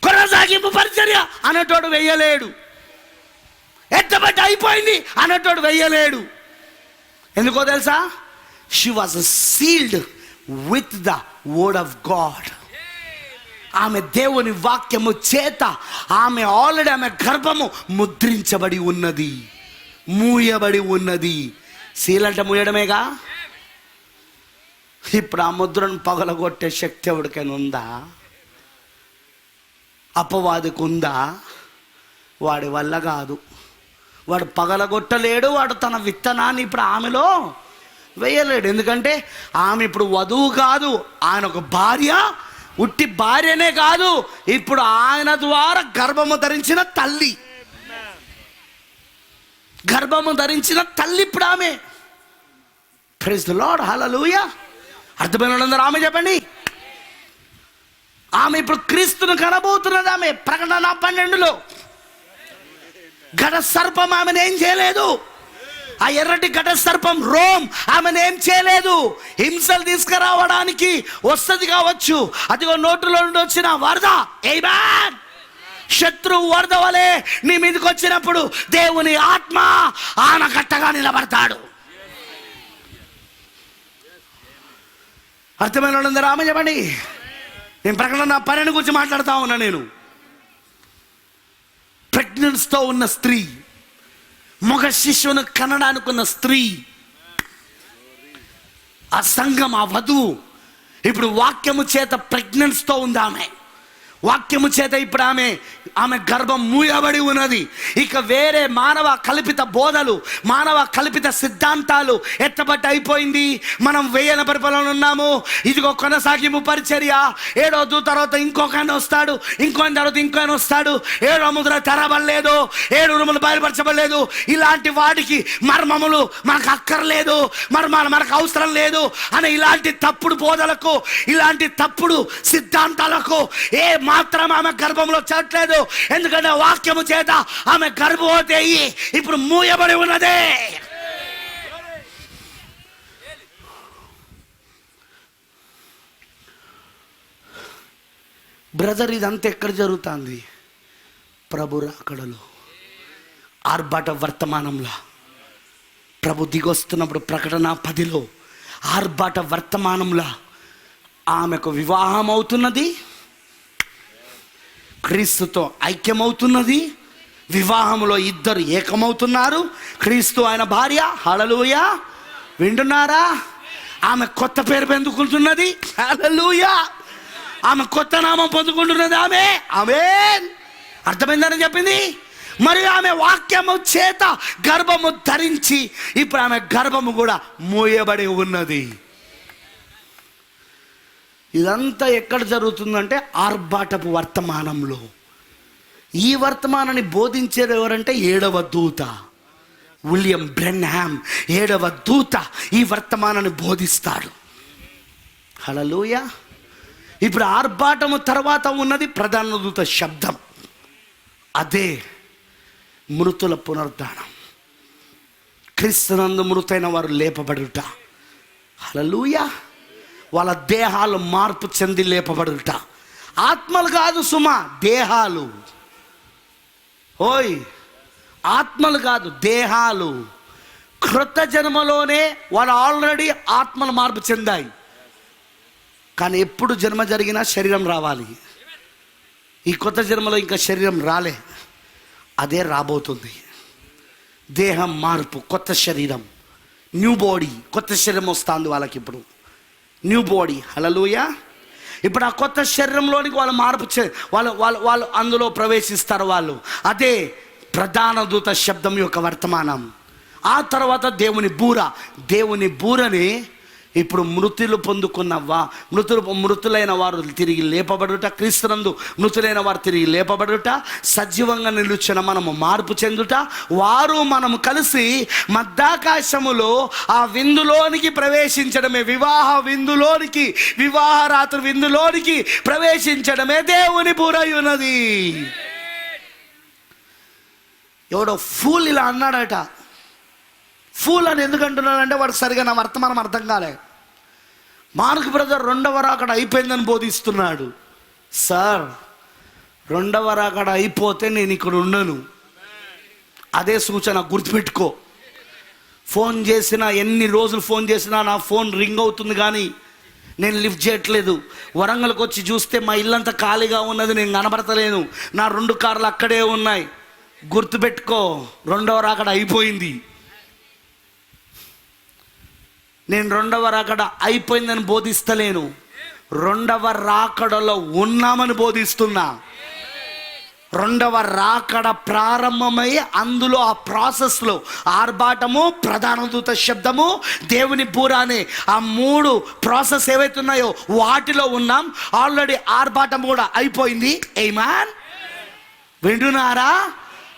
కొనసాగింపు పరిచర్య అన్నటోడు వేయలేడు. ఎత్తబట్టి అయిపోయింది అన్నటోడు వేయలేడు. ఎందుకో తెలుసా? She was sealed with the word of God. ఆమె దేవుని వాక్యము చేత ఆమె ఆల్రెడీ ఆమె గర్భము ముద్రించబడి ఉన్నది, మూయబడి ఉన్నది. సీల్ అంటే మూయడమేగా. ఇప్పుడు ఆ ముద్రను పగలగొట్టే శక్తి ఎవరికైనా ఉందా? అపవాదికి ఉందా? వాడి వల్ల కాదు. వాడు పగలగొట్టలేడు. వాడు తన విత్తనాన్ని ఇప్పుడు ఆమెలో వేయలేడు. ఎందుకంటే ఆమె ఇప్పుడు వధువు కాదు, ఆయన ఒక భార్య. ఉట్టి భార్యనే కాదు, ఇప్పుడు ఆయన ద్వారా గర్భము ధరించిన తల్లి. గర్భము ధరించిన తల్లి ఇప్పుడు ఆమె. ప్రైజ్ ది లార్డ్, హల్లెలూయా. అర్థమైన వాళ్ళందరూ ఆమె చెప్పండి. ఆమె ఇప్పుడు క్రీస్తును కనబోతున్నది. ఆమె ప్రకటన 12లో ఘట సర్పం ఆమెను ఏం చేయలేదు. ఆ ఎర్రటి ఘట సర్పం రోమ్ ఆమెను ఏం చేయలేదు. హింసలు తీసుకురావడానికి వస్తుంది కావచ్చు. అదిగో నోటులో నుండి వచ్చిన వరద, ఆమేన్. శత్రువు వరద వలె నీ మీదకి వచ్చినప్పుడు దేవుని ఆత్మ ఆనకట్టగా నిలబడతాడు. అర్థమైన వాళ్ళందరూ ఆమె చెప్పండి. నేను ప్రకటన 12 గురించి మాట్లాడుతూ ఉన్నా. నేను ప్రెగ్నెన్స్తో ఉన్న స్త్రీ, మగ శిశువును కనడానికి ఉన్న స్త్రీ, ఆ సంఘం, ఆ వధువు ఇప్పుడు వాక్యము చేత ప్రెగ్నెన్స్తో ఉంది ఆమె. వాక్యము చేత ఇప్పుడు ఆమె గర్భం మూయబడి ఉన్నది. ఇక వేరే మానవ కల్పిత బోధలు, మానవ కల్పిత సిద్ధాంతాలు ఎత్తబట్టి అయిపోయింది. మనం వేయన పరిపాలన ఉన్నాము. ఇదిగో కొనసాగింపు పరిచర్య. 7వ దూత తర్వాత ఇంకొక వస్తాడు, ఇంకొక తర్వాత ఇంకొక వస్తాడు. 7వ ముద్ర తెరవలేదు, 7 రూములు బయలుపరచబడలేదు. ఇలాంటి వాటికి మర్మములు మనకు అక్కర్లేదు, మర్మాలు మనకు అవసరం లేదు అని ఇలాంటి తప్పుడు బోధలకు, ఇలాంటి తప్పుడు సిద్ధాంతాలకు ఏ మాత్రం ఆమె గర్భంలో చేయట్లేదు. ఎందుకంటే వాక్యము చేత ఆమె గర్భవతి అయ్యి ఇప్పుడు మూయబడి ఉన్నదే. బ్రదర్, ఇదంతా ఎక్కడ జరుగుతుంది? ప్రభు రాకడలో, ఆర్భాట వర్తమానంలో. ప్రభు దిగొస్తున్నప్పుడు ప్రకటన 10లో ఆర్భాట వర్తమానంలో ఆమెకు వివాహం అవుతున్నది, క్రీస్తుతో ఐక్యమవుతున్నది. వివాహంలో ఇద్దరు ఏకమవుతున్నారు, క్రీస్తు ఆయన భార్య. హల్లెలూయా, వింటున్నారా? ఆమె కొత్త పేరు పొందుకుంటున్నది. హల్లెలూయా, ఆమె కొత్త నామం పొందుకుంటున్నది. ఆమేన్. అర్థమైందని చెప్పింది. మరియు ఆమె వాక్యము చేత గర్భము ధరించి ఇప్పుడు ఆమె గర్భము కూడా మూయబడి ఉన్నది. ఇదంతా ఎక్కడ జరుగుతుందంటే ఆర్భాటపు వర్తమానంలో. ఈ వర్తమానాన్ని బోధించేది ఎవరంటే 7వ దూత విలియం బ్రెన్హామ్. 7వ దూత ఈ వర్తమానాన్ని బోధిస్తాడు. హల్లెలూయా. ఇప్పుడు ఆర్భాటము తర్వాత ఉన్నది ప్రధాన దూత శబ్దం. అదే మృతుల పునరుద్ధానం, క్రీస్తునందు మృతైన వారు లేపబడుట. హల్లెలూయా. వాళ్ళ దేహాలు మార్పు చెంది లేపబడుట. ఆత్మలు కాదు సుమా, దేహాలు. ఓయ్, ఆత్మలు కాదు, దేహాలు. క్రొత్త జన్మలోనే వాళ్ళు ఆల్రెడీ ఆత్మలు మార్పు చెందాయి. కానీ ఎప్పుడు జన్మ జరిగినా శరీరం రావాలి. ఈ కొత్త జన్మలో ఇంకా శరీరం రాలే, అదే రాబోతుంది. దేహం మార్పు, కొత్త శరీరం, న్యూ బాడీ, కొత్త శరీరం వస్తుంది వాళ్ళకి ఇప్పుడు, న్యూ బాడీ. హల్లెలూయా. ఇప్పుడు ఆ కొత్త శరీరంలోనికి వాళ్ళు మార్పు వాళ్ళు అందులో ప్రవేశిస్తారు వాళ్ళు. అదే ప్రధాన దూత శబ్దం యొక్క వర్తమానం. ఆ తర్వాత దేవుని బూరని ఇప్పుడు మృతులైన వారు తిరిగి లేపబడుట, క్రీస్తునందు మృతులైన వారు తిరిగి లేపబడుట, సజీవంగా నిలుచిన మనము మార్పు చెందుట, మనము కలిసి మధ్యాకాశములో ఆ విందులోనికి ప్రవేశించడమే, వివాహ రాత్రి విందులోనికి ప్రవేశించడమే దేవుని బూరై ఉన్నది. ఎవడో ఫూల్ ఇలా అన్నాడట. ఫూల్ అని ఎందుకు అంటున్నాడంటే వాడు సరిగా నా వర్తమానం అర్థం కాలే. మార్క్ బ్రదర్ 2వ రాకడ అయిపోయిందని బోధిస్తున్నాడు. సార్, 2వ రాకడ అయిపోతే నేను ఇక్కడ ఉండను. అదే సూచన, గుర్తుపెట్టుకో. ఫోన్ చేసినా, ఎన్ని రోజులు ఫోన్ చేసినా నా ఫోన్ రింగ్ అవుతుంది కానీ నేను లిఫ్ట్ చేయట్లేదు. వరంగల్కి వచ్చి చూస్తే మా ఇల్లంతా ఖాళీగా ఉన్నది, నేను కనబడతలేను. నా 2 కార్లు అక్కడే ఉన్నాయి. గుర్తుపెట్టుకో, 2వ రాకడ అయిపోయింది. నేను 2వ రాకడ అయిపోయిందని బోధిస్తలేను, 2వ రాకడలో ఉన్నామని బోధిస్తున్నా. 2వ రాకడ ప్రారంభమై అందులో ఆ ప్రాసెస్లో ఆర్భాటము, ప్రధాన దూత శబ్దము, దేవుని బూర అనే ఆ 3 ప్రాసెస్ ఏవైతే ఉన్నాయో వాటిలో ఉన్నాం. ఆల్రెడీ ఆర్భాటం కూడా అయిపోయింది. ఆమేన్. వింటున్నారా?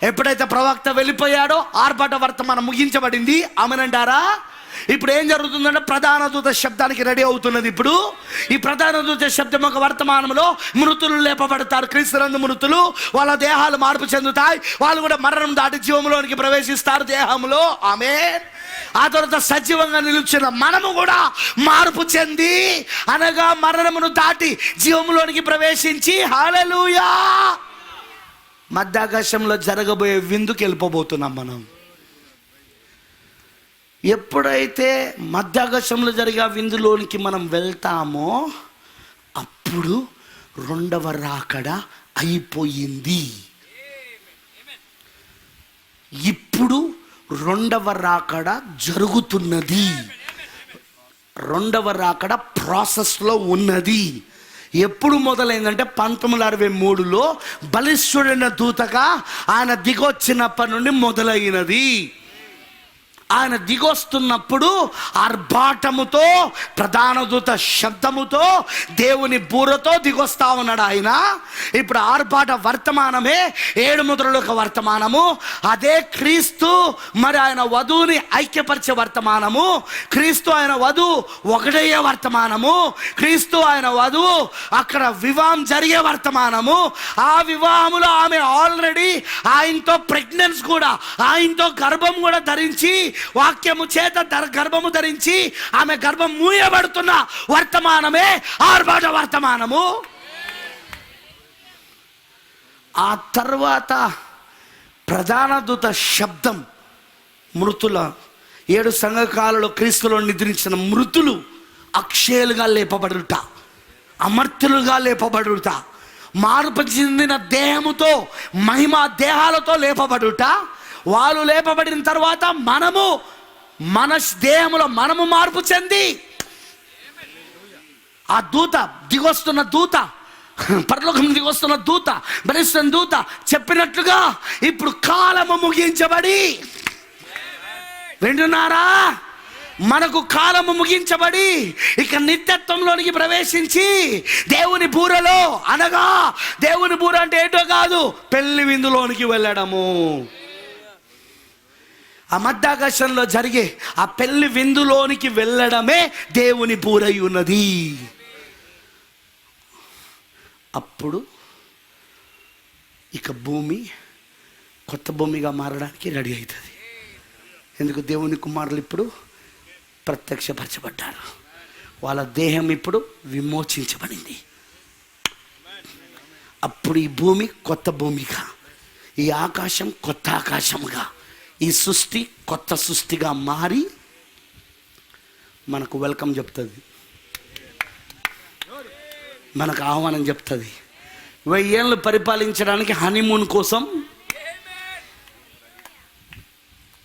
ఎప్పుడైతే ప్రవక్త వెళ్ళిపోయాడో ఆర్భాట వర్తమానం ముగించబడింది. ఆమేనంటారా? ఇప్పుడు ఏం జరుగుతుందంటే ప్రధాన దూత శబ్దానికి రెడీ అవుతున్నది. ఇప్పుడు ఈ ప్రధాన దూత శబ్దం ఒక వర్తమానంలో మృతులు లేపబడతారు. క్రీస్తునందు మృతులు, వాళ్ళ దేహాలు మార్పు చెందుతాయి. వాళ్ళు కూడా మరణం దాటి జీవంలోనికి ప్రవేశిస్తారు దేహంలో. ఆమేన్. ఆ తర్వాత సజీవంగా నిలిచిన మనము కూడా మార్పు చెంది, అనగా మరణమును దాటి జీవంలోనికి ప్రవేశించి, హల్లెలూయా, మధ్యాకాశంలో జరగబోయే విందుకి వెళ్ళిపోబోతున్నాం మనం. ఎప్పుడైతే మధ్యాకాశంలో జరిగే విందులోనికి మనం వెళ్తామో అప్పుడు 2వ రాకడ అయిపోయింది. ఇప్పుడు 2వ రాకడ జరుగుతున్నది. 2వ రాకడ ప్రాసెస్లో ఉన్నది. ఎప్పుడు మొదలైందంటే 1963లో బలిష్ఠుడైన దూతగా ఆయన దిగొచ్చినప్పటి నుండి మొదలైనది. ఆయన దిగొస్తున్నప్పుడు ఆర్భాటముతో, ప్రధాన దూత శబ్దముతో, దేవుని బూరతో దిగొస్తా ఉన్నాడు ఆయన. ఇప్పుడు ఆర్భాట వర్తమానమే 7 ముద్రల యొక్క వర్తమానము. అదే క్రీస్తు మరి ఆయన వధువుని ఐక్యపరిచే వర్తమానము. క్రీస్తు ఆయన వధువు ఒకటయ్యే వర్తమానము. క్రీస్తు ఆయన వధువు అక్కడ వివాహం జరిగే వర్తమానము. ఆ వివాహములో ఆమె ఆల్రెడీ ఆయనతో ప్రెగ్నెన్స్ కూడా, ఆయనతో గర్భం కూడా ధరించి, వాక్యము చేత గర్భము ధరించి ఆమె గర్భం మూయబడుతున్న వర్తమానమే ఆర్భాట వర్తమానము. ఆ తర్వాత ప్రధాన దూత శబ్దం, మృతుల 7 సంఘకాలలో క్రీస్తులో నిద్రించిన మృతులు అక్షయులుగా లేపబడుట, అమర్త్యులుగా లేపబడుట, మార్పు చెందిన దేహముతో, మహిమ దేహాలతో లేపబడుట. వాళ్ళు లేపబడిన తర్వాత మనము మన దేహములో మనము మార్పు చెంది, ఆ దూత దిగొస్తున్న దూత, పరలోకం దిగొస్తున్న దూత, బలిస్తున్న దూత చెప్పినట్లుగా ఇప్పుడు కాలము ముగించబడి, వింటున్నారా? మనకు కాలము ముగించబడి ఇక నిత్యత్వంలోనికి ప్రవేశించి దేవుని బూరలో, అనగా దేవుని బూర అంటే ఏంటో కాదు, పెళ్లి విందులోనికి వెళ్ళడము. ఆ మధ్యాకాశంలో జరిగే ఆ పెళ్లి విందులోనికి వెళ్ళడమే దేవుని బూరై ఉన్నది. అప్పుడు ఇక భూమి కొత్త భూమిగా మారడానికి రెడీ అవుతుంది. ఎందుకు? దేవుని కుమారులు ఇప్పుడు ప్రత్యక్షపరచబడ్డారు. వాళ్ళ దేహం ఇప్పుడు విమోచించబడింది. అప్పుడు ఈ భూమి కొత్త భూమిగా, ఈ ఆకాశం కొత్త ఆకాశముగా, ఈ సృష్టి కొత్త సృష్టిగా మారి మనకు వెల్కమ్ చెప్తుంది, మనకు ఆహ్వానం చెప్తుంది. 1000 ఏళ్ళు పరిపాలించడానికి హనీమూన్ కోసం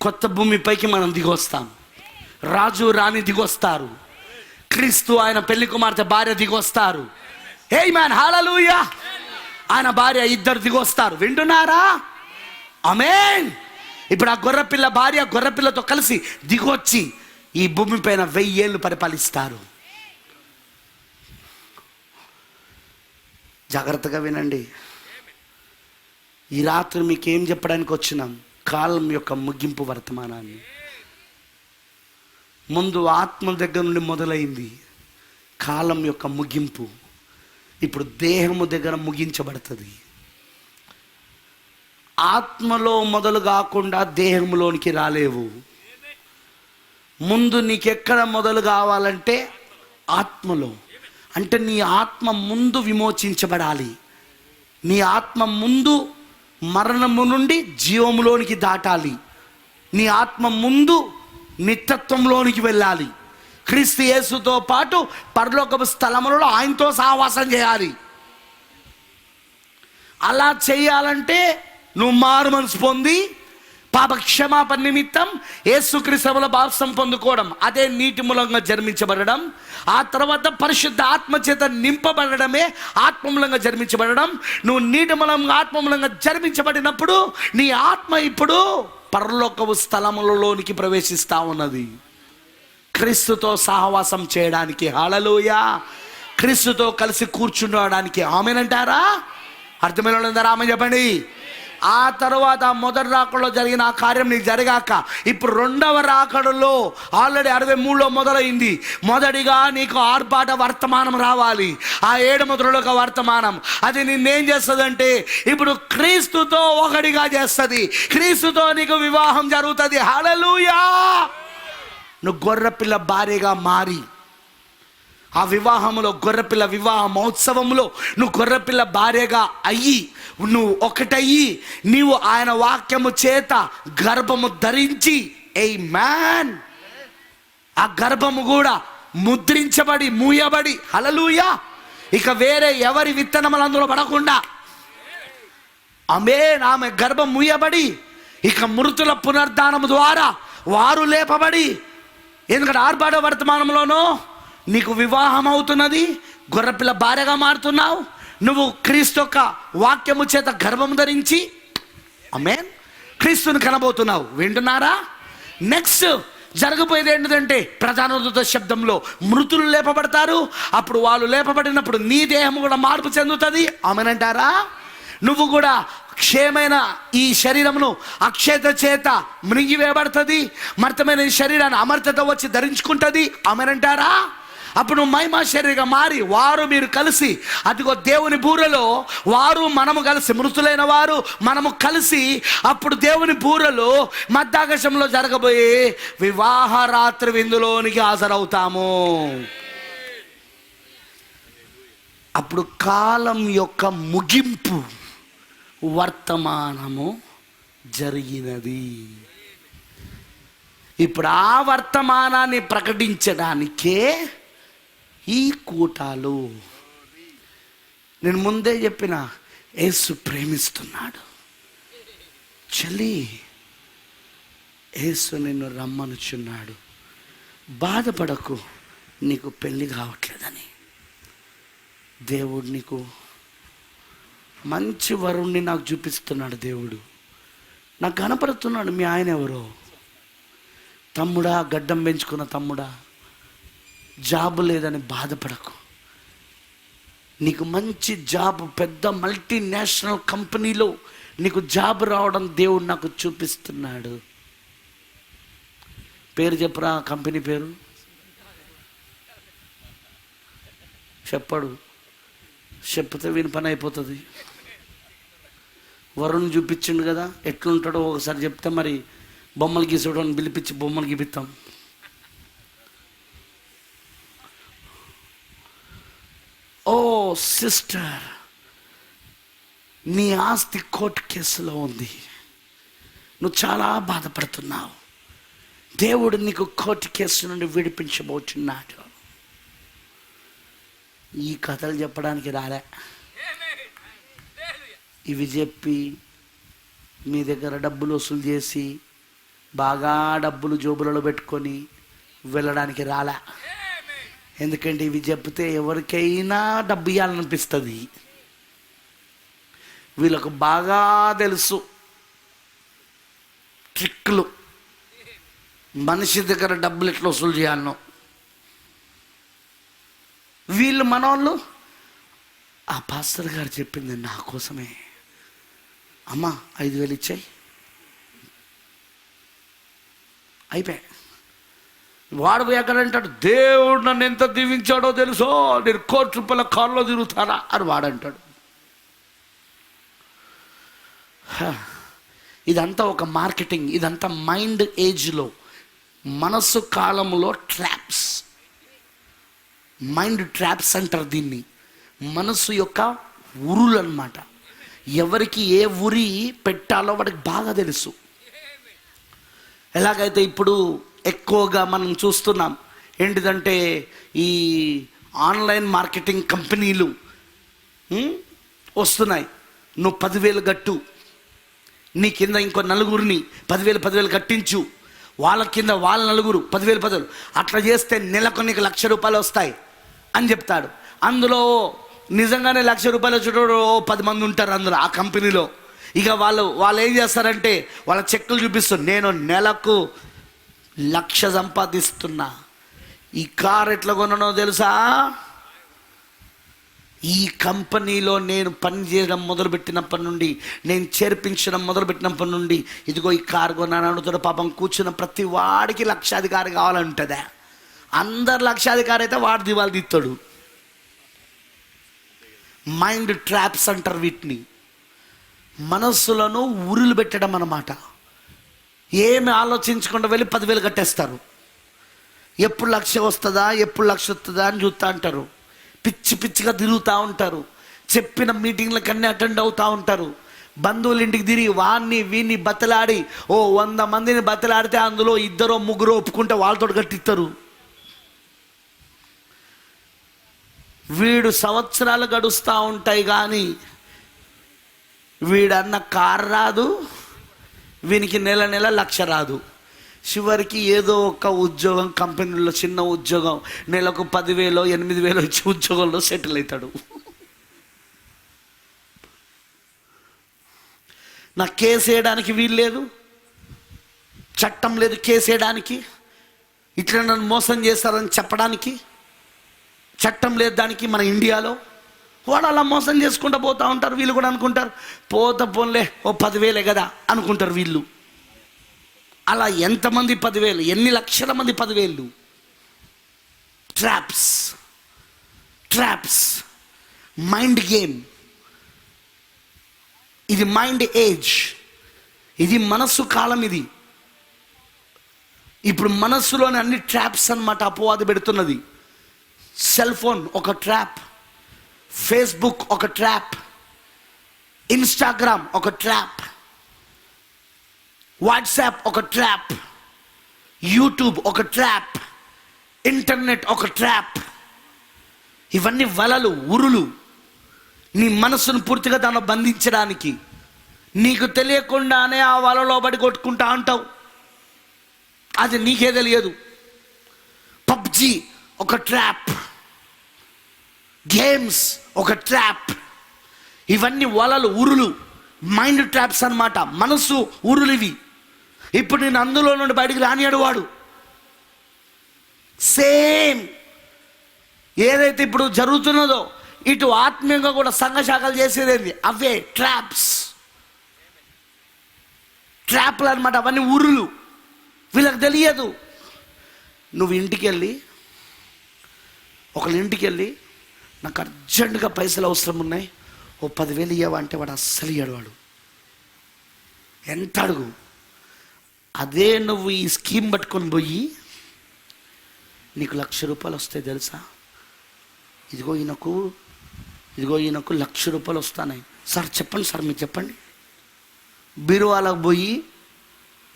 కొత్త భూమిపైకి మనం దిగొస్తాం. రాజు రాణి దిగొస్తారు. క్రీస్తు ఆయన పెళ్లి కుమార్తె భార్య దిగొస్తారు. ఆమేన్, హల్లెలూయా. ఆయన భార్య, ఇద్దరు దిగొస్తారు. వింటున్నారా? ఆమేన్. ఇప్పుడు ఆ గొర్రెపిల్ల భార్య గొర్రెపిల్లతో కలిసి దిగొచ్చి ఈ భూమి పైన 1000 ఏళ్ళు పరిపాలిస్తారు. జాగ్రత్తగా వినండి. ఈ రాత్రి మీకు ఏం చెప్పడానికి వచ్చినాం? కాలం యొక్క ముగింపు వర్తమానాన్ని. ముందు ఆత్మ దగ్గర నుండి మొదలైంది కాలం యొక్క ముగింపు. ఇప్పుడు దేహము దగ్గర ముగించబడుతుంది. ఆత్మలో మొదలు కాకుండా దేహంలోనికి రాలేవు. ముందు నీకెక్కడ మొదలు కావాలంటే ఆత్మలో. అంటే నీ ఆత్మ ముందు విమోచించబడాలి. నీ ఆత్మ ముందు మరణము నుండి జీవములోనికి దాటాలి. నీ ఆత్మ ముందు నిత్యత్వంలోనికి వెళ్ళాలి. క్రీస్తు యేసుతో పాటు పరలోకపు స్థలములలో ఆయనతో సహవాసం చేయాలి. అలా చేయాలంటే నువ్వు మారు మనసు పొంది పాప క్షమాపణ నిమిత్తం యేసుక్రీస్తుల బాప్సం పొందుకోవడం, అదే నీటి మూలంగా జన్మించబడడం. ఆ తర్వాత పరిశుద్ధ ఆత్మ చేత నింపబడడమే ఆత్మ మూలంగా జన్మించబడడం. నువ్వు నీటి మూలంగా ఆత్మ మూలంగా జన్మించబడినప్పుడు నీ ఆత్మ ఇప్పుడు పరలోకపు స్థలములలోనికి ప్రవేశిస్తా ఉన్నది. క్రీస్తుతో సహవాసం చేయడానికి, హల్లెలూయా, క్రీస్తుతో కలిసి కూర్చుండడానికి. ఆమేనంటారా? అర్థమైన వాళ్ళందరూ ఆమె చెప్పండి. ఆ తర్వాత మొదటి రాకడలో జరిగిన ఆ కార్యం నీకు జరగాక ఇప్పుడు రెండవ రాకడలో ఆల్రెడీ 63లో మొదలైంది. మొదటిగా నీకు ఆర్భాట వర్తమానం రావాలి. ఆ 7 ముద్రల వర్తమానం అది నిన్నేం చేస్తుంది అంటే ఇప్పుడు క్రీస్తుతో ఒకటిగా చేస్తుంది. క్రీస్తుతో నీకు వివాహం జరుగుతుంది. హల్లెలూయా. నువ్వు గొర్రెపిల్ల భార్యగా మారి ఆ వివాహంలో, గొర్రెపిల్ల వివాహ మహోత్సవంలో నువ్వు గొర్రెపిల్ల భార్యగా అయ్యి, నువ్వు ఒకటయ్యి, నీవు ఆయన వాక్యము చేత గర్భము ధరించి, ఆమేన్, ఆ గర్భము కూడా ముద్రించబడి మూయబడి, హల్లెలూయా, ఇక వేరే ఎవరి విత్తనములు అందులో పడకుండా, ఆమేన్, ఆమె గర్భం మూయబడి ఇక మృతుల పునర్ధానము ద్వారా వారు లేపబడి. ఎందుకంటే ఆర్భాట వర్తమానంలోనూ నీకు వివాహం అవుతున్నది, గొర్రెపిల్ల భార్యగా మారుతున్నావు, నువ్వు క్రీస్తు యొక్క వాక్యము చేత గర్భం ధరించి ఆమేన్ క్రీస్తుని కనబోతున్నావు. వింటున్నారా? నెక్స్ట్ జరగబోయేది ఏంటంటే ప్రధాన దూత శబ్దంలో మృతులు లేపబడతారు. అప్పుడు వాళ్ళు లేపబడినప్పుడు నీ దేహం కూడా మార్పు చెందుతుంది. ఆమేనంటారా? నువ్వు కూడా క్షయమైన ఈ శరీరమును అక్షయత చేత మృంగివేయబడుతుంది. మర్తమైన ఈ శరీరాన్ని అమర్తత వచ్చి ధరించుకుంటుంది. ఆమేనంటారా? అప్పుడు నువ్వు మహిమ శరీరంగా మారి వారు మీరు కలిసి అదిగో దేవుని బూరలో వారు మనము కలిసి మృతులైన వారు మనము కలిసి అప్పుడు దేవుని బూరలో మధ్యాకాశంలో జరగబోయే వివాహ రాత్రి విందులోనికి హాజరవుతాము. అప్పుడు కాలం యొక్క ముగింపు వర్తమానము జరిగినది. ఇప్పుడు ఆ వర్తమానాన్ని ప్రకటించడానికే ఈ కూటాలు. నేను ముందే చెప్పిన యేసు ప్రేమిస్తున్నాడు. చలి యేసు నిన్ను రమ్మనుచున్నాడు. బాధపడకు, నీకు పెళ్ళి కావట్లేదని. దేవుడు నీకు మంచి వరుణ్ణి నాకు చూపిస్తున్నాడు. దేవుడు నాకు కనపడుతున్నాడు. మీ ఆయన ఎవరో? తమ్ముడా, గడ్డం పెంచుకున్న తమ్ముడా, జాబు లేదని బాధపడకు. నీకు మంచి జాబ్, పెద్ద మల్టీనేషనల్ కంపెనీలో నీకు జాబ్ రావడం దేవుడు నాకు చూపిస్తున్నాడు. పేరు చెప్పరా? కంపెనీ పేరు చెప్పడు. చెప్తే విని పని అయిపోతుంది. వరుణ్ చూపించిండు కదా, ఎట్లుంటాడో ఒకసారి చెప్తే మరి బొమ్మలు గీసేవాడిని పిలిపించి బొమ్మలు గీపిస్తాం. ఓ సిస్టర్, నీ ఆస్తి కోర్టు కేసులో ఉంది. నువ్వు చాలా బాధపడుతున్నావు. దేవుడు నీకు కోర్టు కేసు నుండి విడిపించబోతున్నాడు. ఈ కథలు చెప్పడానికి రాలే. ఇవి చెప్పి మీ దగ్గర డబ్బులు వసూలు చేసి బాగా డబ్బులు జోబులలో పెట్టుకొని వెళ్ళడానికి రాలే. ఎందుకంటే ఇవి చెప్తే ఎవరికైనా డబ్బు ఇవ్వాలనిపిస్తుంది. వీళ్ళకు బాగా తెలుసు ట్రిక్లు, మనిషి దగ్గర డబ్బులు ఎట్లా వసూలు చేయాలనో. వీళ్ళు మనోళ్ళు ఆ పాస్టర్ గారు చెప్పింది నా కోసమే. అమ్మా 5,000 ఇచ్చాయి, అయిపోయా. వాడు ఎక్కడంటాడు, దేవుడు నన్ను ఎంత దీవించాడో తెలుసో, నేను ₹1,00,00,000 కారులో తిరుగుతానా అని వాడంటాడు. ఇదంతా ఒక మార్కెటింగ్. ఇదంతా మైండ్ ఏజ్లో, మనస్సు కాలంలో ట్రాప్స్. మైండ్ ట్రాప్స్ అంటారు దీన్ని. మనస్సు యొక్క ఉరులు అన్నమాట. ఎవరికి ఏ ఉరి పెట్టాలో వాడికి బాగా తెలుసు. ఎలాగైతే ఇప్పుడు ఎక్కువగా మనం చూస్తున్నాం ఏంటిదంటే, ఈ ఆన్లైన్ మార్కెటింగ్ కంపెనీలు వస్తున్నాయి. నువ్వు 10,000 కట్టు, నీ కింద ఇంకో నలుగురిని 10,000 కట్టించు, వాళ్ళ కింద వాళ్ళ నలుగురు 10,000 అట్లా చేస్తే నెలకు నీకు ₹1,00,000 వస్తాయి అని చెప్తాడు. అందులో నిజంగానే ₹1,00,000 వచ్చేటోడు 10 మంది ఉంటారు అందులో ఆ కంపెనీలో. ఇక వాళ్ళు ఏం చేస్తారంటే వాళ్ళ చెక్కులు చూపిస్తారు, నేను నెలకు 1,00,000 సంపాదిస్తున్నా. ఈ కార్ ఎట్లా కొన్నానో తెలుసా? ఈ కంపెనీలో నేను పని చేయడం మొదలుపెట్టినప్పటి నుండి, నేను చేర్పించడం మొదలుపెట్టినప్పటి నుండి ఇదిగో ఈ కారు కొన్నాను అడుగుతాడు. పాపం కూర్చున్న ప్రతి వాడికి లక్షాధికారి కావాలంటుందా? అందరు లక్షాధికారి అయితే వాడు దివాళి తీస్తాడు. మైండ్ ట్రాప్స్ అంటారు వీటిని. మనస్సులను ఉరులు పెట్టడం అన్నమాట. ఏమి ఆలోచించకుండా వెళ్ళి 10,000 కట్టేస్తారు. ఎప్పుడు 1,00,000 వస్తుందా, ఎప్పుడు 1,00,000 వస్తుందా అని చూస్తూ అంటారు. పిచ్చి పిచ్చిగా తిరుగుతూ ఉంటారు. చెప్పిన మీటింగ్లకన్నీ అటెండ్ అవుతూ ఉంటారు. బంధువుల ఇంటికి తిరిగి వాడిని వీడిని బతలాడి 100 మందిని బతలాడితే అందులో 2-3 ఒప్పుకుంటే వాళ్ళతో కట్టిస్తారు. వీడు సంవత్సరాలు గడుస్తూ ఉంటాయి కానీ వీడన్న కారు రాదు, వీనికి నెల 1,00,000 రాదు. చివరికి ఏదో ఒక ఉద్యోగం, కంపెనీలో చిన్న ఉద్యోగం, నెలకు 10,000 8,000 ఇచ్చే ఉద్యోగంలో సెటిల్ అవుతాడు. నాకు కేసు వేయడానికి వీలు లేదు, చట్టం లేదు కేసు వేయడానికి, ఇట్లా నన్ను మోసం చేస్తారని చెప్పడానికి చట్టం లేదు దానికి మన ఇండియాలో. వాడు అలా మోసం చేసుకుంటూ పోతూ ఉంటారు. వీళ్ళు కూడా అనుకుంటారు పోన్లే ఓ 10,000 కదా అనుకుంటారు వీళ్ళు. అలా ఎంతమంది 10,000, ఎన్ని లక్షల మంది 10,000. Traps, mind game. ఇది మైండ్ ఏజ్, ఇది మనస్సు కాలం. ఇది ఇప్పుడు మనస్సులోని అన్ని ట్రాప్స్ అన్నమాట అపవాది పెడుతున్నది. సెల్ ఫోన్ ఒక ట్రాప్, ఫేస్బుక్ ఒక ట్రాప్, ఇన్స్టాగ్రామ్ ఒక ట్రాప్, వాట్సాప్ ఒక ట్రాప్, యూట్యూబ్ ఒక ట్రాప్, ఇంటర్నెట్ ఒక ట్రాప్. ఇవన్నీ వలలు, ఉరులు, నీ మనసును పూర్తిగా దానిలో బంధించడానికి. నీకు తెలియకుండానే ఆ వలలో పడి కొట్టుకుంటా అంటావు, అది నీకే తెలియదు. పబ్జి ఒక ట్రాప్, గేమ్స్ ఒక ట్రాప్. ఇవన్నీ వలలు, ఉరులు, మైండ్ ట్రాప్స్ అన్నమాట, మనసు ఉరులు ఇవి. ఇప్పుడు నేను అందులో నుండి బయటికి రానియాడు వాడు. సేమ్ ఏదైతే ఇప్పుడు జరుగుతున్నదో ఇటు ఆత్మీయంగా కూడా సంఘ శాఖలు చేసేది అవే ట్రాప్లు అనమాట. అవన్నీ ఉరులు, వీళ్ళకి తెలియదు. నువ్వు ఒకళ్ళ ఇంటికి వెళ్ళి నాకు అర్జెంటుగా పైసలు అవసరం ఉన్నాయి, ఓ 10,000 ఇవ్వవా అంటే వాడు అస్సలు ఇయ్యాడు. వాడు ఎంత అడుగు. అదే నువ్వు ఈ స్కీమ్ పట్టుకొని పోయి నీకు 1,00,000 రూపాయలు వస్తాయి తెలుసా, ఇదిగో ఈయనకు 1,00,000 రూపాయలు వస్తున్నాయి సార్, చెప్పండి సార్ మీరు చెప్పండి. బీరువాలకు పోయి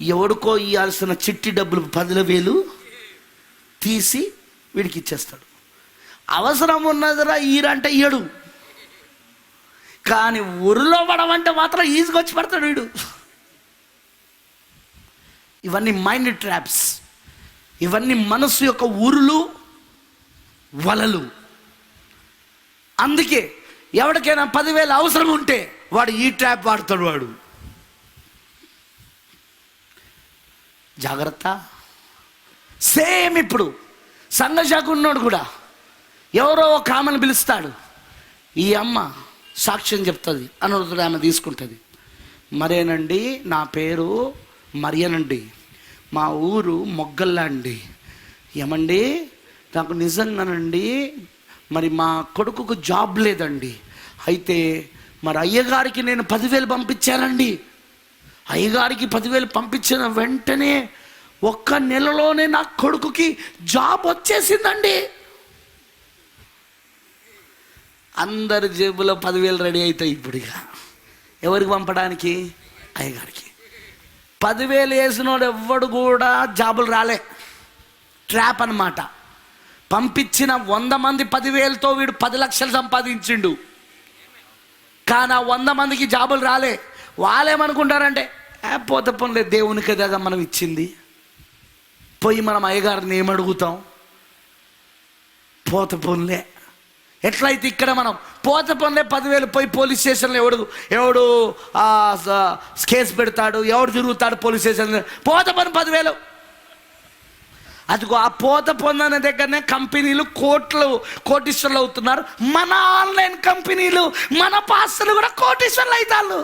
ఎవడికో ఇవ్వాల్సిన చిట్టి డబ్బులు 10,000 తీసి వీడికి ఇచ్చేస్తాడు. అవసరం ఉన్నదిరా ఈరంటే ఇయ్యడు, కానీ ఊరిలో పడమంటే మాత్రం ఈజీగా వచ్చి పడతాడు వీడు. ఇవన్నీ మైండ్ ట్రాప్స్, ఇవన్నీ మనసు యొక్క ఊరులు, వలలు. అందుకే ఎవరికైనా 10,000 అవసరం ఉంటే వాడు ఈ ట్రాప్ వాడతాడు. వాడు జాగ్రత్త. సేమ్ ఇప్పుడు సంఘశాఖ ఉన్నాడు కూడా ఎవరో ఒక ఆమెను పిలుస్తాడు, ఈ అమ్మ సాక్ష్యం చెప్తుంది అనురుతుడు, ఆమె తీసుకుంటుంది. మరేనండి నా పేరు మరియనండి, మా ఊరు మొగ్గల్లా అండి. ఏమండి నాకు నిజంగానండి మరి మా కొడుకుకు జాబ్ లేదండి, అయితే మరి అయ్యగారికి నేను 10,000 పంపించానండి. అయ్యగారికి 10,000 పంపించిన వెంటనే 1 నెలలోనే నా కొడుకుకి జాబ్ వచ్చేసిందండి. అందరి జేబులో 10,000 రెడీ అవుతాయి ఇప్పుడు. ఇక ఎవరికి పంపడానికి? అయ్యగారికి. 10,000 వేసినోడు ఎవ్వడు కూడా జాబులు రాలే, ట్రాప్ అన్నమాట. పంపించిన 100 మంది 10,000తో వీడు 10 లక్షలు సంపాదించిండు, కానీ ఆ 100 మందికి జాబులు రాలే. వాళ్ళేమనుకుంటారంటే పోతే పోన్లే దేవునికి కదా మనం ఇచ్చింది, పోయి మనం అయ్యగారిని ఏమడుగుతాం, పోతే పోన్లే. ఎట్లయితే ఇక్కడ మనం పోతే పోన్లే 10,000 పోయి పోలీస్ స్టేషన్లో ఎవడు కేసు పెడతాడు, ఎవడు తిరుగుతాడు పోలీస్ స్టేషన్లో, పోతే పని 10,000. అదిగో ఆ పోత పొందన దగ్గరనే కంపెనీలు కోటీశ్వర్లు అవుతున్నారు. మన ఆన్లైన్ కంపెనీలు, మన పాస్టర్లు కూడా కోటీశ్వర్లు అవుతారు.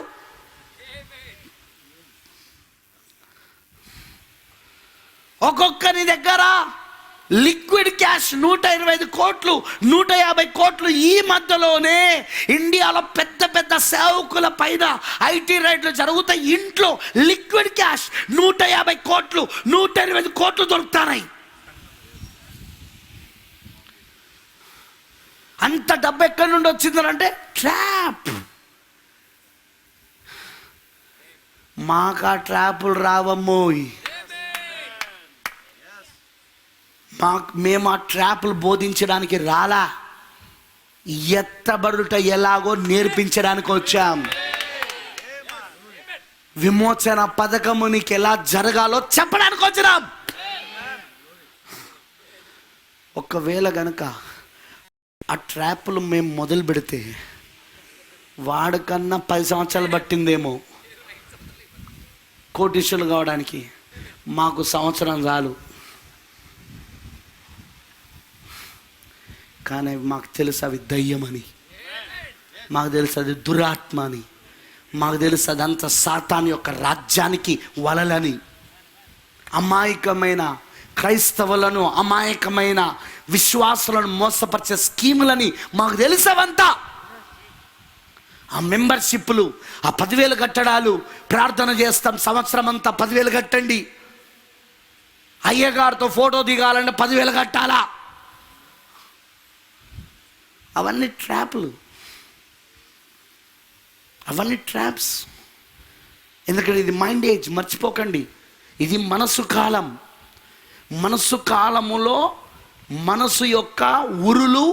ఒక్కొక్కరి దగ్గర లిక్విడ్ క్యాష్ 125 కోట్లు 150 కోట్లు. ఈ మధ్యలోనే ఇండియాలో పెద్ద పెద్ద సేవకుల పైన ఐటీ రైడ్లు జరుగుతాయి. ఇంట్లో లిక్విడ్ క్యాష్ 150 కోట్లు 125 కోట్లు దొరుకుతాయి. అంత డబ్బు ఎక్కడి నుండి వచ్చిందంటే ట్రాప్. మాకు ఆ ట్రాపులు రావమ్మోయ్. మేము ఆ ట్రాపులు బోధించడానికి రాలా, ఎత్తబడుట ఎలాగో నేర్పించడానికి వచ్చాం. విమోచన పథకము నీకు ఎలా జరగాలో చెప్పడానికి వచ్చినాం. ఒకవేళ గనక ఆ ట్రాప్లు మేము మొదలు పెడితే వాడికన్నా 10 సంవత్సరాలు పట్టిందేమో కోటీశ్వరులు కావడానికి, మాకు సంవత్సరం చాలు. కానీ మాకు తెలుసు అవి దయ్యమని, మాకు తెలుసు అది దురాత్మ అని, మాకు తెలుసు అదంతా సాతాను యొక్క రాజ్యానికి వలలని. అమాయకమైన క్రైస్తవులను, అమాయకమైన విశ్వాసులను మోసపరిచే స్కీములని మాకు తెలుసవంతా. ఆ మెంబర్షిప్లు, ఆ 10,000 కట్టడాలు, ప్రార్థన చేస్తాం సంవత్సరం అంతా 10,000 కట్టండి, అయ్యగారితో ఫోటో దిగాలంటే 10,000 కట్టాలా. అవన్నీ ట్రాప్లు, అవన్నీ ట్రాప్స్. ఎందుకంటే ఇది మైండ్ ఏజ్, మర్చిపోకండి. ఇది మనసు కాలం. మనసు కాలములో మనసు యొక్క ఉరులు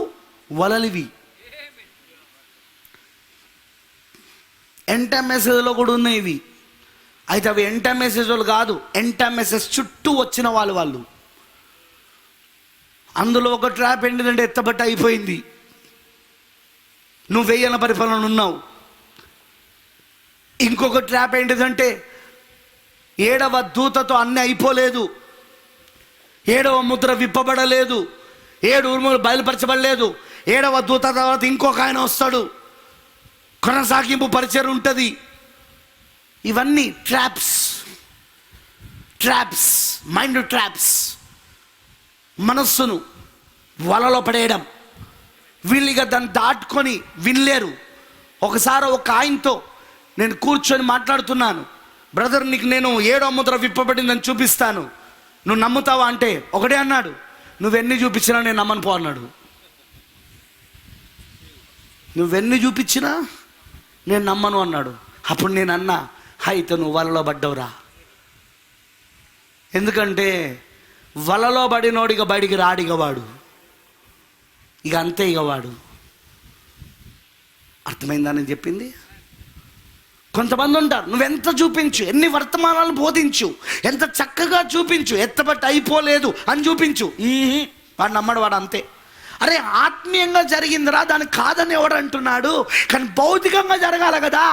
వలలివి. ఎంట మెసేజ్లో కూడా ఉన్నాయి ఇవి. అయితే అవి ఎంట మెసేజ్లు కాదు, ఎంట మెసేజ్ చుట్టూ వచ్చిన వాళ్ళు. అందులో ఒక ట్రాప్ ఏంటిదంటే ఎత్తబట్ట అయిపోయింది, నువ్వు వెయ్యన పరిపాలన ఉన్నావు. ఇంకొక ట్రాప్ ఏంటిదంటే 7వ దూతతో అన్నీ అయిపోలేదు, 7వ ముద్ర విప్పబడలేదు, 7 ఉరుములు బయలుపరచబడలేదు. 7వ దూత తర్వాత ఇంకొక ఆయన వస్తాడు, కొనసాగింపు పరిచయం ఉంటుంది. ఇవన్నీ ట్రాప్స్, ట్రాప్స్, మైండ్ ట్రాప్స్. మనస్సును వలలో పడేయడం. వీళ్ళిగా దాన్ని దాటుకొని వినలేరు. ఒకసారి ఒక ఆయనతో నేను కూర్చొని మాట్లాడుతున్నాను, బ్రదర్ నీకు నేను 7వ ముద్ర విప్పబడిందని చూపిస్తాను, నువ్వు నమ్ముతావా అంటే ఒకటే అన్నాడు, నువ్వెన్ని చూపించినా నేను నమ్మను పో అన్నాడు. నువ్వెన్ని చూపించినా నేను నమ్మను అన్నాడు. అప్పుడు నేను అన్నా, అయితే నువ్వు వలలో పడ్డవురా. ఎందుకంటే వలలో పడినోడిగా బయటికి రాడిగా వాడు, ఇక అంతే ఇక వాడు. అర్థమైందా నేను చెప్పింది? కొంతమంది ఉంటారు, నువ్వెంత చూపించు, ఎన్ని వర్తమానాలు బోధించు, ఎంత చక్కగా చూపించు, ఎత్తబట్టి అయిపోలేదు అని చూపించు, వాడు నమ్మడు, వాడు అంతే. అరే ఆత్మీయంగా జరిగిందిరా, దానికి కాదని ఎవడు అంటున్నాడు? కానీ భౌతికంగా జరగాలి కదా.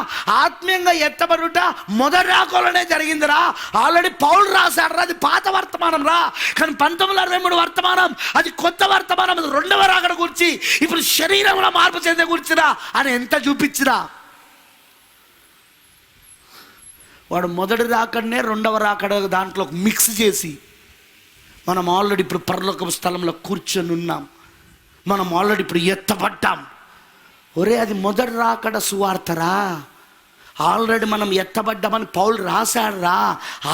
ఆత్మీయంగా ఎత్తబడుట మొదటి రాకలోనే జరిగిందిరా. ఆల్రెడీ పౌలు రాశాడు రా, అది పాత వర్తమానం రా. కానీ 1963 వర్తమానం, అది కొత్త వర్తమానం, అది 2వ రాకడ గురించి, ఇప్పుడు శరీరంలో మార్పు చెందే గురించిరా అని ఎంత చూపించిరా. వాడు మొదటి రాకడనే 2వ రాకడ దాంట్లో మిక్స్ చేసి, మనం ఆల్రెడీ ఇప్పుడు పరలోక స్థలంలో కూర్చొని ఉన్నాం, మనం ఆల్రెడీ ఇప్పుడు ఎత్తబడ్డాం. ఒరే అది మొదటి రాకడ సువార్తరా, ఆల్రెడీ మనం ఎత్తబడ్డామని పౌలు రాశాడు రా.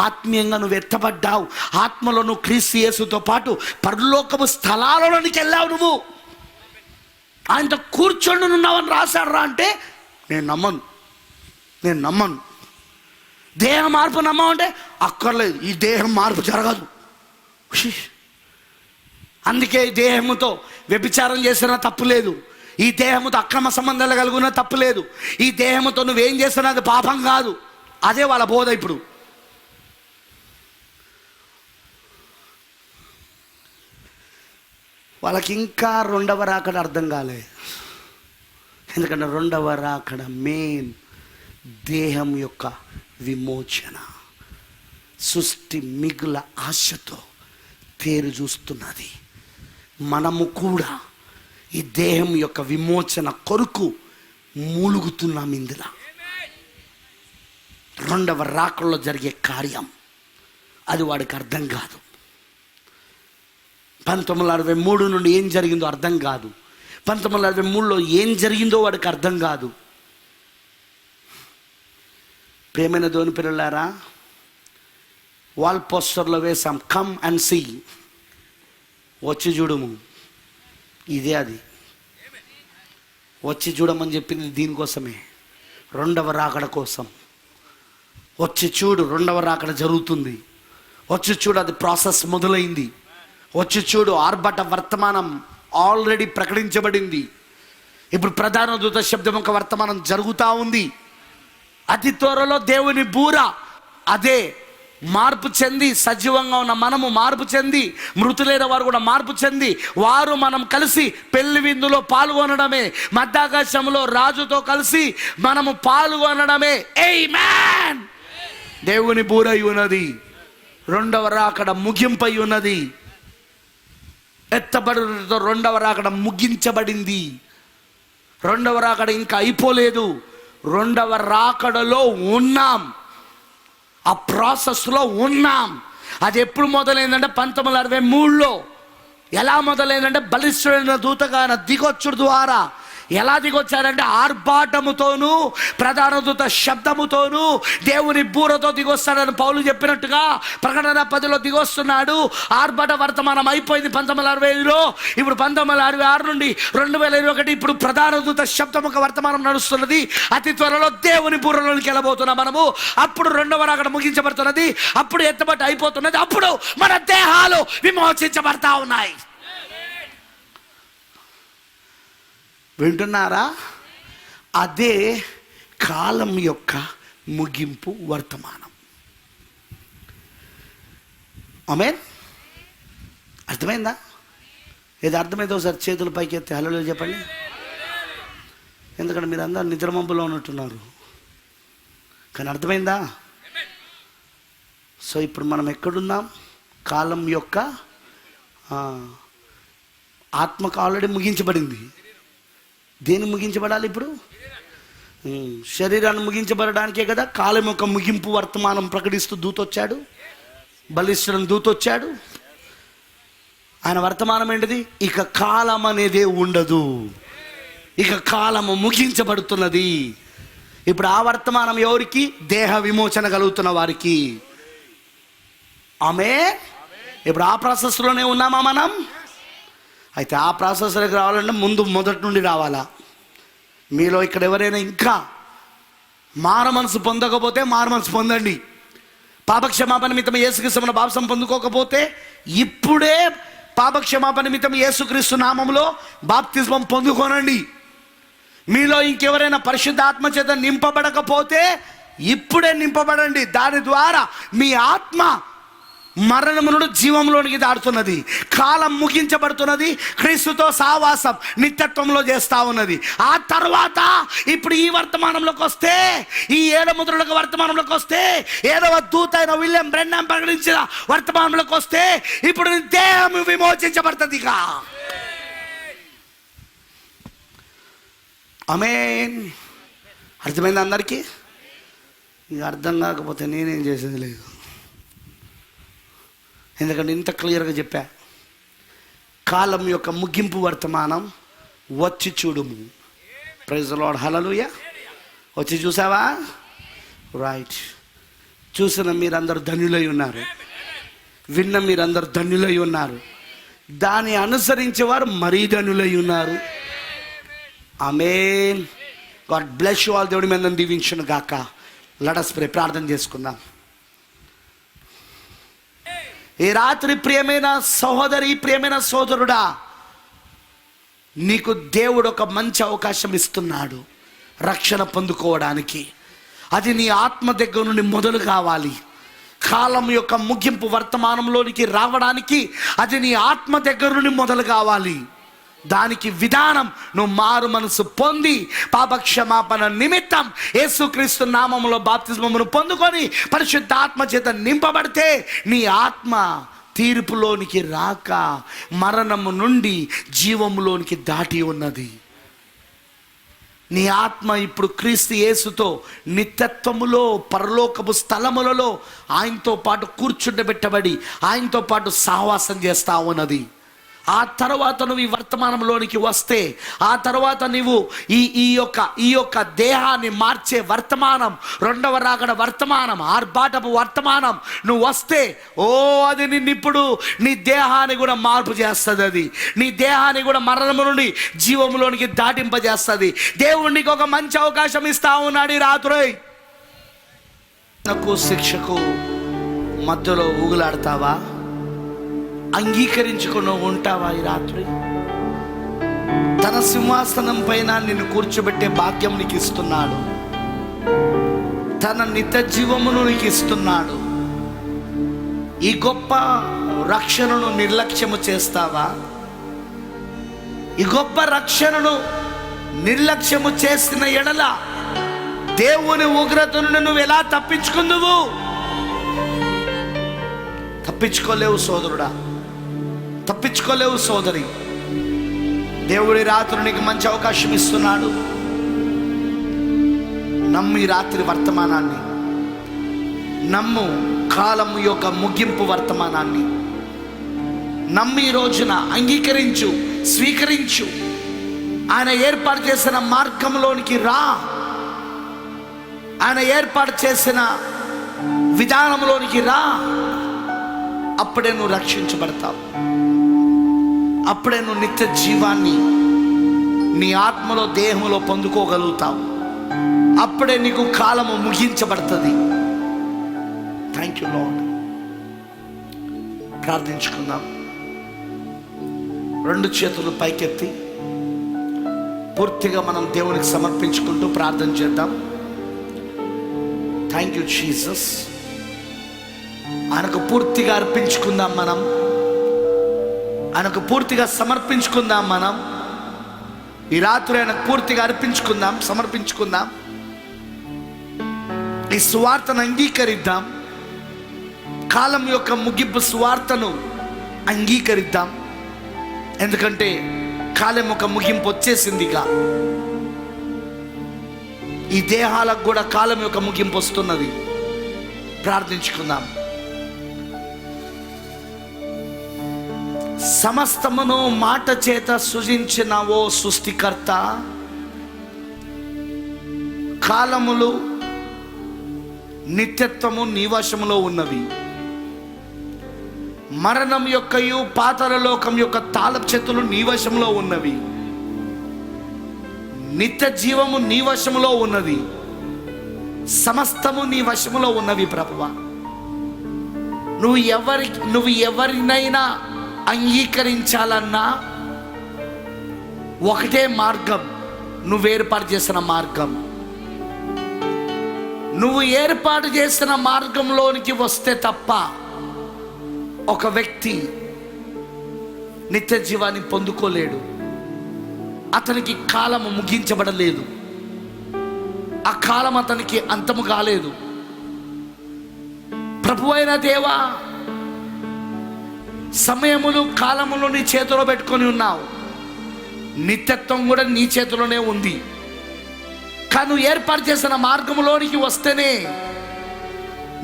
ఆత్మీయంగా నువ్వు ఎత్తబడ్డావు, ఆత్మలో నువ్వు క్రీస్తు యేసుతో పాటు పరలోకపు స్థలాలలోనికి వెళ్ళావు, నువ్వు ఆయనతో కూర్చొని ఉన్నావని రాశాడు రా. అంటే నేను నమ్మను. దేహ మార్పు నమ్మమంటే అక్కర్లేదు, ఈ దేహం మార్పు జరగదు. అందుకే ఈ దేహముతో వ్యభిచారం చేసినా తప్పు లేదు, ఈ దేహముతో అక్రమ సంబంధాలు కలిగినా తప్పు లేదు, ఈ దేహముతో నువ్వేం చేసినా అది పాపం కాదు. అదే వాళ్ళ బోధ. ఇప్పుడు వాళ్ళకి ఇంకా 2వ రాకడ అర్థం కాలే. ఎందుకంటే 2వ రాకడ మెయిన్ దేహం యొక్క విమోచన. సృష్టి మిగుల ఆశతో తేరు చూస్తున్నది. మనము కూడా ఈ దేహం యొక్క విమోచన కొరకు మూలుగుతున్నాం. ఇందులో 2వ రాకడలో జరిగే కార్యం అది వాడికి అర్థం కాదు. 1963 నుండి ఏం జరిగిందో అర్థం కాదు, 1963లో ఏం జరిగిందో వాడికి అర్థం కాదు. ప్రేమైన దేవుని పిల్లలారా, వాల్ పోస్టర్లో వేసాం, కమ్ అండ్ సీ, వచ్చి చూడము. ఇదే అది, వచ్చి చూడమని చెప్పింది దీనికోసమే, 2వ రాకడ కోసం. వచ్చి చూడు, 2వ రాకడ జరుగుతుంది. వచ్చి చూడు, అది ప్రాసెస్ మొదలైంది. వచ్చి చూడు, ఆర్భట వర్తమానం ఆల్రెడీ ప్రకటించబడింది. ఇప్పుడు ప్రధాన దూత శబ్దం ఒక వర్తమానం జరుగుతూ ఉంది. అతి త్వరలో దేవుని బూర, అదే మార్పు చెంది సజీవంగా ఉన్న మనము మార్పు చెంది, మృతులైన వారు కూడా మార్పు చెంది, వారు మనం కలిసి పెళ్లి విందులో పాల్గొనడమే, మధ్యాకాశంలో రాజుతో కలిసి మనము పాల్గొనడమే. ఆమేన్. దేవుని బూరై ఉన్నది, రెండవ రాకడ ముగింపై ఉన్నది. ఎత్తబడుతో రెండవ రాకడ ముగించబడింది. రెండవ రాకడ ఇంకా అయిపోలేదు. రెండవ రాకడలో ఉన్నాం, ఆ ప్రాసెస్లో ఉన్నాం. అది ఎప్పుడు మొదలైందంటే 1963లో. ఎలా మొదలైందంటే బలిష్ఠుడైన దూతగా దిగొచ్చుడు ద్వారా. ఎలా దిగొచ్చారంటే ఆర్భాటముతోనూ ప్రధాన దూత శబ్దముతోనూ దేవుని బూరతో దిగొస్తాడని పౌలు చెప్పినట్టుగా ప్రకటన 10లో దిగొస్తున్నాడు. ఆర్భాట వర్తమానం అయిపోయింది 1965లో. ఇప్పుడు 1966 నుండి 2021 ఇప్పుడు ప్రధాన దూత శబ్దం ఒక వర్తమానం నడుస్తున్నది. అతి త్వరలో దేవుని బూరలోనికి వెళ్ళబోతున్నాం మనము. అప్పుడు రెండవ రాకడ ముగించబడుతున్నది, అప్పుడు ఎత్తబట్టు అయిపోతున్నది, అప్పుడు మన దేహాలు విమోచించబడతా ఉన్నాయి. వింటున్నారా? అదే కాలం యొక్క ముగింపు వర్తమానం. ఆమేన్. అర్థమైందా? ఏది అర్థమైందో ఒకసారి చేతుల పైకి ఎత్తి హల్లెలూయా చెప్పండి. ఎందుకంటే మీరు అందరూ నిద్రమంపులో ఉన్నట్టున్నారు, కానీ అర్థమైందా? సో ఇప్పుడు మనం ఎక్కడున్నాం? కాలం యొక్క ఆత్మకు ఆల్రెడీ ముగించబడింది. దేని ముగించబడాలి ఇప్పుడు? శరీరాన్ని ముగించబడడానికే కదా కాలం యొక్క ముగింపు వర్తమానం ప్రకటిస్తూ దూతొచ్చాడు, బలిష్ఠుడైన దూతొచ్చాడు. ఆయన వర్తమానం ఏంటిది? ఇక కాలం అనేదే ఉండదు, ఇక కాలము ముగించబడుతున్నది. ఇప్పుడు ఆ వర్తమానం ఎవరికి? దేహ విమోచన కలుగుతున్న వారికి. ఆమేన్. ఇప్పుడు ఆ ప్రాసెస్లోనే ఉన్నామా మనం? అయితే ఆ ప్రాసెస్లోకి రావాలంటే ముందు మొదటి నుండి రావాలా? మీలో ఇక్కడ ఎవరైనా ఇంకా మార మనసు పొందకపోతే మార మనసు పొందండి. పాపక్షమాపణ నిమిత్తం యేసుక్రీస్తు బాప్తిసం పొందుకోకపోతే ఇప్పుడే పాపక్షమాపణ నిమిత్తం యేసుక్రీస్తు నామములో బాప్తిస్మం పొందుకోనండి. మీలో ఇంకెవరైనా పరిశుద్ధాత్మ చేత నింపబడకపోతే ఇప్పుడే నింపబడండి. దాని ద్వారా మీ ఆత్మ మరణము నుండి జీవంలోనికి దాడుతున్నది. కాలం ముగించబడుతున్నది. క్రీస్తుతో సహవాసం నిత్యత్వంలో చేస్తూ ఉన్నది. ఆ తర్వాత ఇప్పుడు ఈ వర్తమానంలోకి వస్తే, ఈ 7 ముద్రల వర్తమానంలోకి వస్తే, 7వ దూత అయిన విలియం బ్రెన్హామ్ ప్రకటించిన వర్తమానంలోకి వస్తే ఇప్పుడు దేహం విమోచించబడుతుంది. ఇక ఆమేన్. అర్థమైంది అందరికీ? ఇక అర్థం కాకపోతే నేనేం చేసేది లేదు, ఎందుకంటే ఇంత క్లియర్గా చెప్పా. కాలం యొక్క ముగింపు వర్తమానం వచ్చి చూడుము. Praise the Lord. హల్లెలూయా. వచ్చి చూసావా? రైట్. చూసిన మీరందరూ ధన్యులై ఉన్నారు, విన్న మీరందరూ ధన్యులై ఉన్నారు, దాన్ని అనుసరించేవారు మరీ ధన్యులై ఉన్నారు. Amen. God bless you all. దేవుడి మీద దీవించును గాక. Let us pray. ప్రార్థన చేసుకుందాం. ఈ రాత్రి ప్రియమైన సహోదరి, ప్రియమైన సోదరుడా, నీకు దేవుడు ఒక మంచి అవకాశం ఇస్తున్నాడు రక్షణ పొందుకోవడానికి. అది నీ ఆత్మ దగ్గర నుండి మొదలు కావాలి. కాలం యొక్క ముగింపు వర్తమానంలోనికి రావడానికి అది నీ ఆత్మ దగ్గర నుండి మొదలు కావాలి. దానికి విధానం నువ్వు మారు మనసు పొంది పాపక్షమాపణ నిమిత్తం యేసుక్రీస్తు నామములో బాప్తిస్మమును పొందుకొని పరిశుద్ధాత్మ చేత నింపబడితే నీ ఆత్మ తీర్పులోనికి రాక మరణము నుండి జీవములోనికి దాటి ఉన్నది. నీ ఆత్మ ఇప్పుడు క్రీస్తు యేసుతో నిత్యత్వములో పరలోకపు స్థలములలో ఆయనతో పాటు కూర్చుండబెట్టబడి ఆయనతో పాటు సహవాసం చేస్తా ఉన్నది. ఆ తర్వాత నువ్వు ఈ వర్తమానంలోనికి వస్తే, ఆ తర్వాత నువ్వు ఈ యొక్క దేహాన్ని మార్చే వర్తమానం, రెండవ రాకడ వర్తమానం, ఆర్భాటపు వర్తమానం నువ్వు వస్తే, అది నిన్నిప్పుడు నీ దేహాన్ని కూడా మార్పు చేస్తుంది. అది నీ దేహాన్ని కూడా మరణము నుండి జీవములోనికి దాటింపజేస్తుంది. దేవుడు నీకు ఒక మంచి అవకాశం ఇస్తా ఉన్నాడు ఈ రాత్రి. నాకు శిక్షకు మధ్యలో ఊగులాడతావా? అంగీకరించుకుని ఉంటావా? ఈ రాత్రి తన సింహాసనం పైన నిన్ను కూర్చోబెట్టే భాగ్యం నీకు ఇస్తున్నాడు. తన నిత్య జీవమును నీకు ఇస్తున్నాడు. ఈ గొప్ప రక్షణను నిర్లక్ష్యము చేస్తావా? ఈ గొప్ప రక్షణను నిర్లక్ష్యము చేసిన ఎడల దేవుని ఉగ్రతను నువ్వు ఎలా తప్పించుకుందువు? తప్పించుకోలేవు సోదరుడా, తప్పించుకోలేవు సోదరి. దేవుడి రాత్రి నీకు మంచి అవకాశం ఇస్తున్నాడు. నమ్ము ఈ రాత్రి వర్తమానాన్ని, నమ్ము కాలము యొక్క ముగింపు వర్తమానాన్ని, నమ్మి ఈ రోజున అంగీకరించు, స్వీకరించు. ఆయన ఏర్పాటు చేసిన మార్గంలోనికి రా. ఆయన ఏర్పాటు చేసిన విధానంలోనికి రా. అప్పుడే నువ్వు రక్షించబడతావు. అప్పుడే నువ్వు నిత్య జీవాన్ని నీ ఆత్మలో, దేహంలో పొందుకోగలుగుతావు. అప్పుడే నీకు కాలము ముగించబడుతుంది. Thank you lord. ప్రార్థించుకుందాం. రెండు చేతులు పైకెత్తి పూర్తిగా మనం దేవునికి సమర్పించుకుంటూ ప్రార్థన చేద్దాం. Thank you Jesus. ఆయనకు పూర్తిగా అర్పించుకుందాం. మనం ఆయనకు పూర్తిగా సమర్పించుకుందాం. మనం ఈ రాత్రి ఆయనకు పూర్తిగా అర్పించుకుందాం, సమర్పించుకుందాం. ఈ సువార్తను అంగీకరిద్దాం. కాలం యొక్క ముగింపు సువార్తను అంగీకరిద్దాం. ఎందుకంటే కాలం ఒక ముగింపు వచ్చేసిందిగా. ఈ దేహాలకు కూడా కాలం యొక్క ముగింపు వస్తున్నది. ప్రార్థించుకుందాం. సమస్తమును మాట చేత సృజించిన ఓ సృష్టికర్త, కాలములు నిత్యత్వము నీ వశములో ఉన్నవి. మరణం యొక్కయు పాతాళ లోకం యొక్క తాళపు చేతులు నీ వశంలో ఉన్నవి. నిత్య జీవము నీ వశములో ఉన్నది. సమస్తము నీ వశములో ఉన్నవి ప్రభువా. నువ్వు ఎవరినైనా అంగీకరించాలన్నా ఒకటే మార్గం, నువ్వు ఏర్పాటు చేసిన మార్గం. నువ్వు ఏర్పాటు చేసిన మార్గంలోనికి వస్తే తప్ప ఒక వ్యక్తి నిత్య జీవాన్ని పొందుకోలేడు. అతనికి కాలము ముగించబడలేదు. ఆ కాలం అతనికి అంతము కాలేదు. ప్రభువైన దేవా, సమయములు కాలములు నీ చేతిలో పెట్టుకొని ఉన్నావు. నిత్యత్వం కూడా నీ చేతిలోనే ఉంది. కానీ నువ్వు ఏర్పాటు చేసిన మార్గంలోనికి వస్తేనే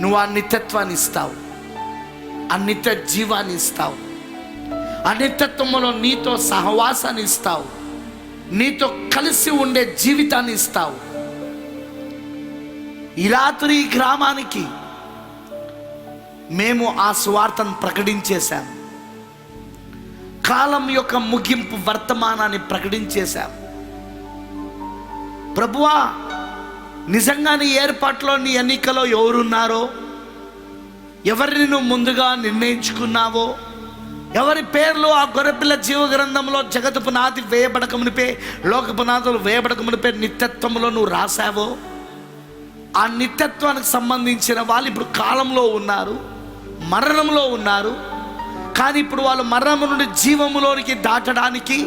నువ్వు ఆ నిత్యత్వాన్ని ఇస్తావు, ఆ నిత్య జీవాన్ని ఇస్తావు. ఆ నిత్యత్వంలో నీతో సహవాసాన్ని ఇస్తావు, నీతో కలిసి ఉండే జీవితాన్ని ఇస్తావు. ఈ రాత్రి ఈ గ్రామానికి మేము ఆ సువార్తను ప్రకటించేశాం. కాలం యొక్క ముగింపు వర్తమానాన్ని ప్రకటించేశాం. ప్రభువా, నిజంగా నీ ఏర్పాట్లో, నీ ఎన్నికలో ఎవరున్నారో, ఎవరిని నువ్వు ముందుగా నిర్ణయించుకున్నావో, ఎవరి పేర్లు ఆ గొర్రెపిల్ల జీవ గ్రంథంలో జగతు పునాది వేయబడకమునిపే, లోక పునాదులు వేయబడకమునిపే నిత్యత్వంలో నువ్వు రాశావో, ఆ నిత్యత్వానికి సంబంధించిన వాళ్ళు ఇప్పుడు కాలంలో ఉన్నారు, మరణంలో ఉన్నారు. కానీ ఇప్పుడు వాళ్ళు మరణము నుండి జీవములోనికి దాటడానికి,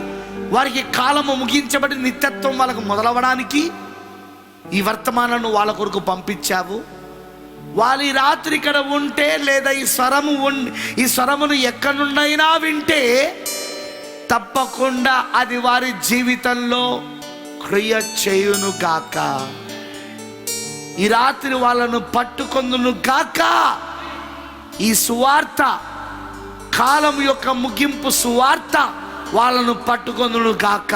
వారికి కాలము ముగించబడి నిత్యత్వం వాళ్ళకు మొదలవడానికి ఈ వర్తమానాన్ని వాళ్ళ కొరకు పంపించావు. వాళ్ళు ఈ రాత్రి ఇక్కడ ఉంటే, లేదా ఈ స్వరమును ఎక్కడి నుండైనా వింటే తప్పకుండా అది వారి జీవితంలో క్రియ చేయును గాక. ఈ రాత్రి వాళ్ళను పట్టుకొందును గాక. ఈ సువార్త, కాలం యొక్క ముగింపు సువార్త వాళ్ళను పట్టుకొందును గాక.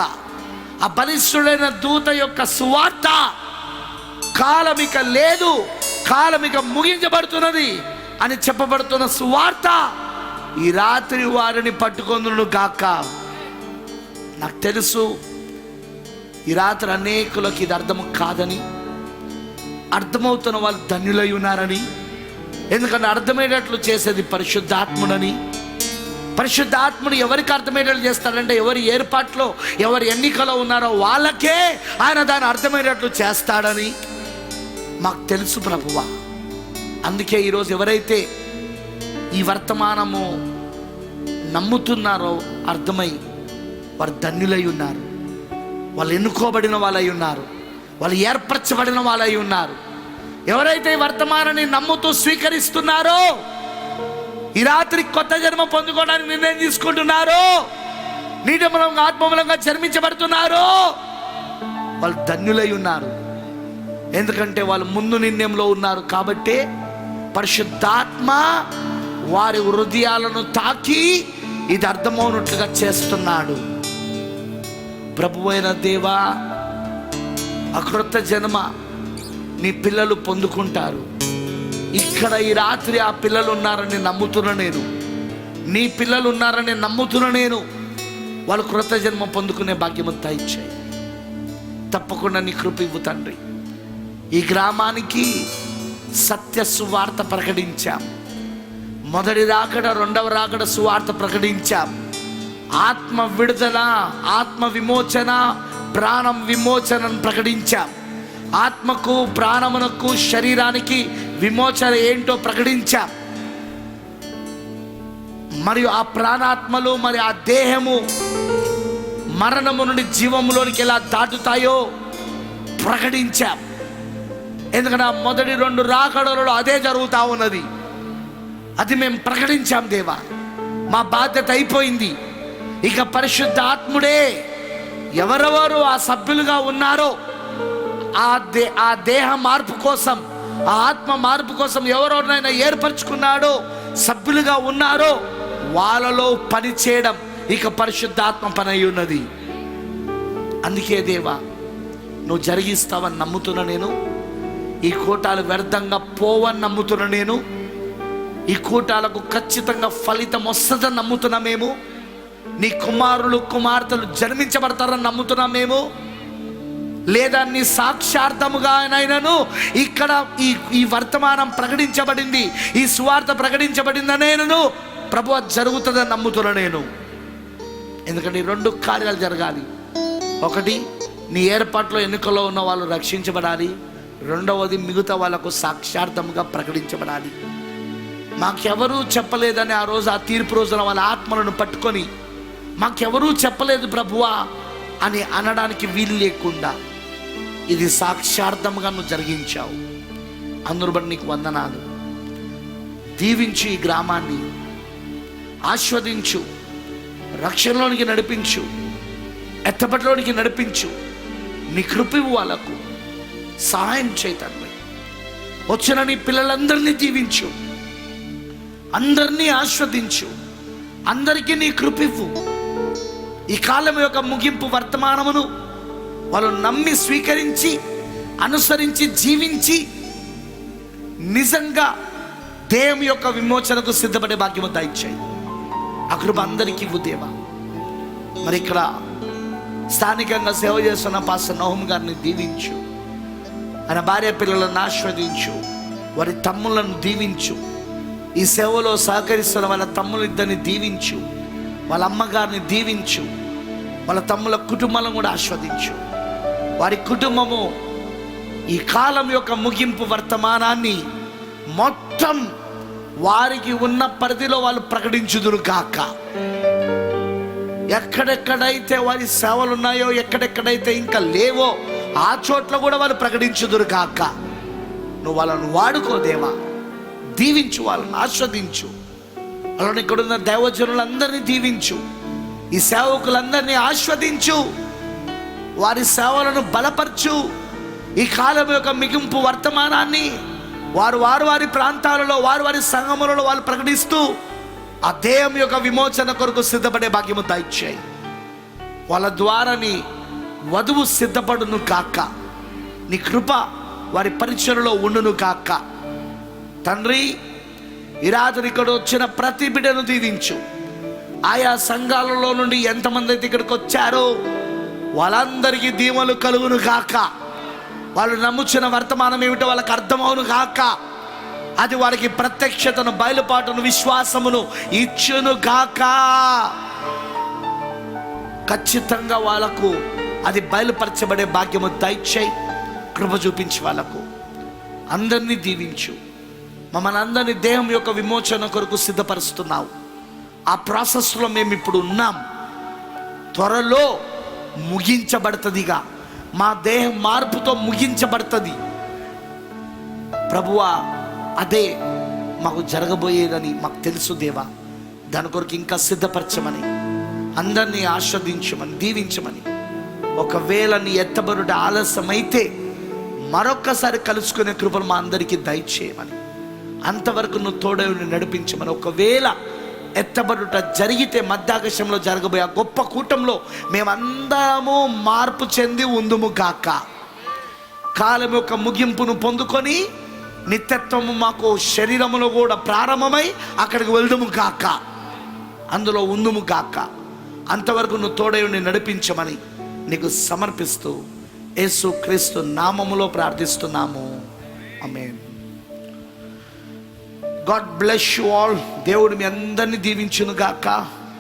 ఆ బలిష్ఠుడైన దూత యొక్క సువార్త, కాలమిక లేదు, కాలమిక ముగించబడుతున్నది అని చెప్పబడుతున్న సువార్త ఈ రాత్రి వారిని పట్టుకొందును గాక. నాకు తెలుసు ఈ రాత్రి అనేకులకు ఇది అర్థం కాదని, అర్థమవుతున్న వాళ్ళు ధన్యులై ఉన్నారని. ఎందుకంటే అర్థమయ్యేటట్లు చేసేది పరిశుద్ధాత్ముడని. పరిశుద్ధాత్ముడు ఎవరికి అర్థమయ్యేటట్లు చేస్తాడంటే, ఎవరి ఏర్పాట్లో, ఎవరి ఎన్నికలో ఉన్నారో వాళ్ళకే ఆయన దాన్ని అర్థమయ్యేటట్లు చేస్తాడని. మాకు తెలుసు ప్రభువా. అందుకే ఈరోజు ఎవరైతే ఈ వర్తమానము నమ్ముతున్నారో అర్థమై వారు ధన్యులై ఉన్నారు. వాళ్ళు ఎన్నుకోబడిన వాళ్ళై ఉన్నారు, వాళ్ళు ఏర్పరచబడిన వాళ్ళై ఉన్నారు. ఎవరైతే ఈ వర్తమానాన్ని నమ్ముతూ స్వీకరిస్తున్నారో, ఈ రాత్రి కొత్త జన్మ పొందుకోవడానికి నిర్ణయం తీసుకుంటున్నారో, నీటి మూలంగా ఆత్మ మూలంగా జన్మించబడుతున్నారో, వాళ్ళు ధన్యులై ఉన్నారు. ఎందుకంటే వాళ్ళు ముందు నిర్ణయంలో ఉన్నారు కాబట్టి పరిశుద్ధాత్మ వారి హృదయాలను తాకి ఇది అర్థమవునట్లుగా చేస్తున్నాడు. ప్రభువైన దేవా, ఆ క్రొత్త జన్మ నీ పిల్లలు పొందుకుంటారు. ఇక్కడ ఈ రాత్రి ఆ పిల్లలు ఉన్నారని నమ్ముతున్నా నేను, నీ పిల్లలు ఉన్నారని నమ్ముతున్నా నేను. వాళ్ళు క్రొత్త జన్మ పొందుకునే భాగ్యము దయచేయి. తప్పకుండా నీ కృప ఇవ్వు తండ్రి. ఈ గ్రామానికి సత్య సువార్త ప్రకటించాం. మొదటి రాకడ, రెండవ రాకడ సువార్త ప్రకటించాం. ఆత్మ విడుదల, ఆత్మ విమోచన, ప్రాణం విమోచనను ప్రకటించాం. ఆత్మకు, ప్రాణమునకు, శరీరానికి విమోచన ఏంటో ప్రకటించాం. మరియు ఆ ప్రాణాత్మలు మరి ఆ దేహము మరణము నుండి జీవములోనికి ఎలా దాటుతాయో ప్రకటించాం. ఎందుకంటే ఆ మొదటి 2 రాకడలలో అదే జరుగుతూ ఉన్నది. అది మేము ప్రకటించాం దేవా. మా బాధ్యత అయిపోయింది. ఇక పరిశుద్ధ ఆత్ముడే ఎవరెవరు ఆ సభ్యులుగా ఉన్నారో, ఆ దేహ మార్పు కోసం, ఆ ఆత్మ మార్పు కోసం ఎవరెవరినైనా ఏర్పరచుకున్నాడో, సభ్యులుగా ఉన్నారో, వాళ్ళలో పని చేయడం ఇక పరిశుద్ధాత్మ పని అయి ఉన్నది. అందుకే దేవా, నువ్వు జరిగిస్తావని నమ్ముతున్నా నేను. ఈ కూటాలు వ్యర్థంగా పోవని నమ్ముతున్నా నేను. ఈ కూటాలకు ఖచ్చితంగా ఫలితం వస్తుందని నమ్ముతున్నా మేము. నీ కుమారులు, కుమార్తెలు జన్మించబడతారని నమ్ముతున్నా మేము. లేదా నీ సాక్షార్థముగా అయినను ఇక్కడ ఈ వర్తమానం ప్రకటించబడింది, ఈ సువార్త ప్రకటించబడిందనే నేను ప్రభు జరుగుతుందని నమ్ముతున్నా నేను. ఎందుకంటే ఈ 2 కార్యాలు జరగాలి. ఒకటి, నీ ఏర్పాట్లో ఎన్నికల్లో ఉన్న వాళ్ళు రక్షించబడాలి. రెండవది, మిగతా వాళ్ళకు సాక్షార్థముగా ప్రకటించబడాలి. మాకెవరూ చెప్పలేదని ఆ రోజు, ఆ తీర్పు రోజున వాళ్ళ ఆత్మలను పట్టుకొని మాకెవరూ చెప్పలేదు ప్రభువా అని అనడానికి వీలు లేకుండా ఇది సాక్షార్థముగా నువ్వు జరిగించావు. అందరూ బట్టి నీకు వందనాలు. దీవించు ఈ గ్రామాన్ని, ఆస్వాదించు, రక్షణలోనికి నడిపించు, ఎత్తపట్లోనికి నడిపించు. నీ కృపవు వాళ్ళకు సహాయం చేయి తండ్రి. వచ్చిన నీ పిల్లలందరినీ దీవించు, అందరినీ ఆస్వాదించు, అందరికీ నీ కృపివ్వు. ఈ కాలం యొక్క ముగింపు వర్తమానమును వాళ్ళు నమ్మి స్వీకరించి, అనుసరించి, జీవించి నిజంగా దేవుని యొక్క విమోచనకు సిద్ధపడే భాగ్యము దయచేయి. ఆ కృప అందరికీ ఇవ్వు దేవా. మరి ఇక్కడ స్థానికంగా సేవ చేస్తున్న పాస్టర్ నహూమ్ గారిని దీవించు, ఆయన భార్య పిల్లలను ఆస్వాదించు, వారి తమ్ములను దీవించు. ఈ సేవలో సహకరిస్తున్న వాళ్ళ తమ్ముళ్ళిద్దరిని దీవించు, వాళ్ళ అమ్మగారిని దీవించు, వాళ్ళ తమ్ముల కుటుంబాలను కూడా ఆస్వాదించు. వారి కుటుంబము ఈ కాలం యొక్క ముగింపు వర్తమానాన్ని మొత్తం వారికి ఉన్న పరిధిలో వాళ్ళు ప్రకటించుదురు కాక. ఎక్కడెక్కడైతే వారి సేవలు ఉన్నాయో, ఎక్కడెక్కడైతే ఇంకా లేవో ఆ చోట్ల కూడా వాళ్ళు ప్రకటించుదురు కాక. నువ్వు వాళ్ళను వాడుకో దేవా. దీవించు, వాళ్ళని ఆస్వాదించు. అలానే ఇక్కడున్న దైవజనులందరినీ దీవించు, ఈ సేవకులందరినీ ఆస్వాదించు, వారి సేవలను బలపరచు. ఈ కాలం యొక్క మిగింపు వర్తమానాన్ని వారి ప్రాంతాలలో, వారి సంఘములలో వాళ్ళు ప్రకటిస్తూ ఆ దేహం యొక్క విమోచన కొరకు సిద్ధపడే భాగ్యము దయచేయి. వాళ్ళ ద్వారాని వధువు సిద్ధపడును కాక. నీ కృప వారి పరిచయలో ఉండును కాక. తండ్రి, ఈ రాత్రి ఇక్కడ వచ్చిన ప్రతి బిడ్డను దీవించు. ఆయా సంఘాలలో నుండి ఎంతమంది అయితే ఇక్కడికి వచ్చారో వాళ్ళందరికీ దీవెనలు కలుగును కాక. వాళ్ళు నమ్ముచున్న వర్తమానం ఏమిటో వాళ్ళకి అర్థమవును కాక. అది వారికి ప్రత్యక్షతను, బయలుపాటును, విశ్వాసమును ఇచ్చును కాక. ఖచ్చితంగా వాళ్ళకు అది బయలుపరచబడే భాగ్యము దయచేయి. కృప చూపించి వాళ్ళకు అందరినీ దీవించు. మమ్మల్ని అందరినీ దేహం యొక్క విమోచన కొరకు సిద్ధపరుస్తున్నావు. ఆ ప్రాసెస్లో మేము ఇప్పుడు ఉన్నాం. త్వరలో ముగించబడుతుందిగా, మా దేహం మార్పుతో ముగించబడుతుంది ప్రభువా. అదే మాకు జరగబోయేదని మాకు తెలుసు దేవా. దాని కొరకు ఇంకా సిద్ధపరచమని, అందరినీ ఆస్వాదించమని, దీవించమని. ఒకవేళ నీ ఎత్తబడుట ఆలస్యమైతే మరొక్కసారి కలుసుకునే కృపను మా అందరికీ దయచేయమని, అంతవరకు నువ్వు తోడై నడిపించమని. ఒకవేళ ఎత్తబడుట జరిగితే మధ్యాకాశంలో జరగబోయే ఆ గొప్ప కూటంలో మేమందరము మార్పు చెంది ఉందుము గాక. కాలం యొక్క ముగింపును పొందుకొని నిత్యత్వము మాకు శరీరములో కూడా ప్రారంభమై అక్కడికి వెళ్దుము గాక, అందులో ఉందుము గాక. అంతవరకు నువ్వు తోడై నడిపించమని నీకు సమర్పిస్తూ యేసు క్రీస్తు నామములో ప్రార్థిస్తున్నాము. Amen. God bless you all. దేవుడు మీ అందరినీ దీవించును గాక.